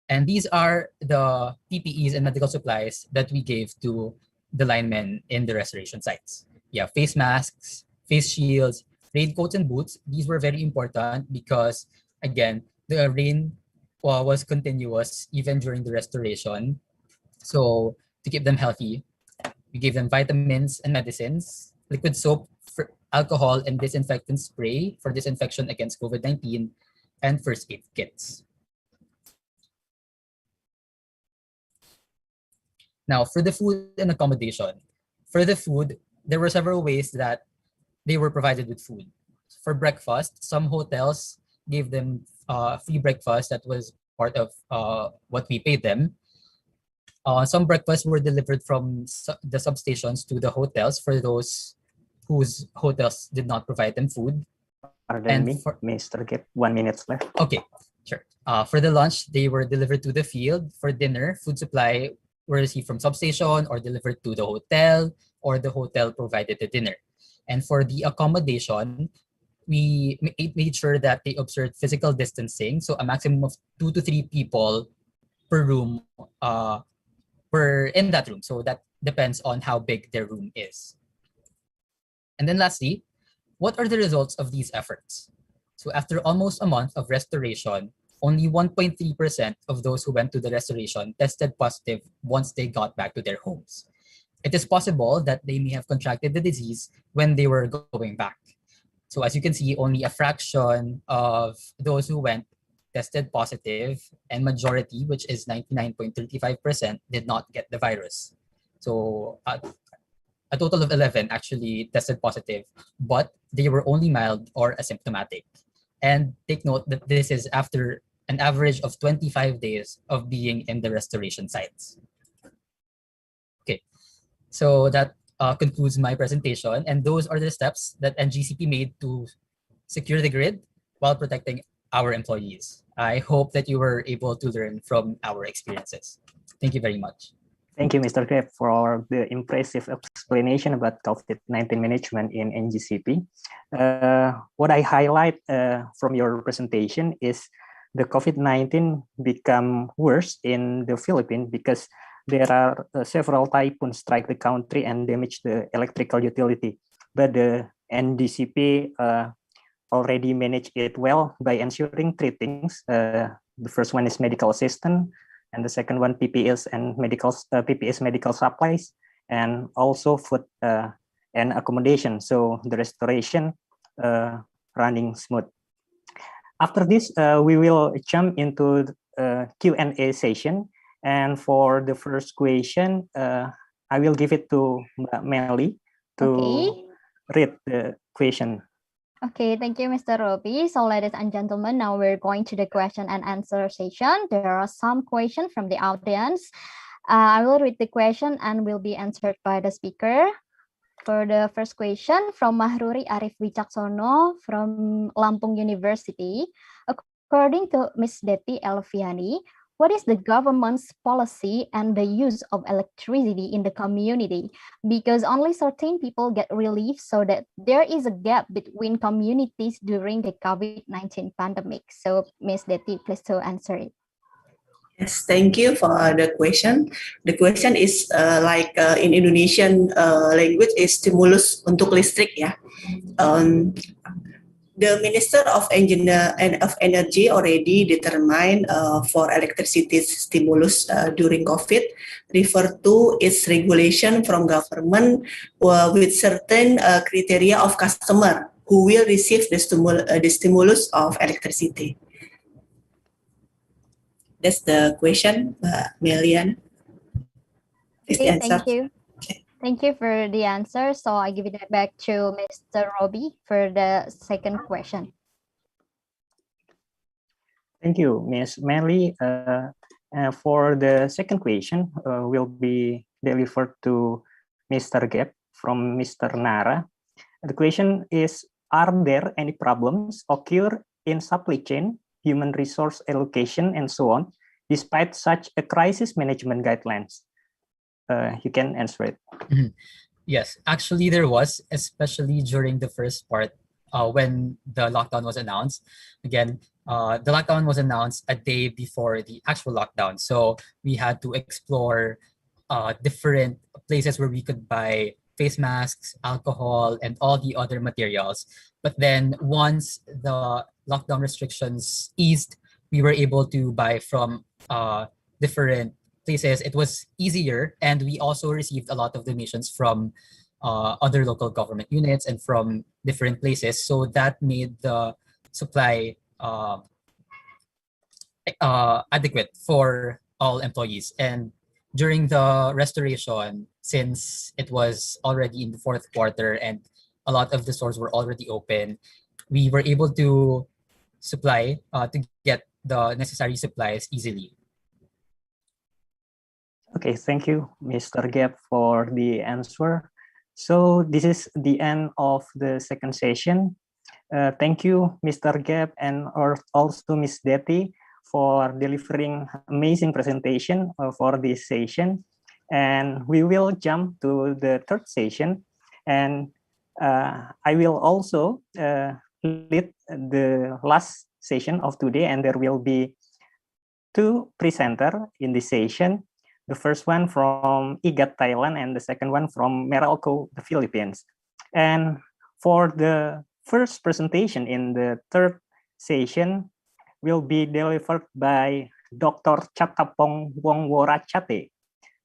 T: And these are the PPEs and medical supplies that we gave to the linemen in the restoration sites. Yeah, face masks, face shields, raincoats and boots. These were very important because, again, the rain was continuous even during the restoration. So to keep them healthy, we gave them vitamins and medicines, liquid soap, for alcohol, and disinfectant spray for disinfection against COVID-19, and first aid kits. Now, for the food and accommodation. For the food, there were several ways that they were provided with food. For breakfast, some hotels gave them free breakfast that was part of what we paid them. Some breakfasts were delivered from the substations to the hotels for those whose hotels did not provide them food.
S: Pardon me, Mr. Gip, 1 minute left.
T: Okay, sure. For the lunch, they were delivered to the field. For dinner, food supply were received from substation or delivered to the hotel, or the hotel provided the dinner. And for the accommodation, we made sure that they observed physical distancing. So a maximum of 2 to 3 people per room in that room. So that depends on how big their room is. And then lastly, what are the results of these efforts? So after almost a month of restoration, only 1.3% of those who went to the restoration tested positive once they got back to their homes. It is possible that they may have contracted the disease when they were going back. So as you can see, only a fraction of those who went tested positive, and majority, which is 99.35%, did not get the virus. So a total of 11 actually tested positive, but they were only mild or asymptomatic. And take note that this is after an average of 25 days of being in the restoration sites. Okay, so that concludes my presentation, and those are the steps that NGCP made to secure the grid while protecting our employees. I hope that you were able to learn from our experiences. Thank you very much.
S: Thank you, Mr. Greb, for the impressive explanation about COVID-19 management in NGCP. What I highlight from your presentation is the COVID-19 become worse in the Philippines because there are several typhoons strike the country and damage the electrical utility. But the NGCP already managed it well by ensuring three things. The first one is medical assistance, and the second one PPS and PPS medical supplies, and also food and accommodation. So the restoration running smooth. After this, we will jump into Q&A session. And for the first question, I will give it to Melly to read the question.
Q: Okay, thank you, Mr. Robi. So, ladies and gentlemen, now we're going to the question and answer session. There are some questions from the audience. I will read the question and will be answered by the speaker. For the first question from Mahruri Arif Wicaksono from Lampung University. According to Ms. Deti Elviani, what is the government's policy and the use of electricity in the community? Because only certain people get relief, so that there is a gap between communities during the COVID-19 pandemic. So, Ms. Deti, please to answer it.
R: Yes, thank you for the question. The question is in Indonesian language is stimulus untuk listrik ya. The Minister of Engineer and of Energy already determined for electricity stimulus during COVID, refer to its regulation from government with certain criteria of customer who will receive the stimulus of electricity. That's the question, Melian. Is the answer?
Q: Thank you. Thank you for the answer. So I give it back to Mr. Robi for the second question.
S: Thank you, Ms. Melly. For the second question, will be delivered to Mr. Gap from Mr. Nara. The question is, are there any problems occur in supply chain, human resource allocation, and so on, despite such a crisis management guidelines? You can answer it.
T: Yes, actually there was, especially during the first part when the lockdown was announced. Again, the lockdown was announced a day before the actual lockdown. So we had to explore different places where we could buy face masks, alcohol, and all the other materials. But then once the lockdown restrictions eased, we were able to buy from different places. It was easier, and we also received a lot of donations from other local government units and from different places. So that made the supply adequate for all employees. And during the restoration, since it was already in the fourth quarter and a lot of the stores were already open, we were able to supply to get the necessary supplies easily.
S: Okay, thank you, Mr. Gap, for the answer. So this is the end of the second session. Thank you, Mr. Gap, and also Ms. Deti for delivering amazing presentation for this session. And we will jump to the third session. And I will also lead the last session of today, and there will be two presenters in this session. The first one from IGAT Thailand and the second one from Meralco, the Philippines. And for the first presentation in the third session will be delivered by Dr. Chattapong Wongworachate,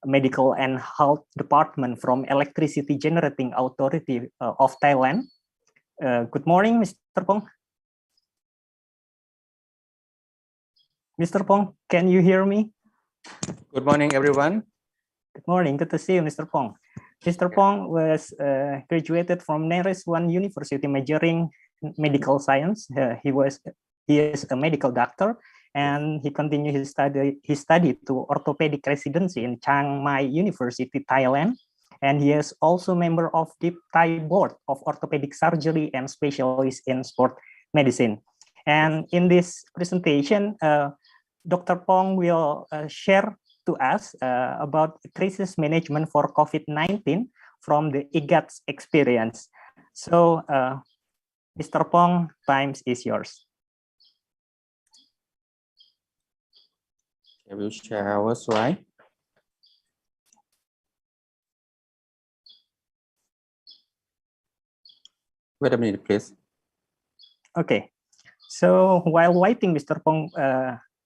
S: Medical and Health Department from Electricity Generating Authority of Thailand. Good morning, Mr. Pong. Mr. Pong, can you hear me?
U: Good morning, everyone.
S: Good morning. Good to see you, Mr. Pong. Mr. Pong was graduated from Neres One University, majoring medical science. He is a medical doctor, and he continued his study to orthopedic residency in Chiang Mai University, Thailand. And he is also member of the Thai Board of Orthopedic Surgery and specialist in sport medicine. And in this presentation, Dr. Pong will share to us about crisis management for COVID-19 from the IGAT's experience. So, Mr. Pong, time is yours.
U: I will share our slide. Wait a minute, please.
S: Okay. So while waiting, Mr. Pong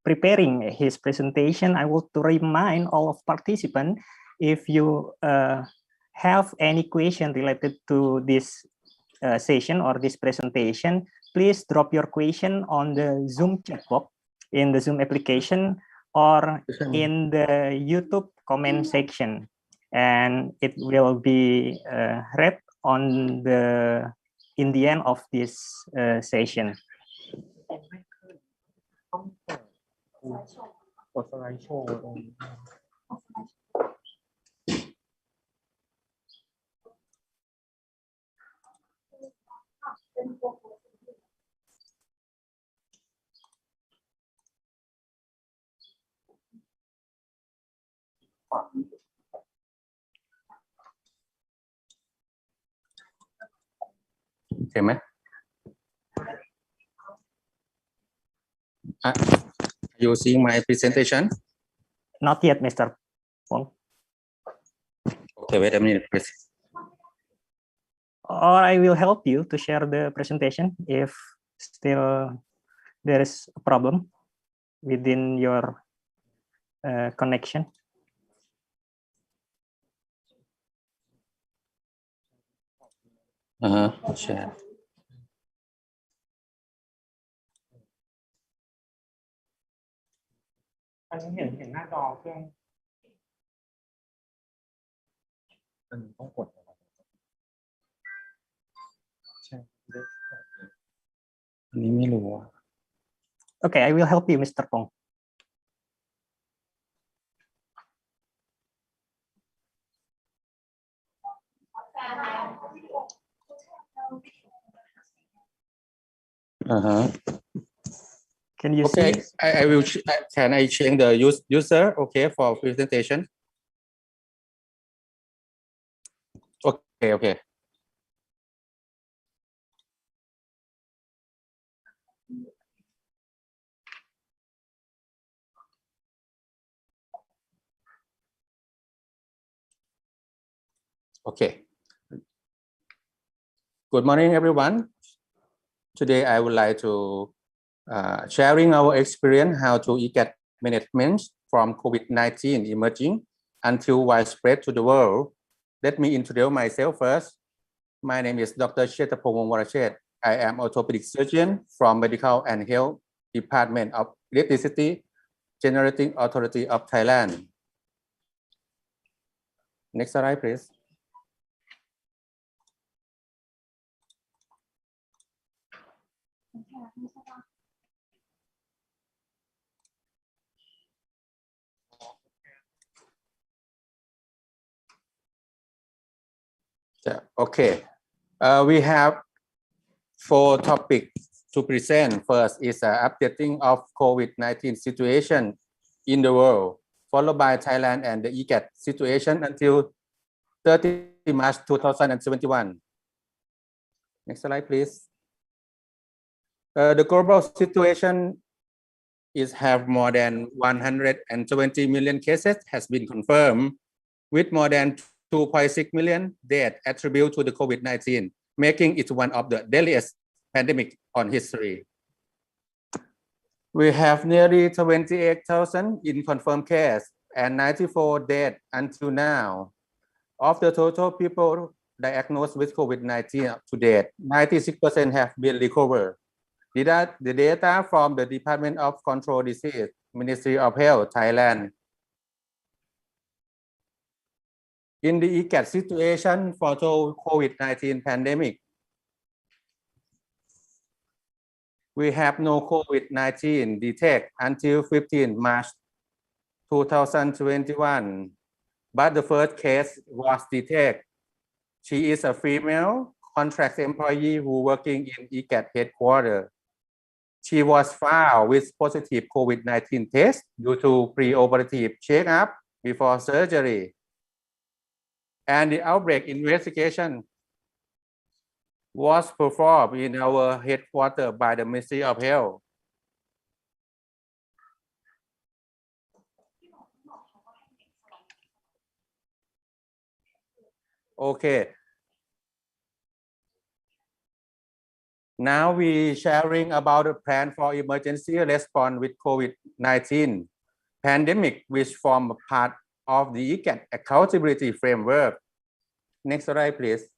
S: preparing his presentation, I want to remind all of participants, if you have any question related to this session or this presentation, please drop your question on the Zoom chat box in the Zoom application or in the YouTube comment section, and it will be read on in the end of this session.
U: Okay, man. Are you seeing my presentation?
S: Not yet, Mr. Pong.
U: Okay, wait a minute, please.
S: Or I will help you to share the presentation if still there is a problem within your connection.
U: Share.
S: Okay, I will help you, Mr. Pong. Can you
U: see? I will. Can I change the user? Okay, for presentation. Okay. Okay. Okay. Good morning, everyone. Today, I would like to sharing our experience how to get management from COVID-19 emerging until widespread to the world. Let me introduce myself first. My name is Dr. Chattapong Wongworachate. I am orthopedic surgeon from Medical and Health Department of Electricity Generating Authority of Thailand. Next slide, please. Okay, we have 4 topics to present. First is updating of COVID-19 situation in the world, followed by Thailand and the IGAT situation until 30 March 2021. Next slide, please. The global situation is have more than 120 million cases has been confirmed, with more than 2.6 million deaths attributed to the COVID-19, making it one of the deadliest pandemic on history. We have nearly 28,000 in confirmed cases and 94 deaths until now. Of the total people diagnosed with COVID-19 to date, 96% have been recovered. The data from the Department of Control Disease, Ministry of Health, Thailand. In the ICAT situation for the COVID-19 pandemic, we have no COVID-19 detected until 15 March 2021, but the first case was detected. She is a female contract employee who working in ICAT headquarters. She was found with positive COVID-19 test due to pre-operative checkup before surgery. And the outbreak investigation was performed in our headquarters by the Ministry of Health. Okay. Now we sharing about the plan for emergency response with COVID-19 pandemic, which form a part of the ICAT accountability framework. Next slide, please.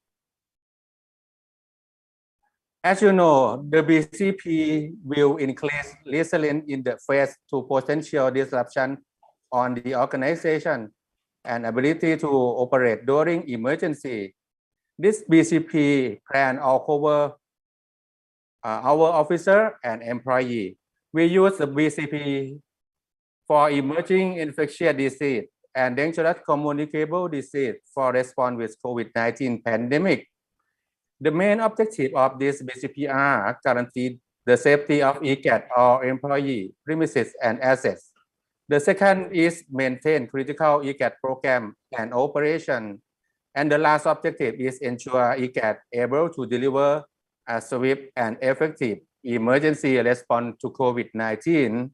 U: As you know, the BCP will increase resilience in the face to potential disruption on the organization and ability to operate during emergency. This BCP plan all cover our officer and employee. We use the BCP for emerging infectious disease and dangerous communicable disease for response with COVID-19 pandemic. The main objective of this BCP are guarantee the safety of ICAT or employee, premises, and assets. The second is maintain critical ICAT program and operation. And the last objective is ensure ICAT able to deliver a swift and effective emergency response to COVID-19.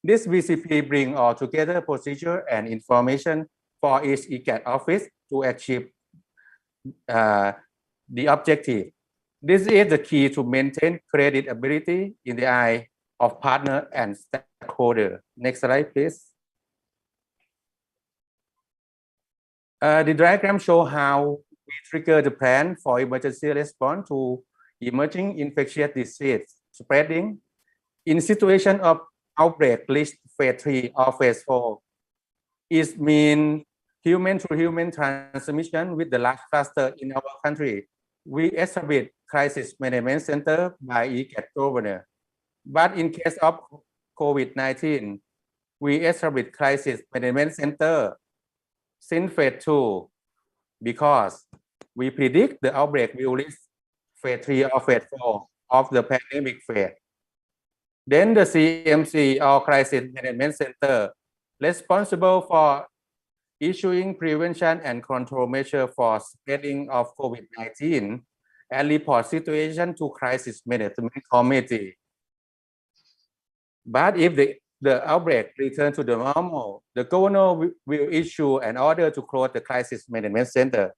U: This BCP bring all together procedure and information for each ICAT office to achieve the objective. This is the key to maintain credibility in the eye of partner and stakeholder. Next slide, please. The diagram show how we trigger the plan for emergency response to emerging infectious disease spreading in situation of outbreak list phase 3 or phase 4. It means human to human transmission with the large cluster in our country. We establish crisis management center by ICAT governor. But in case of COVID-19, we establish crisis management center since phase 2 because we predict the outbreak will reach phase 3 or phase 4 of the pandemic phase. Then the CMC or Crisis Management Center responsible for issuing prevention and control measures for spreading of COVID-19 and report situation to Crisis Management Committee. But if the outbreak returns to the normal, the governor will issue an order to close the Crisis Management Center.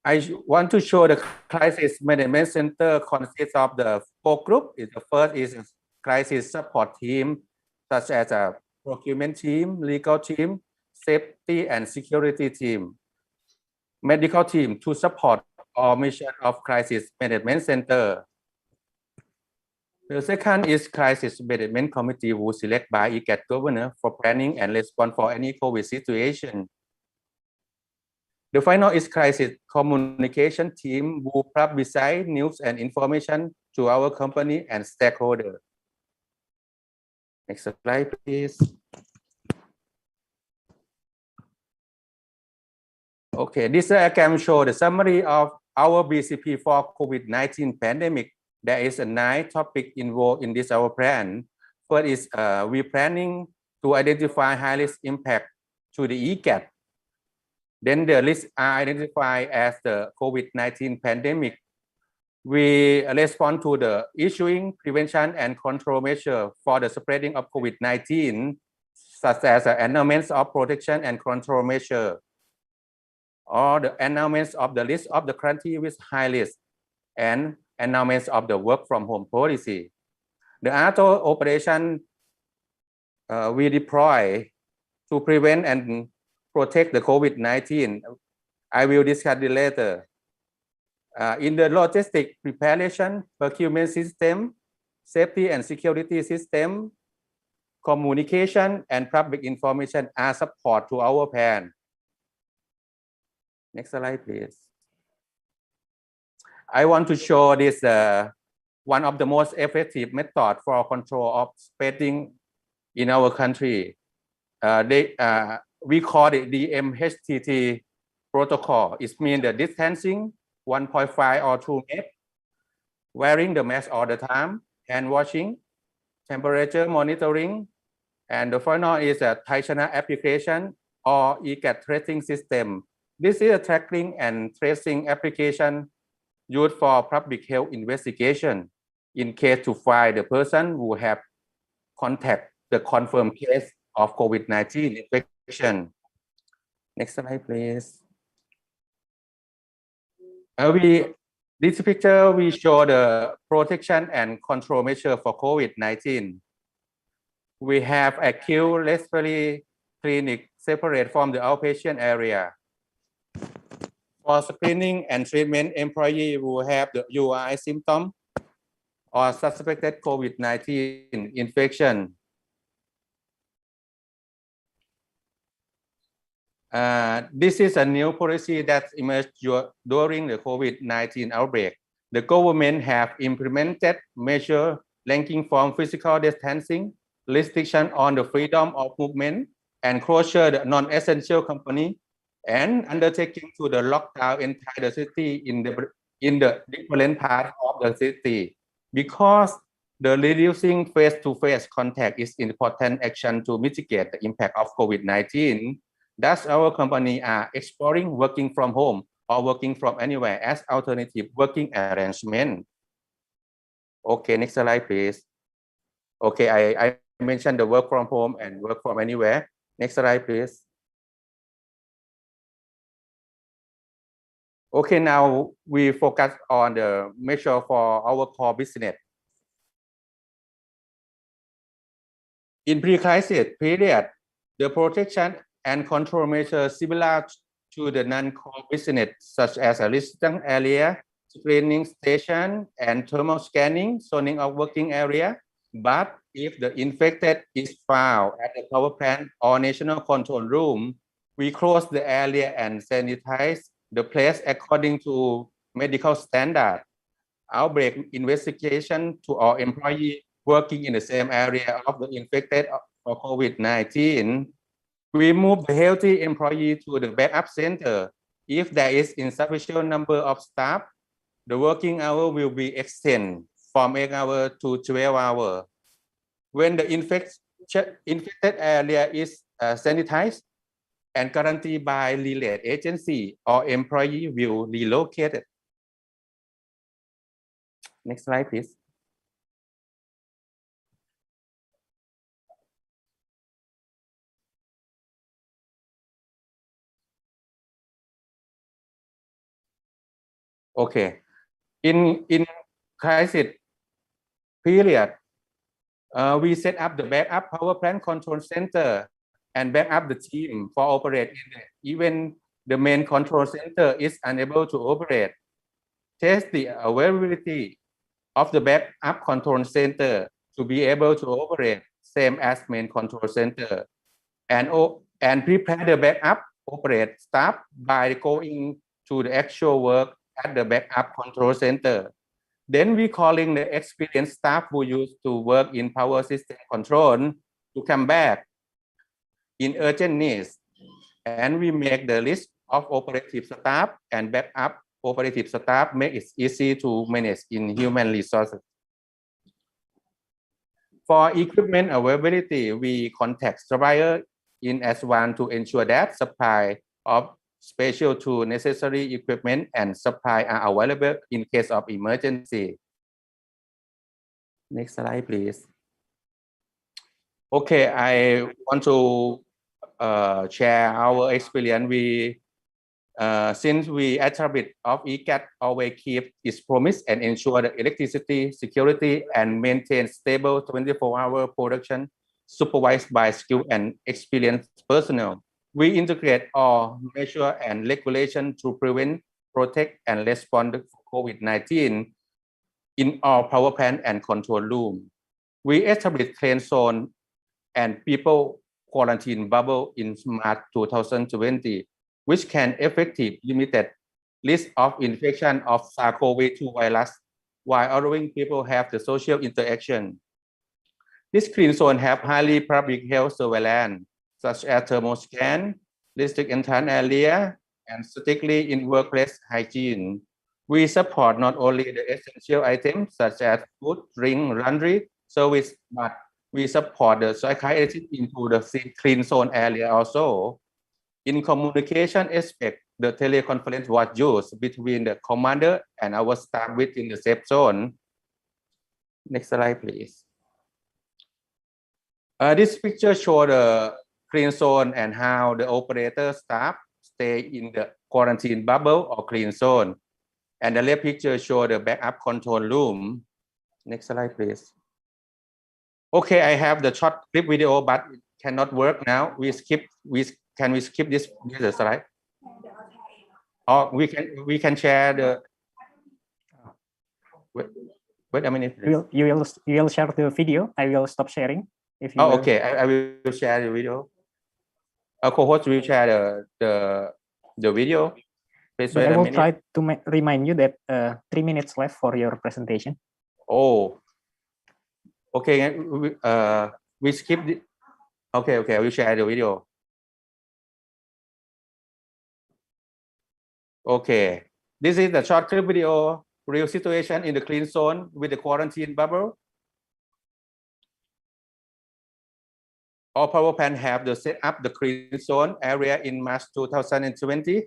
U: I want to show the Crisis Management Center consists of the 4 groups. The first is a crisis support team, such as a procurement team, legal team, safety and security team, medical team to support all mission of Crisis Management Center. The second is Crisis Management Committee who select by ICAT governor for planning and response for any COVID situation. The final is Crisis Communication Team who publicize news and information to our company and stakeholders. Next slide, please. Okay, this diagram shows the summary of our BCP for COVID-19 pandemic. There is a 9 topic involved in this our plan. First is we planning to identify high risk impact to the ICAT. Then the risks are identified as the COVID-19 pandemic. We respond to the issuing prevention and control measure for the spreading of COVID-19, such as announcements of protection and control measure, or the announcements of the list of the country with high risk, and announcements of the work from home policy. The other operation we deploy to prevent and protect the COVID-19, I will discuss it later. In the logistic preparation, procurement system, safety and security system, communication and public information are support to our plan. Next slide, please. I want to show this one of the most effective methods for control of spreading in our country. We call it the MHTT protocol. It means the distancing 1.5 or 2 meters, wearing the mask all the time, hand washing, temperature monitoring, and the final is a China application or ECAT tracing system. This is a tracking and tracing application used for public health investigation in case to find the person who have contact the confirmed case of COVID-19 infection. Next slide, please. This picture we show the protection and control measure for COVID-19. We have acute respiratory clinic separate from the outpatient area. For screening and treatment, employee who have the URI symptom or suspected COVID-19 infection. This is a new policy that emerged during the COVID-19 outbreak. The government have implemented measures ranging from physical distancing, restriction on the freedom of movement, and closure the non-essential company, and undertaking to the lockdown entire city in the different parts of the city. Because the reducing face-to-face contact is important action to mitigate the impact of COVID-19. Thus, our company are exploring working from home or working from anywhere as alternative working arrangement. Okay, next slide, please. Okay, I mentioned the work from home and work from anywhere. Next slide, please. Okay, now we focus on the measure for our core business. In pre-crisis period, the protection and control measures similar to the non-core business, such as a restricted area, screening station, and thermal scanning, zoning of working area. But if the infected is found at the power plant or national control room, we close the area and sanitize the place according to medical standard. Outbreak investigation to our employees working in the same area of the infected for COVID-19. We move the healthy employee to the backup center. If there is insufficient number of staff, the working hour will be extended from 8 hours to 12 hours. When the infected area is sanitized and quarantined by related agency or employee will relocate it. Next slide, please. Okay, in crisis period, we set up the backup power plant control center and back up the team for operate even the main control center is unable to operate. Test the availability of the backup control center to be able to operate same as main control center, and prepare the backup operate staff by going to the actual work at the backup control center. Then we calling the experienced staff who used to work in power system control to come back in urgent needs. And we make the list of operative staff and backup operative staff, make it easy to manage in human resources. For equipment availability, we contact supplier in advance to ensure that supply of special to necessary equipment and supply are available in case of emergency. Next slide, please. Okay, I want to share our experience. Since we attribute of ECAT always keep its promise and ensure the electricity security and maintain stable 24-hour production supervised by skilled and experienced personnel. We integrate all measures and regulation to prevent, protect, and respond to COVID-19 in all power plant and control room. We establish clean zone and people quarantine bubble in March 2020, which can effectively limit risk of infection of SARS-CoV-2 virus while allowing people have the social interaction. This clean zone have highly public health surveillance, such as thermal scan, district entrance area, and strictly in workplace hygiene. We support not only the essential items such as food, drink, laundry, service, but we support the psychiatrist into the clean zone area also. In communication aspect, the teleconference was used between the commander and our staff within the safe zone. Next slide, please. This picture shows the clean zone and how the operator staff stay in the quarantine bubble or clean zone. And the left picture shows the backup control room. Next slide, please. Okay, I have the short clip video, but it cannot work now. Can we skip this slide? Or we can share the. Wait a minute.
S: You will share the video. I will stop sharing. If you
U: okay. I will share the video. Our co-host will share the video. Please wait
S: I
U: a
S: will
U: minute.
S: try to remind you that 3 minutes left for your presentation.
U: Oh. Okay. We skip the. Okay. I will share the video. Okay. This is the short clip video. Real situation in the clean zone with the quarantine bubble. All power plants have set up the clean zone area in March 2020.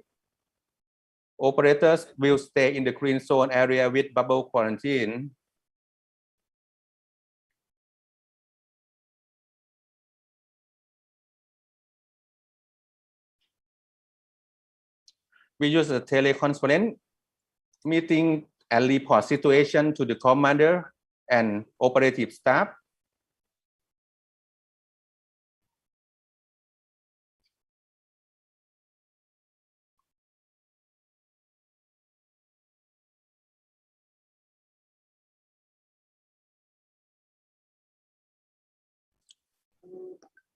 U: Operators will stay in the clean zone area with bubble quarantine. We use a teleconference meeting and report situation to the commander and operative staff.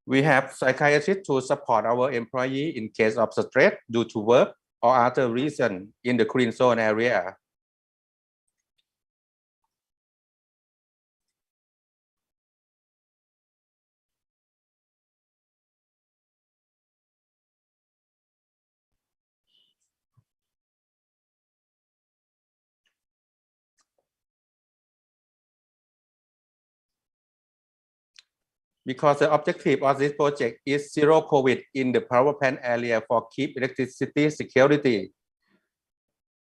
U: We have psychiatrists to support our employee in case of stress due to work or other reason in the clean zone area. Because the objective of this project is zero COVID in the power plant area for keep electricity security.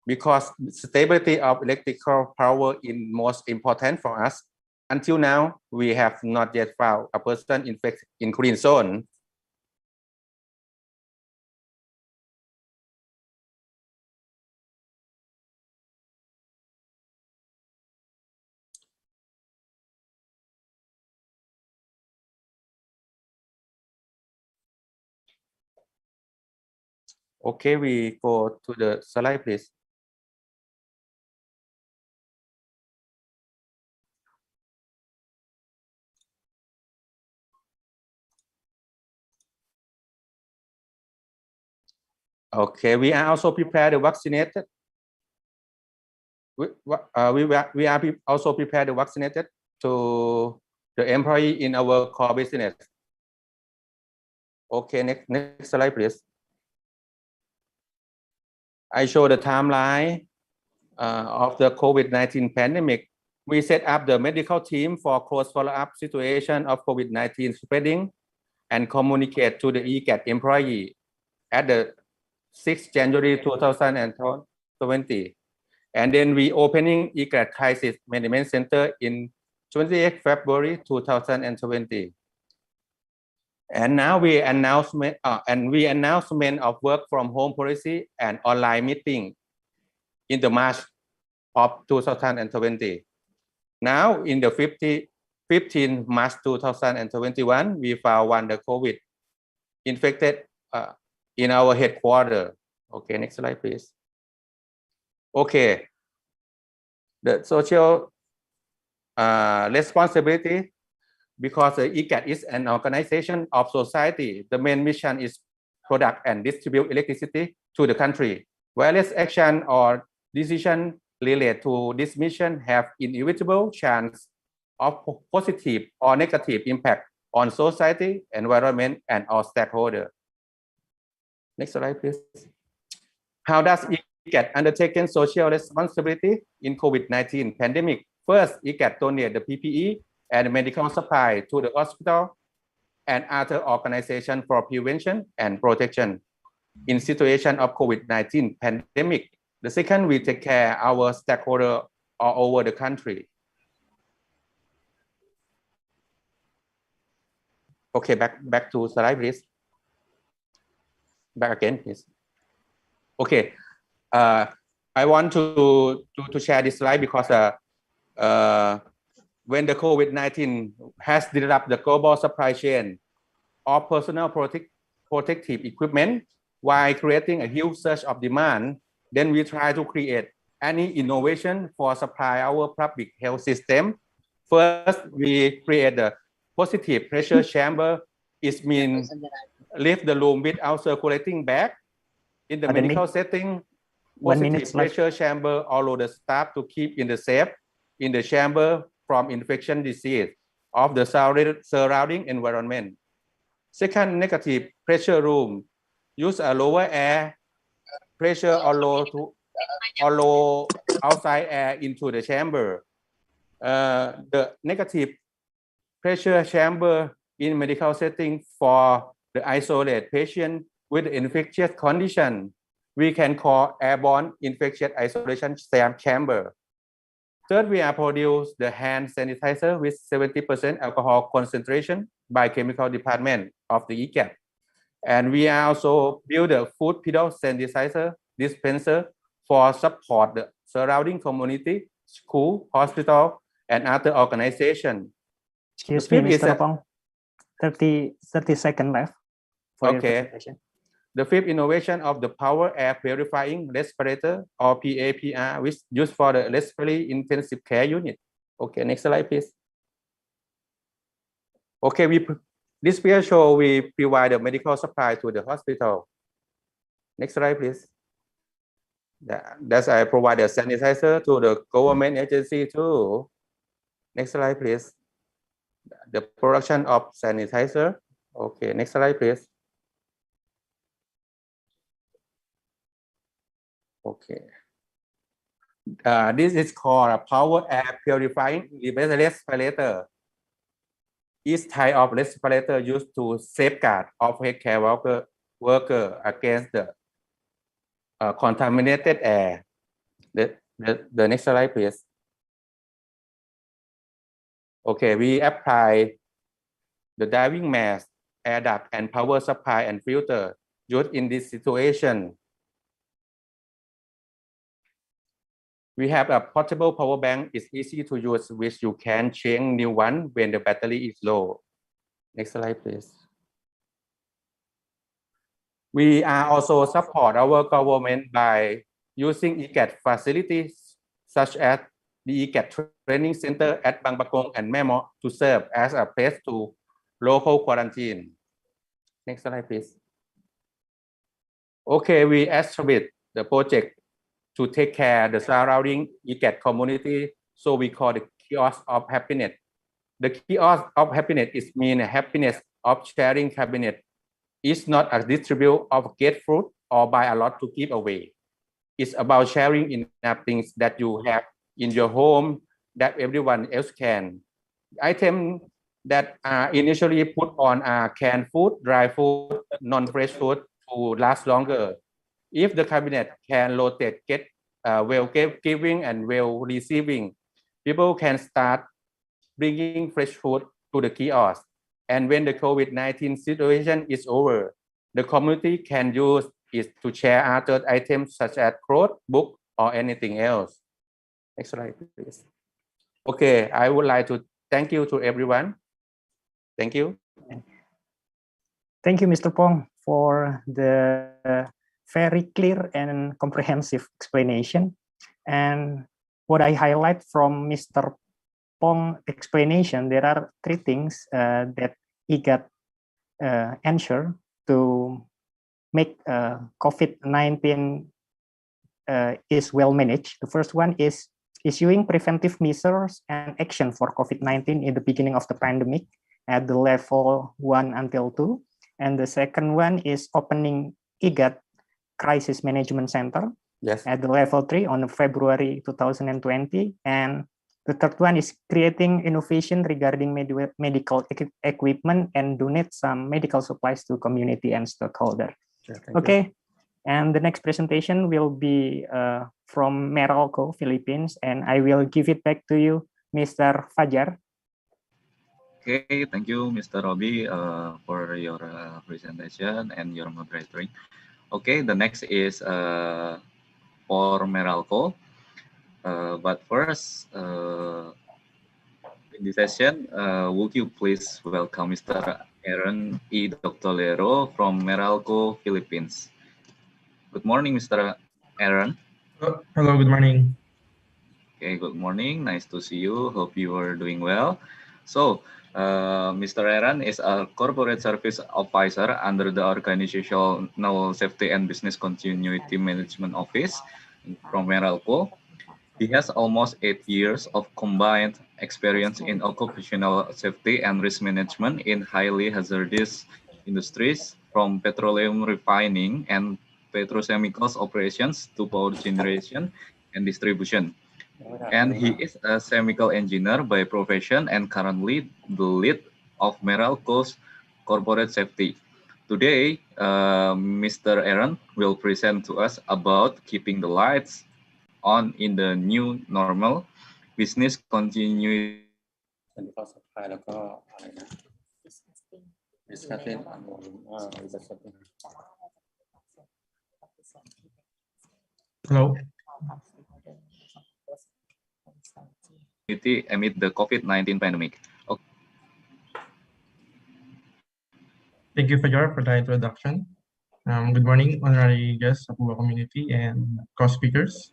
U: Because stability of electrical power is most important for us. Until now, we have not yet found a person infected in clean zone. Okay, we go to the slide, please. Okay, we are also prepared to vaccinated. We are also prepared to vaccinated to the employee in our core business. Okay, next slide, please. I show the timeline of the COVID-19 pandemic. We set up the medical team for close follow-up situation of COVID-19 spreading and communicate to the ECAT employee at the 6 January 2020. And then we opening ICAT Crisis Management Center in 28 February 2020. And now we announcement of work from home policy and online meeting in the March of 2020. Now in the 15 March 2021, we found the COVID infected in our headquarters. Okay, next slide, please. Okay, the social responsibility, because ICAT is an organization of society. The main mission is product and distribute electricity to the country. Various action or decision related to this mission have inevitable chance of positive or negative impact on society, environment, and all stakeholders. Next slide, please. How does ICAT undertaken social responsibility in COVID-19 pandemic? First, ICAT donate the PPE and medical supply to the hospital and other organizations for prevention and protection in situation of COVID-19 pandemic. The second, we take care our stakeholders all over the country. Okay, back to slide, please. Back again, please. Okay, I want to share this slide because when the COVID-19 has disrupted the global supply chain of personal protective equipment while creating a huge surge of demand, then we try to create any innovation for supply our public health system. First, we create the positive pressure chamber. It means leave the room without circulating back. In the medical setting, positive pressure chamber allow the staff to keep in the safe in the chamber from infection disease of the surrounding environment. Second, negative pressure room use a lower air pressure or low outside air into the chamber. The negative pressure chamber in medical setting for the isolated patient with infectious condition, we can call airborne infection isolation chamber. Third, we are produce the hand sanitizer with 70% alcohol concentration by chemical department of the ICAT. And we are also build a food pedal sanitizer dispenser for support the surrounding community, school, hospital, and other organization.
S: Excuse me, Mr. Pong. 30 seconds left for your presentation.
U: The fifth innovation of the power air purifying respirator or PAPR, which used for the respiratory intensive care unit. Okay, next slide, please. Okay, this picture show we provide the medical supply to the hospital. Next slide, please. That's I provide a sanitizer to the government agency too. Next slide, please. The production of sanitizer. Okay, next slide, please. Okay. This is called a power air purifying respirator. Each type of respirator used to safeguard of healthcare worker against the contaminated air. The next slide, please. Okay, we apply the diving mask, air duct, and power supply and filter used in this situation. We have a portable power bank. It's easy to use, which you can change new one when the battery is low. Next slide, please. We are also support our government by using ICAT facilities such as the ICAT training center at Bang Bakong and Memo to serve as a place to local quarantine. Next slide, please. Okay, we established the project to take care of the surrounding ICAT community, so we call the kiosk of happiness. The kiosk of happiness is mean happiness of sharing cabinet. It's not a distribute of get fruit or buy a lot to give away. It's about sharing enough things that you have in your home that everyone else can. Items that are initially put on are canned food, dry food, non-fresh food to last longer. If the cabinet can rotate, get well giving and well receiving, people can start bringing fresh food to the kiosk. And when the COVID-19 situation is over, the community can use it to share other items such as clothes, book, or anything else. Next slide, please. Okay, I would like to thank you to everyone. Thank you.
S: Thank you, Mr. Pong, for the very clear and comprehensive explanation. And what I highlight from Mr. Pong explanation, there are three things that IGAT ensure to make COVID-19 is well managed. The first one is issuing preventive measures and action for COVID-19 in the beginning of the pandemic at the level 1 until 2. And the second one is opening IGAT Crisis Management Center at the level 3 on February 2020. And the third one is creating innovation regarding medical equipment and donate some medical supplies to community and stakeholder. Okay, and the next presentation will be from Meralco, Philippines, and I will give it back to you, Mr. Fajar.
N: Okay, thank you, Mr. Robbie, for your presentation and your moderating. Okay, the next is for Meralco. But first, in this session, would you please welcome Mr. Aaron E. Doctolero from Meralco, Philippines. Good morning, Mr. Aaron.
C: Hello, good morning.
N: Okay, good morning. Nice to see you. Hope you are doing well. So, Mr. Aaron is a corporate service advisor under the Organizational Safety and Business Continuity Management Office from Meralco. He has almost 8 years of combined experience in occupational safety and risk management in highly hazardous industries, from petroleum refining and petrochemicals operations to power generation and distribution. And he is a chemical engineer by profession and currently the lead of Meralco's corporate safety. Today, Mr. Aaron will present to us about keeping the lights on in the new normal, business continuity.
C: Hello.
N: Amid the COVID-19 pandemic. Okay.
C: Thank you, Fajar, for the introduction. Good morning, honorary guests, HAPUA community, and co-speakers.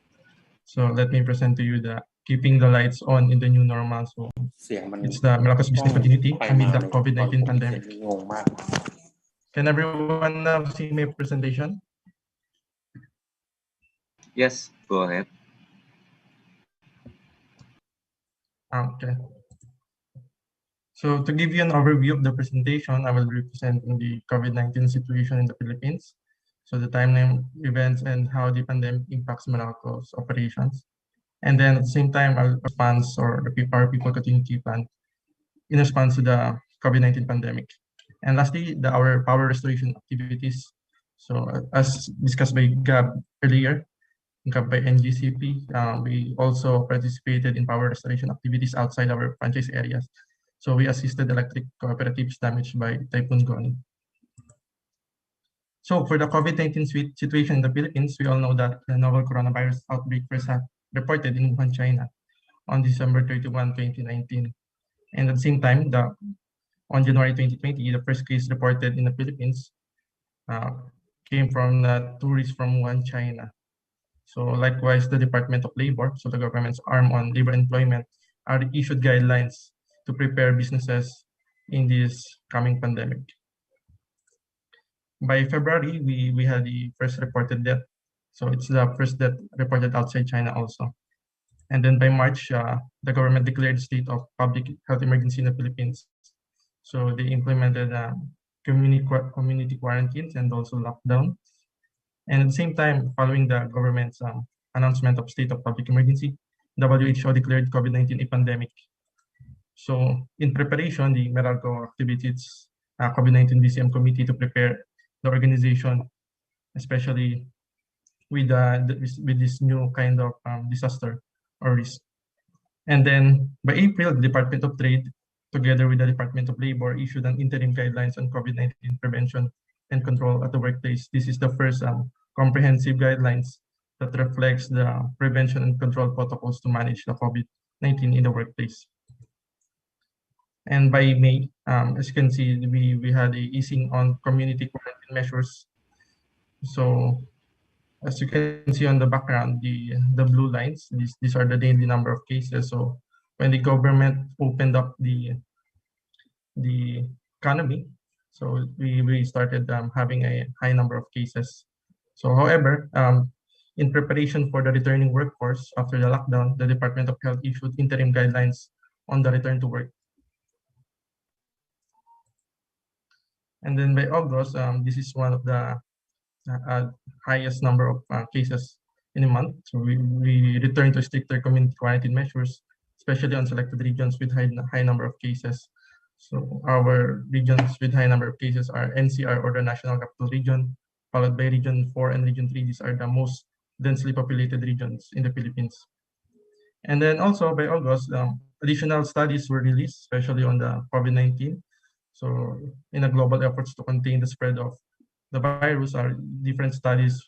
C: So let me present to you the keeping the lights on in the new normal. So it's the Meralco's business continuity amid the COVID-19 pandemic. Can everyone now see my presentation?
N: Yes, go ahead.
C: Okay. So to give you an overview of the presentation, I will be presenting the COVID-19 situation in the Philippines. So the timeline, events, and how the pandemic impacts Meralco's operations. And then at the same time, I'll respond or our people continuity plan in response to the COVID-19 pandemic. And lastly, our power restoration activities. So as discussed by Gab earlier, Gab by NGCP, we also participated in power restoration activities outside our franchise areas. So we assisted electric cooperatives damaged by Typhoon Goni. So for the COVID-19 situation in the Philippines, we all know that the novel coronavirus outbreak first reported in Wuhan, China on December 31, 2019. And at the same time, on January 2020, the first case reported in the Philippines came from the tourist from Wuhan, China. So likewise, the Department of Labor, so the government's arm on labor employment, are issued guidelines to prepare businesses in this coming pandemic. By February, we had the first reported death. So it's the first death reported outside China also. And then by March, the government declared state of public health emergency in the Philippines. So they implemented community quarantines and also lockdown. And at the same time, following the government's announcement of state of public emergency, WHO declared COVID-19 a pandemic. So in preparation, the Meralco activities COVID-19 DCM committee to prepare the organization, especially with this new kind of disaster or risk. And then by April, the Department of Trade, together with the Department of Labor, issued an interim guidelines on COVID-19 prevention and control at the workplace. This is the first comprehensive guidelines that reflects the prevention and control protocols to manage the COVID-19 in the workplace. And by May, as you can see, we had a easing on community quarantine measures. So as you can see on the background, the blue lines, these are the daily number of cases. So when the government opened up the economy, so we started having a high number of cases. So however, in preparation for the returning workforce after the lockdown, the Department of Health issued interim guidelines on the return to work. And then by August, this is one of the highest number of cases in a month. So we returned to stricter community quarantine measures, especially on selected regions with high number of cases. So our regions with high number of cases are NCR, or the National Capital Region, followed by Region 4 and Region 3. These are the most densely populated regions in the Philippines. And then also by August, additional studies were released, especially on the COVID-19. So in a global efforts to contain the spread of the virus, different studies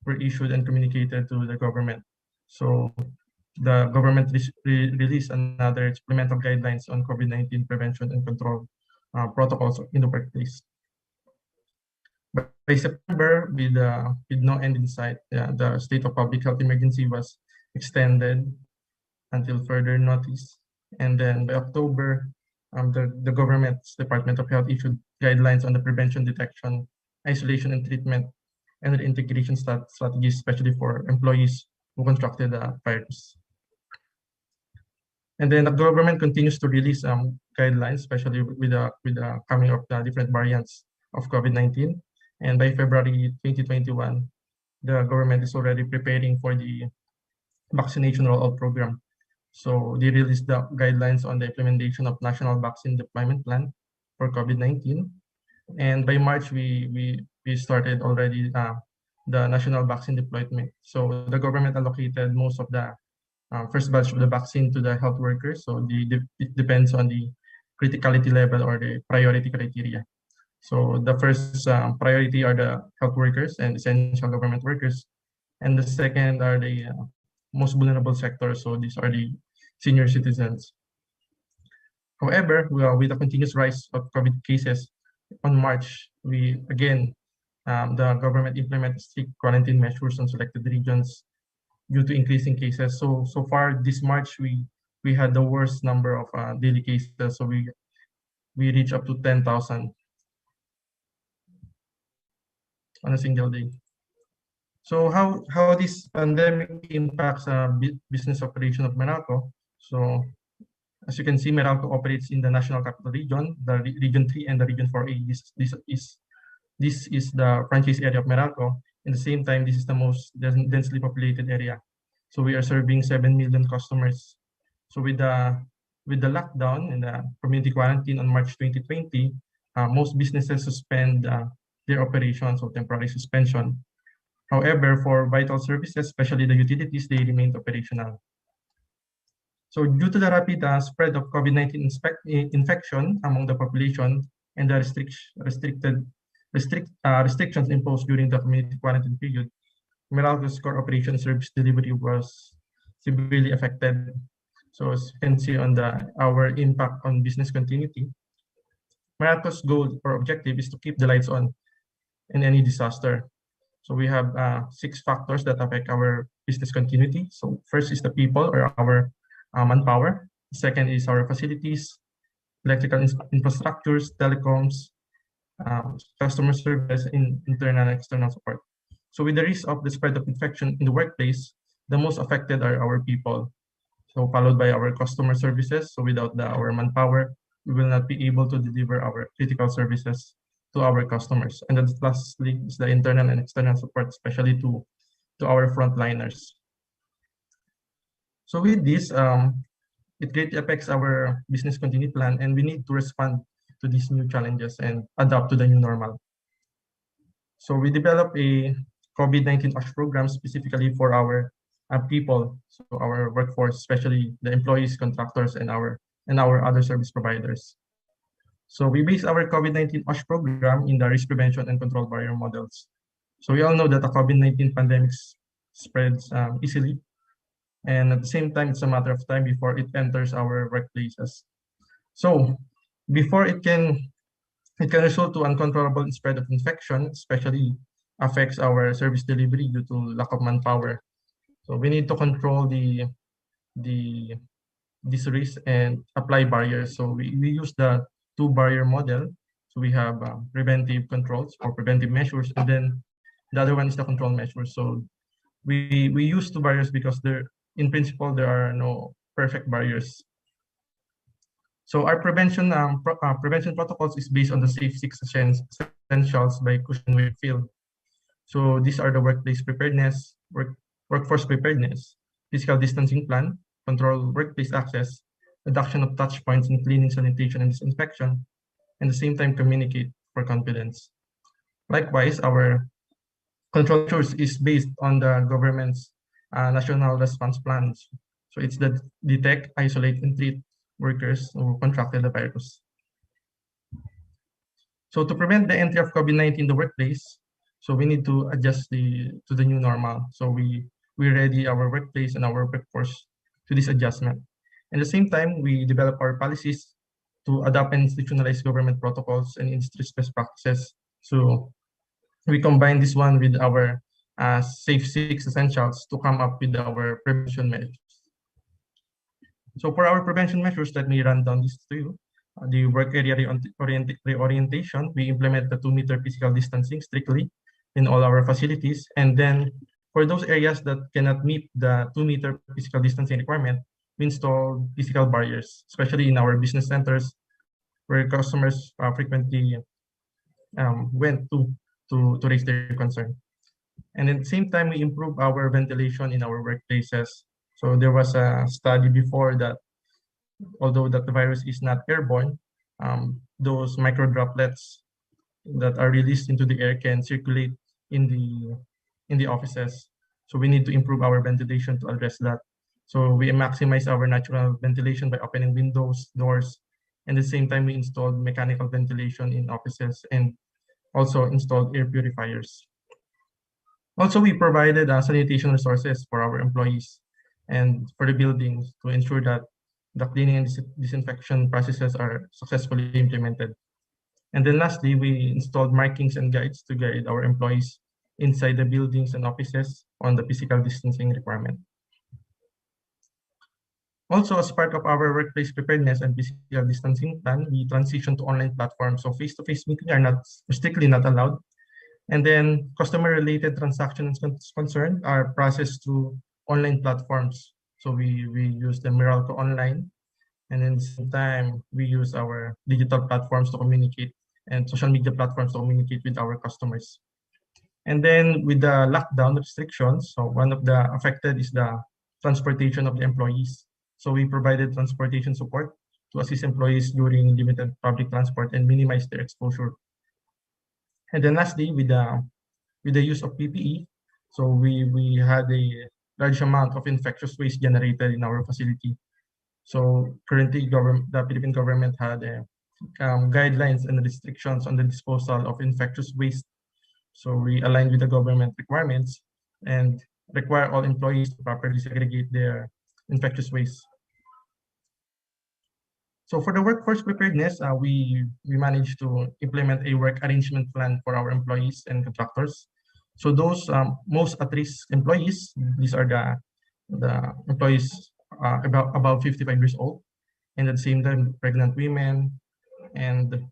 C: were issued and communicated to the government. So the government released another supplemental guidelines on COVID-19 prevention and control protocols in the workplace. By September, with no end in sight, the state of public health emergency was extended until further notice. And then by October, the government's Department of Health issued guidelines on the prevention, detection, isolation, and treatment, and the integration strategies, especially for employees who contracted the virus. And then the government continues to release guidelines, especially with the coming of the different variants of COVID-19. And by February 2021, the government is already preparing for the vaccination rollout program. So they released the guidelines on the implementation of National Vaccine Deployment Plan for COVID-19. And by March, we started already the national vaccine deployment. So the government allocated most of the first batch of the vaccine to the health workers. So it depends on the criticality level or the priority criteria. So the first priority are the health workers and essential government workers. And the second are the most vulnerable sectors. So these are the senior citizens. However, with the continuous rise of COVID cases, on March, the government implemented strict quarantine measures on selected regions due to increasing cases. So far this March, we had the worst number of daily cases. So we reached up to 10,000 on a single day. So how this pandemic impacts business operation of Meralco? So as you can see, Meralco operates in the National Capital Region, the Region 3 and the Region 4A. This is the franchise area of Meralco. At the same time, this is the most densely populated area. So we are serving 7 million customers. So with the lockdown and the community quarantine on March 2020, most businesses suspend their operations or temporary suspension. However, for vital services, especially the utilities, they remained operational. So due to the rapid spread of COVID-19 infection among the population and the restrictions imposed during the community quarantine period, Meralco's core operation service delivery was severely affected. So as you can see on our impact on business continuity, Meralco's goal or objective is to keep the lights on in any disaster. So we have 6 factors that affect our business continuity. So first is the people or our manpower. Second is our facilities, electrical infrastructures, telecoms, customer service, internal and external support. So with the risk of the spread of infection in the workplace, the most affected are our people. So followed by our customer services. So without our manpower, we will not be able to deliver our critical services to our customers. And then lastly is the internal and external support, especially to our frontliners. So with this, it greatly affects our business continuity plan, and we need to respond to these new challenges and adapt to the new normal. So we developed a COVID-19 OSH program specifically for our people, so our workforce, especially the employees, contractors, and our other service providers. So we base our COVID-19 OSH program in the risk prevention and control barrier models. So we all know that the COVID-19 pandemic spreads easily, and at the same time, it's a matter of time before it enters our workplaces. So before it can result to uncontrollable spread of infection, especially affects our service delivery due to lack of manpower. So we need to control this risk and apply barriers. So we use the two barrier model. So we have preventive controls or preventive measures, and then the other one is the control measures. So we use two barriers because in principle there are no perfect barriers. So our prevention protocols is based on the Safe 6 Essentials by Cushman Wakefield. So these are the workplace preparedness, workforce preparedness, physical distancing plan, control workplace access, reduction of touch points in cleaning, sanitation, and disinfection, and at the same time communicate for confidence. Likewise, our control measures is based on the government's national response plans. So it's the detect, isolate, and treat workers who contracted the virus. So to prevent the entry of COVID-19 in the workplace, so we need to adjust to the new normal. So we ready our workplace and our workforce to this adjustment. At the same time, we develop our policies to adopt and institutionalize government protocols and industry best practices. So we combine this one with our Safe 6 Essentials to come up with our prevention measures. So for our prevention measures, let me run down this to you. The work area reorientation, we implement the 2-meter physical distancing strictly in all our facilities. And then for those areas that cannot meet the 2-meter physical distancing requirement, we install physical barriers, especially in our business centers where customers frequently went to raise their concern. And at the same time, we improve our ventilation in our workplaces. So there was a study before that, although that the virus is not airborne, those micro droplets that are released into the air can circulate in the offices. So we need to improve our ventilation to address that. So we maximize our natural ventilation by opening windows, doors, and at the same time we installed mechanical ventilation in offices and also installed air purifiers. Also, we provided sanitation resources for our employees and for the buildings to ensure that the cleaning and disinfection processes are successfully implemented. And then lastly, we installed markings and guides to guide our employees inside the buildings and offices on the physical distancing requirement. Also, as part of our workplace preparedness and physical distancing plan, we transition to online platforms. So face-to-face meetings are strictly not allowed. And then customer-related transactions concerned are processed through online platforms. So we use the Meralco Online, and then at the same time, we use our digital platforms to communicate and social media platforms to communicate with our customers. And then with the lockdown restrictions, so one of the affected is the transportation of the employees. So we provided transportation support to assist employees during limited public transport and minimize their exposure. And then lastly, with the use of PPE, so we had a large amount of infectious waste generated in our facility. So currently, the Philippine government had guidelines and restrictions on the disposal of infectious waste. So we aligned with the government requirements and require all employees to properly segregate their infectious waste. So for the workforce preparedness, we managed to implement a work arrangement plan for our employees and contractors. So those most at-risk employees, these are the employees about 55 years old, and at the same time, pregnant women and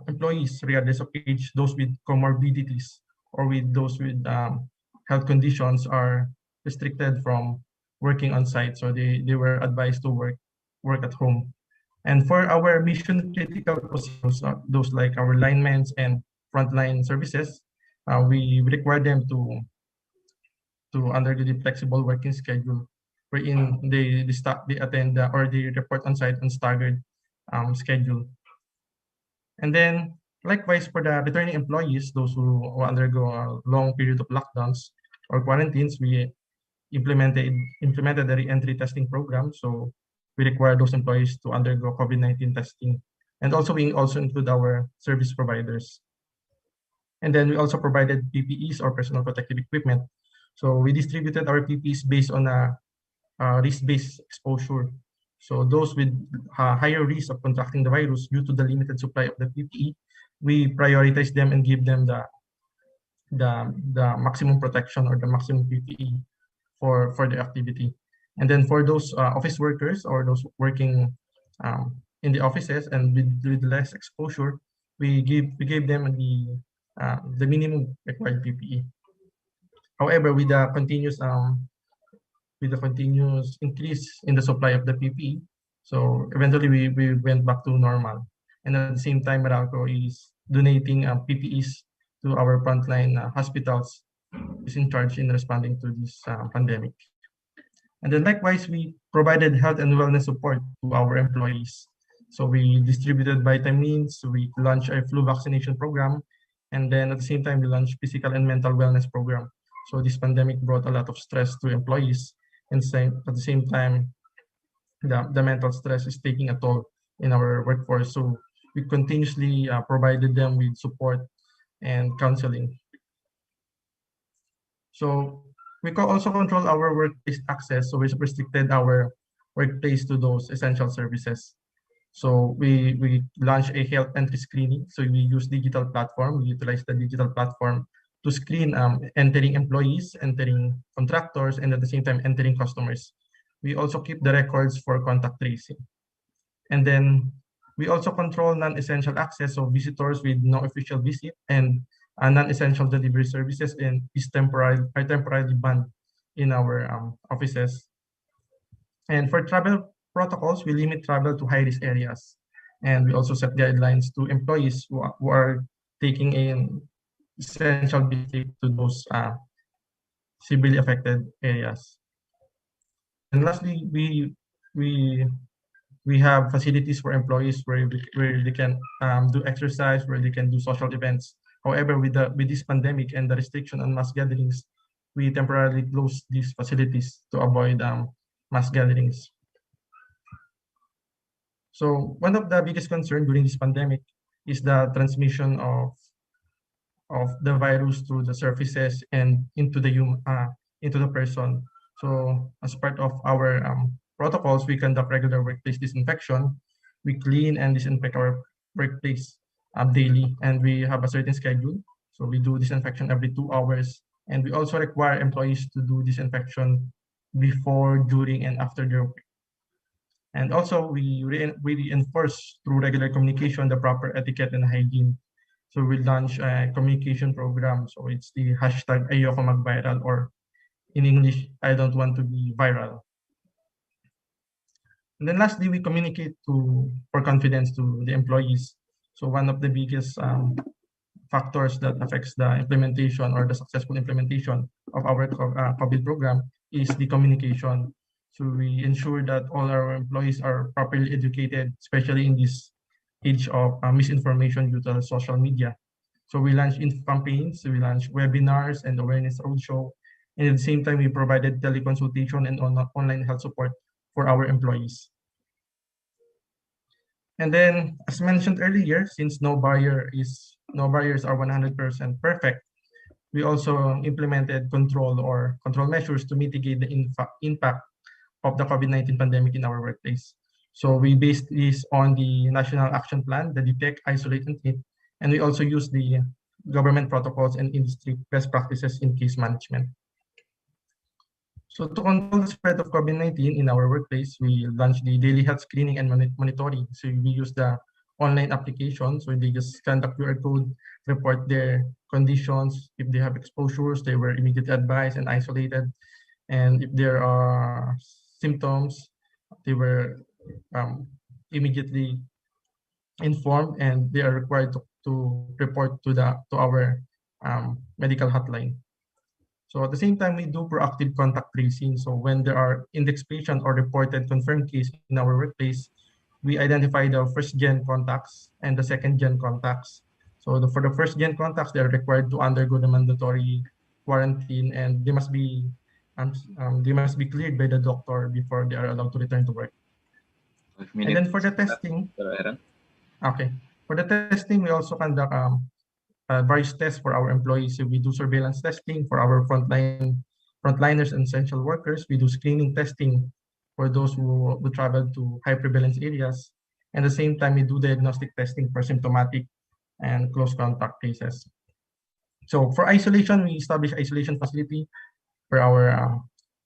C: employees regardless of age, those with comorbidities or with those with health conditions are restricted from working on site. So they were advised to work at home. And for our mission critical positions, those like our linemen and frontline services, we require them to undergo the flexible working schedule, wherein they attend or they report on site on staggered schedule. And then Likewise, for the returning employees, those who undergo a long period of lockdowns or quarantines, we implemented the re-entry testing program. So we require those employees to undergo COVID-19 testing. And also we also include our service providers. And then we also provided PPEs or personal protective equipment. So we distributed our PPEs based on a risk-based exposure. So those with higher risk of contracting the virus due to the limited supply of the PPE, we prioritize them and give them the maximum protection or the maximum PPE for the activity. And then for those office workers or those working in the offices and with less exposure, we gave them the minimum required PPE. However, with the continuous increase in the supply of the PPE, so eventually we went back to normal. And at the same time, Meralco is donating PPEs to our frontline hospitals is in charge in responding to this pandemic. And then likewise, we provided health and wellness support to our employees. So we distributed vitamins, we launched a flu vaccination program, and then at the same time, we launched physical and mental wellness program. So this pandemic brought a lot of stress to employees, and at the same time, the mental stress is taking a toll in our workforce. So we continuously provided them with support and counseling. So we also control our workplace access. So we restricted our workplace to those essential services. So we launched a health entry screening. So we use digital platform. We utilize the digital platform to screen entering employees, entering contractors, and at the same time entering customers. We also keep the records for contact tracing. And then we also control non-essential access, so visitors with no official visit and non-essential delivery services and are temporarily banned in our offices. And for travel protocols, we limit travel to high-risk areas. And we also set guidelines to employees who are taking an essential visit to those severely affected areas. And lastly, we have facilities for employees where they can do exercise, where they can do social events. However, with this pandemic and the restriction on mass gatherings, we temporarily closed these facilities to avoid mass gatherings. So one of the biggest concerns during this pandemic is the transmission of the virus through the surfaces and into the person. So as part of our protocols, we conduct regular workplace disinfection. We clean and disinfect our workplace daily, and we have a certain schedule. So we do disinfection every 2 hours, and we also require employees to do disinfection before, during, and after their work. And also we reinforce through regular communication the proper etiquette and hygiene. So we launch a communication program. So it's the hashtag ayoko mag-viral, or in English, I don't want to be viral. And then lastly, we communicate for confidence to the employees. So one of the biggest factors that affects the implementation or the successful implementation of our COVID program is the communication. So we ensure that all our employees are properly educated, especially in this age of misinformation due to social media. So we launched info campaigns, we launched webinars and awareness roadshow, and at the same time, we provided teleconsultation and online health support for our employees. And then, as mentioned earlier, since no barriers are 100% perfect, we also implemented control measures to mitigate the impact of the COVID-19 pandemic in our workplace. So we based this on the National Action Plan, the Detect, Isolate, and Treat, and we also use the government protocols and industry best practices in case management. So to control the spread of COVID-19 in our workplace, we launched the daily health screening and monitoring. So we use the online application, so they just scan the QR code, report their conditions. If they have exposures, they were immediately advised and isolated. And if there are symptoms, they were immediately informed, and they are required to report to our medical hotline. So at the same time, we do proactive contact tracing. So when there are index patient or reported confirmed case in our workplace, we identify the first-gen contacts and the second-gen contacts. So for the first gen contacts, they are required to undergo the mandatory quarantine, and they must be cleared by the doctor before they are allowed to return to work. And then for the testing, okay, for the testing, we also conduct various tests for our employees. So we do surveillance testing for our frontliners and essential workers. We do screening testing for those who travel to high prevalence areas. And at the same time, we do diagnostic testing for symptomatic and close contact cases. So for isolation, we establish isolation facility for our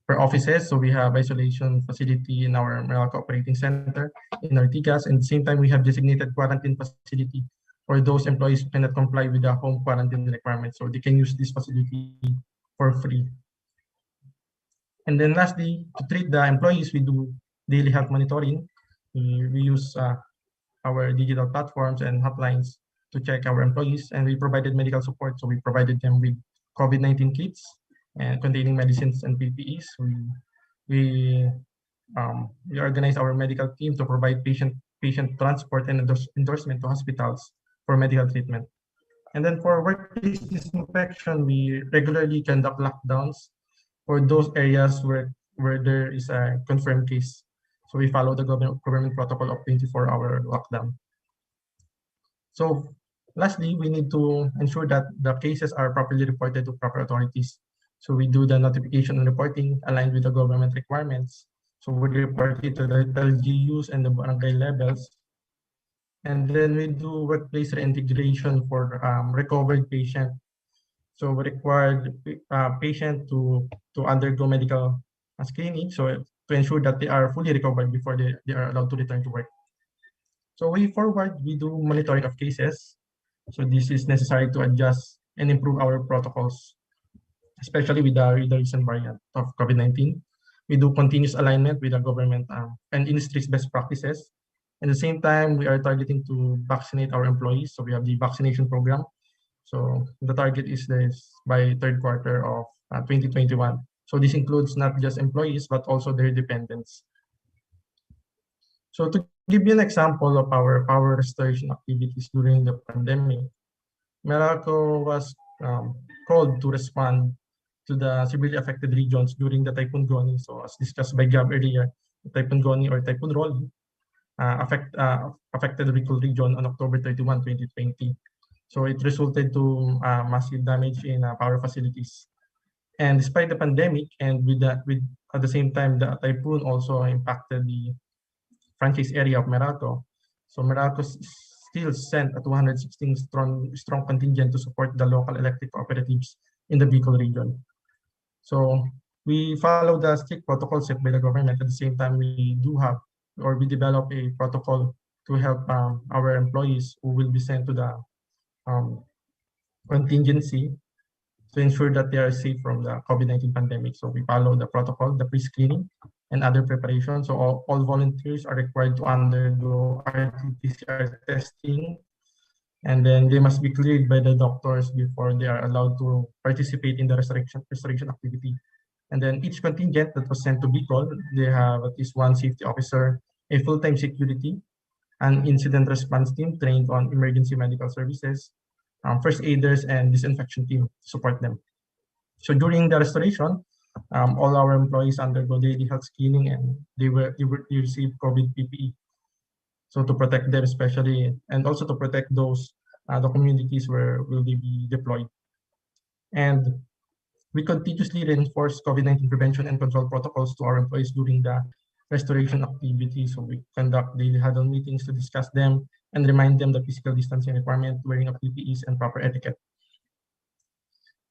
C: for offices. So we have isolation facility in our Meralco Operating Center in Ortigas. And at the same time, we have designated quarantine facility for those employees who cannot comply with the home quarantine requirements. So they can use this facility for free. And then lastly, to treat the employees, we do daily health monitoring. We use our digital platforms and hotlines to check our employees, and we provided medical support. So we provided them with COVID-19 kits and containing medicines and PPEs. We organize our medical team to provide patient transport and endorsement to hospitals for medical treatment. And then for workplace disinfection, we regularly conduct lockdowns for those areas where there is a confirmed case. So we follow the government protocol of 24-hour lockdown. So lastly, we need to ensure that the cases are properly reported to proper authorities. So we do the notification and reporting aligned with the government requirements. So we report it to the LGUs and the barangay levels. And then we do workplace reintegration for recovered patient. So we required patient to undergo medical screening, so to ensure that they are fully recovered before they are allowed to return to work. So way forward, we do monitoring of cases. So this is necessary to adjust and improve our protocols, especially with the recent variant of COVID-19. We do continuous alignment with the government and industry's best practices. At the same time, we are targeting to vaccinate our employees. So we have the vaccination program. So the target is this by third quarter of 2021. So this includes not just employees, but also their dependents. So to give you an example of our power restoration activities during the pandemic, Meralco was called to respond to the severely affected regions during the Typhoon Goni. So as discussed by Gab earlier, Typhoon Goni or Typhoon Rolly affected the Bicol region on October 31, 2020. So it resulted to massive damage in power facilities. And despite the pandemic, and at the same time, the typhoon also impacted the franchise area of Meralco. So Meralco still sent a 216 strong contingent to support the local electric cooperatives in the Bicol region. So we follow the strict protocol set by the government. At the same time, we develop a protocol to help our employees who will be sent to the contingency to ensure that they are safe from the COVID-19 pandemic. So we follow the protocol, the pre-screening, and other preparations. So all volunteers are required to undergo RT-PCR testing, and then they must be cleared by the doctors before they are allowed to participate in the restoration activity. And then each contingent that was sent to Bicol, they have at least one safety officer, a full-time security, an incident response team trained on emergency medical services, first aiders, and disinfection team to support them. So during the restoration, all our employees undergo daily health screening, and they receive COVID PPE. So to protect them especially, and also to protect those the communities where will they be deployed. And we continuously reinforce COVID-19 prevention and control protocols to our employees during the restoration activity. So we conduct daily huddle meetings to discuss them and remind them the physical distancing requirement, wearing of PPEs, and proper etiquette.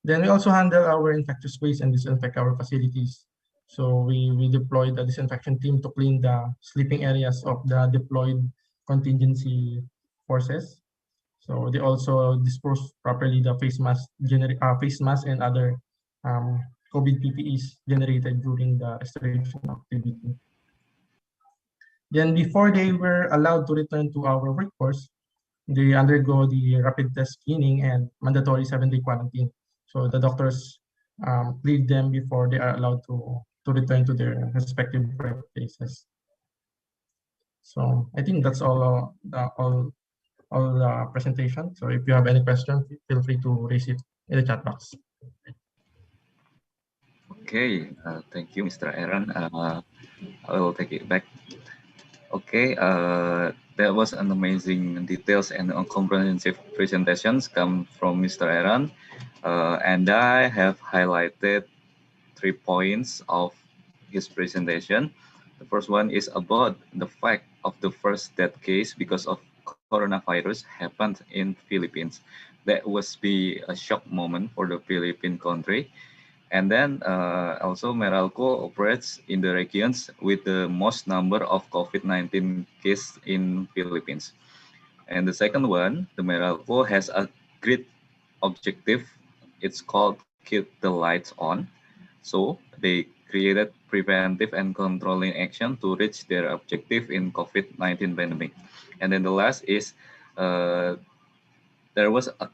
C: Then we also handle our infectious waste and disinfect our facilities. So we deployed a disinfection team to clean the sleeping areas of the deployed contingency forces. So they also dispose properly the face mask and other COVID PPEs generated during the restoration activity. Then before they were allowed to return to our workforce, they undergo the rapid test screening and mandatory 7-day quarantine. So the doctors cleared them before they are allowed to return to their respective workplaces. So I think that's all all the presentation. So if you have any questions, feel free to raise it in the chat box.
N: Okay, thank you, Mr. Aaron. I will take it back. Okay, that was an amazing details and comprehensive presentations come from Mr. Aaron. And I have highlighted 3 points of his presentation. The first one is about the fact of the first death case because of coronavirus happened in Philippines. That was be a shock moment for the Philippine country. And then also Meralco operates in the regions with the most number of COVID-19 cases in Philippines. And the second one, the Meralco has a great objective. It's called Keep the Lights On. So they created preventive and controlling action to reach their objective in COVID-19 pandemic. And then the last is there was a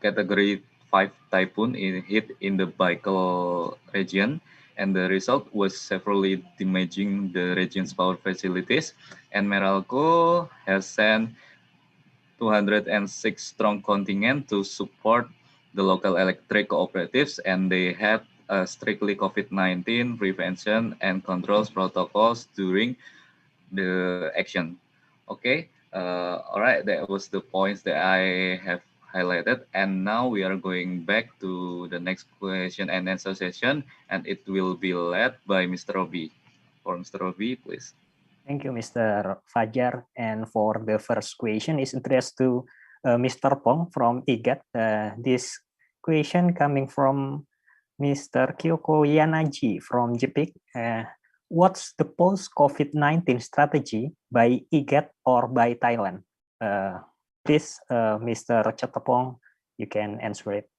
N: category 5 typhoon hit in the Bicol region, and the result was severely damaging the region's power facilities. And Meralco has sent 206 strong contingent to support the local electric cooperatives, and they had strictly COVID-19 prevention and controls protocols during the action. Okay, all right, that was the points that I have highlighted, and now we are going back to the next question and answer session, and it will be led by Mr. Robi. For Mr. Robi, please.
S: Thank you, Mr. Fajar. And for the first question is addressed to Mr. Pong from IGAT. This question coming from Mr. Kyoko Yanaji from JPIC. What's the post-COVID-19 strategy by IGAT or by Thailand? Please, Mr. Chatapong, you can answer it.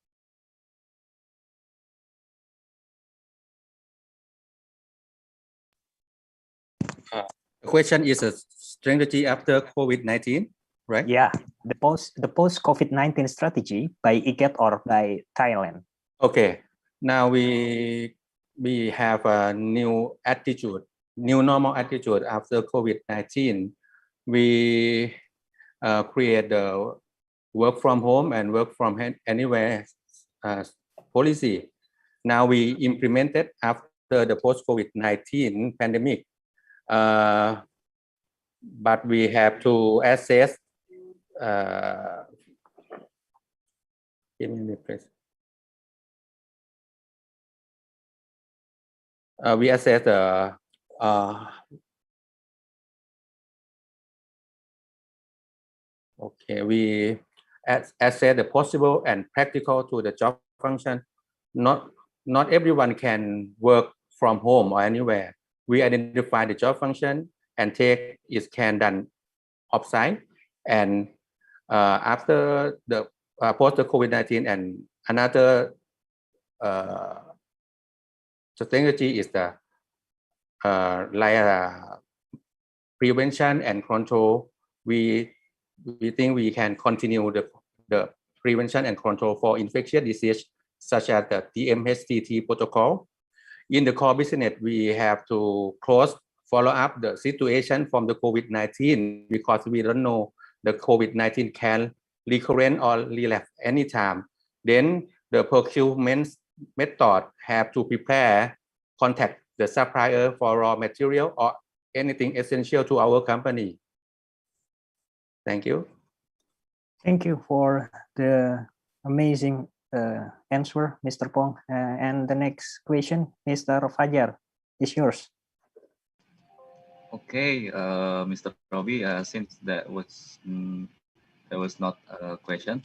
U: The question is a strategy after COVID-19, right?
S: Yeah, the post COVID-19 strategy by IGAT or by Thailand.
U: Okay, now we have a new attitude, new normal attitude after COVID-19. We create the work from home and work from anywhere policy. Now we implemented after the post-COVID-19 pandemic. But we have to assess give me a minute, please. We assess okay, we assess the possible and practical to the job function. Not everyone can work from home or anywhere. We identify the job function and take its can done offsite. And after the post COVID-19, and another strategy is the prevention and control. We think we can continue the prevention and control for infectious disease, such as the DMHTT protocol. In the core business, we have to follow up the situation from the COVID-19 because we don't know the COVID-19 can recurrent or relapse anytime. Then the procurement method have to contact the supplier for raw material or anything essential to our company. Thank you.
S: Thank you for the amazing answer, Mr. Pong. And the next question, Mr. Fajar, is yours.
N: Okay, Mr. Robi, since that was not a question,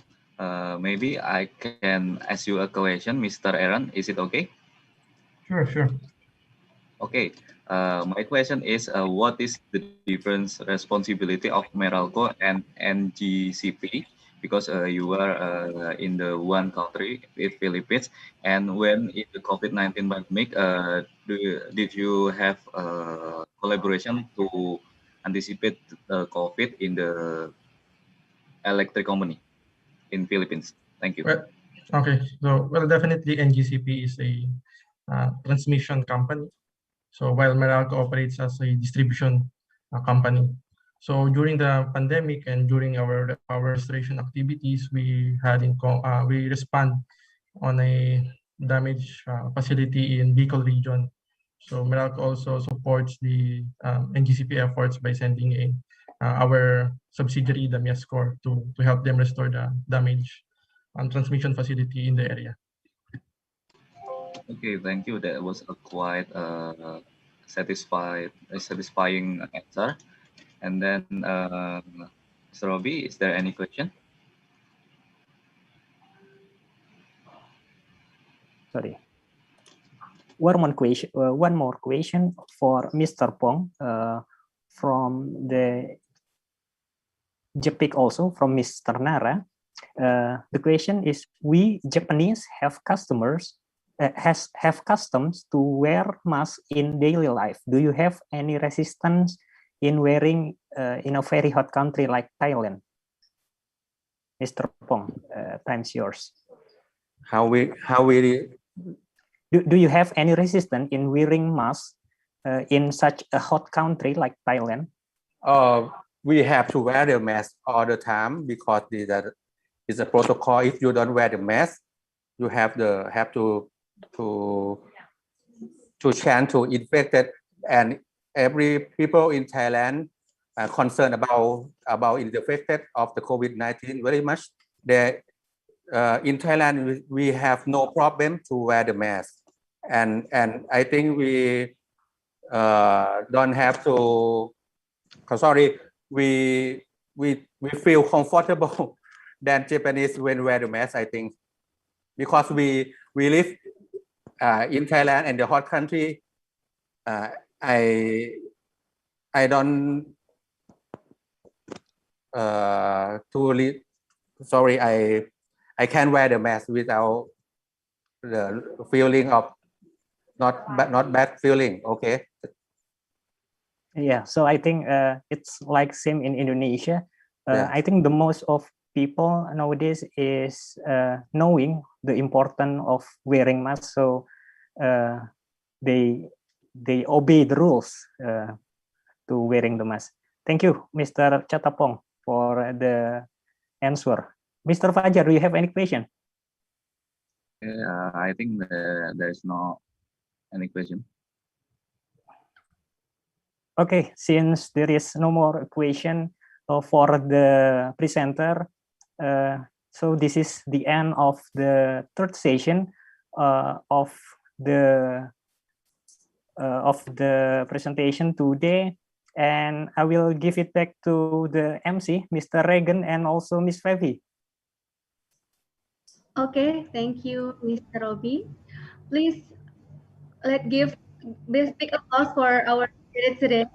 N: maybe I can ask you a question, Mr. Aaron. Is it okay?
C: Sure.
N: Okay, my question is, what is the different responsibility of Meralco and NGCP? Because you are in the one country, with Philippines, and when in the COVID-19 pandemic, did you have collaboration to anticipate COVID in the electric company in Philippines? Thank you.
C: Well, okay, so definitely NGCP is a transmission company. So while Meralco operates as a distribution company, So during the pandemic and during our restoration activities, we respond on a damaged facility in Bicol region. So Meralco also supports the NGCP efforts by sending our subsidiary, the Miascor, to help them restore the damaged transmission facility in the area.
N: Okay, thank you. That was a quite satisfying answer. And then, Mr. Robbie, is there any question?
S: Sorry. One more question for Mr. Pong from the JPIC, also from Mr. Nara. The question is: we Japanese have customs to wear masks in daily life. Do you have any resistance in wearing in a very hot country like Thailand? Mr. Pong, time's yours. Do you have any resistance in wearing masks in such a hot country like Thailand?
U: We have to wear the mask all the time because it's a protocol. If you don't wear the mask, you have to chance to infected, and every people in Thailand are concerned about infected of the COVID-19 very much. In Thailand, we have no problem to wear the mask, and I think we don't have to. Sorry, we feel comfortable than Japanese when wear the mask. I think because we live in Thailand and the hot country. I don't sorry, I can't wear the mask without the feeling of not bad feeling. Okay.
S: Yeah, so I think it's like same in Indonesia. I think the most of people nowadays is knowing the importance of wearing masks, so they obey the rules to wearing the mask. Thank you, Mr. Chatapong, for the answer. Mr. Fajar, do you have any question?
N: Yeah, I think there's no any question.
S: Okay, since there is no more question for the presenter, so this is the end of the third session of the presentation today, and I will give it back to the MC, Mr. Regan, and also Ms. Fevi.
E: Okay, thank you, Mr. Robbie. Please let's give this big applause for our speaker today.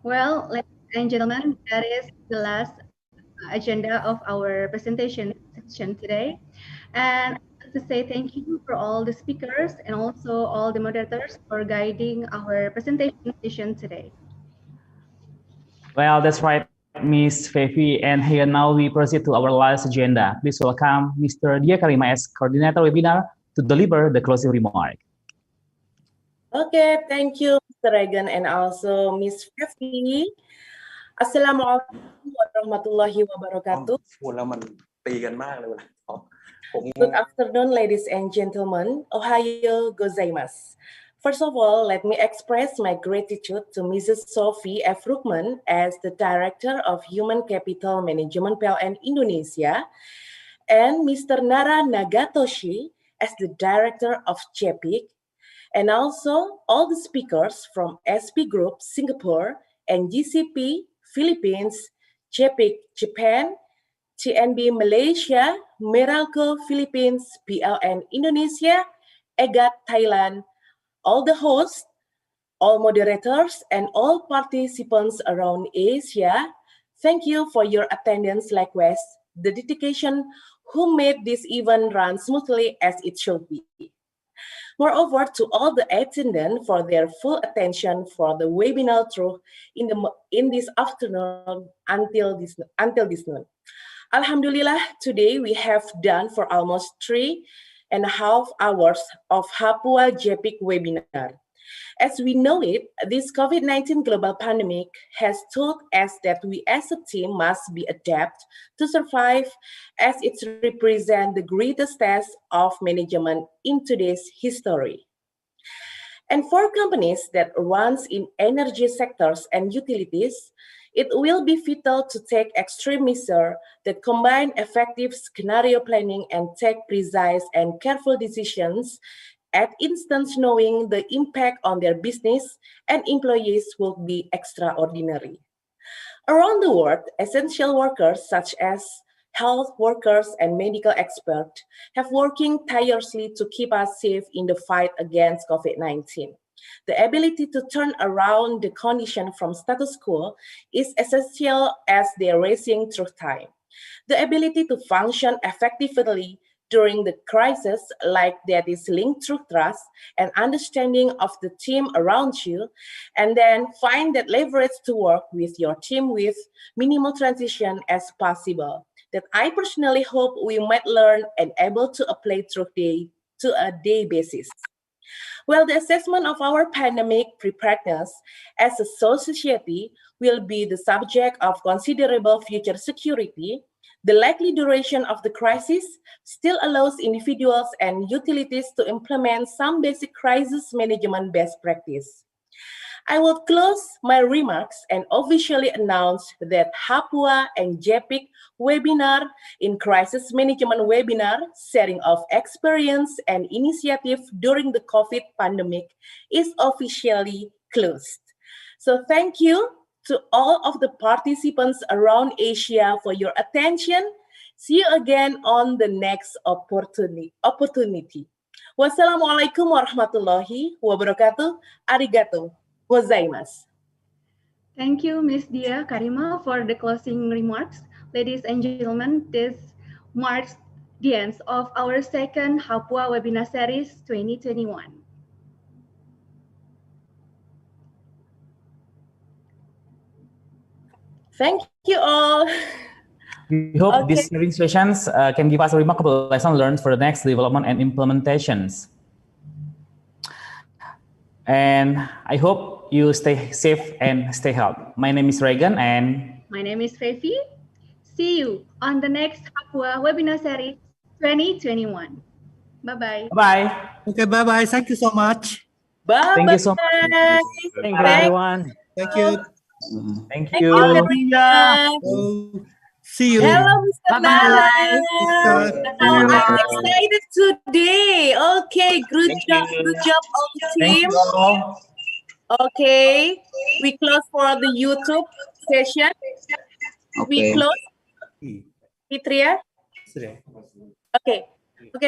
E: Well, ladies and gentlemen, that is the last agenda of our presentation section today. And I want to say thank you for all the speakers and also all the moderators for guiding our presentation session today.
F: Well, that's right, Ms. Fevi. And here now we proceed to our last agenda. Please welcome Mr. Dia Karima as coordinator webinar to deliver the closing remark.
D: Okay, thank you, Mr. Regan, and also Ms. Fevi. Assalamualaikum warahmatullahi wabarakatuh. Good afternoon, ladies and gentlemen. Ohayo gozaimasu. First of all, let me express my gratitude to Mrs. Sophie F. Rukman as the Director of Human Capital Management PLN Indonesia, and Mr. Nara Nagatoshi as the Director of JPIC, and also all the speakers from SP Group Singapore and GCP Philippines, JPIC Japan, TNB Malaysia, Meralco Philippines, PLN Indonesia, EGAT Thailand, all the hosts, all moderators, and all participants around Asia. Thank you for your attendance, likewise the dedication who made this event run smoothly as it should be. Moreover, to all the attendants for their full attention for the webinar through in this afternoon until this noon. Alhamdulillah, today we have done for almost 3.5 hours of HAPUA JPIC webinar. As we know it, this COVID-19 global pandemic has taught us that we as a team must be adapt to survive, as it represents the greatest test of management in today's history. And for companies that runs in energy sectors and utilities, it will be vital to take extreme measures that combine effective scenario planning and take precise and careful decisions at instance knowing the impact on their business and employees will be extraordinary. Around the world, essential workers such as health workers and medical experts have working tirelessly to keep us safe in the fight against COVID-19. The ability to turn around the condition from status quo is essential as they are racing through time. The ability to function effectively during the crisis like that is linked through trust and understanding of the team around you, and then find that leverage to work with your team with minimal transition as possible, that I personally hope we might learn and able to apply through a day basis. Well, the assessment of our pandemic preparedness as a society will be the subject of considerable future security. The likely duration of the crisis still allows individuals and utilities to implement some basic crisis management best practice. I will close my remarks and officially announce that HAPUA and JPIC webinar in crisis management webinar, sharing of experience and initiative during the COVID pandemic is officially closed. So thank you to all of the participants around Asia for your attention. See you again on the next opportunity. Wassalamualaikum warahmatullahi wabarakatuh. Arigato gozaimasu.
E: Thank you, Ms. Dia Karima, for the closing remarks. Ladies and gentlemen, this marks the end of our second HAPUA webinar series 2021.
D: Thank you all.
F: We hope these sharing sessions can give us a remarkable lesson learned for the next development and implementations. And I hope you stay safe and stay healthy. My name is Regan and
E: my name is Fevi. See you on the next HAPUA webinar series 2021. Bye-bye.
F: Bye.
B: Okay, bye-bye. Thank you so much.
D: Bye.
F: Thank you so much.
S: Thank you, everyone.
B: Thank you.
F: Thank
D: Thank
F: you.
B: Oh, see you.
D: Hello, Mr. Nara.
B: Bye.
D: I'm excited today. Okay, good job all the team.
F: Thank you all.
D: Okay, we close for the YouTube session. We close. Fitria. Okay. Okay.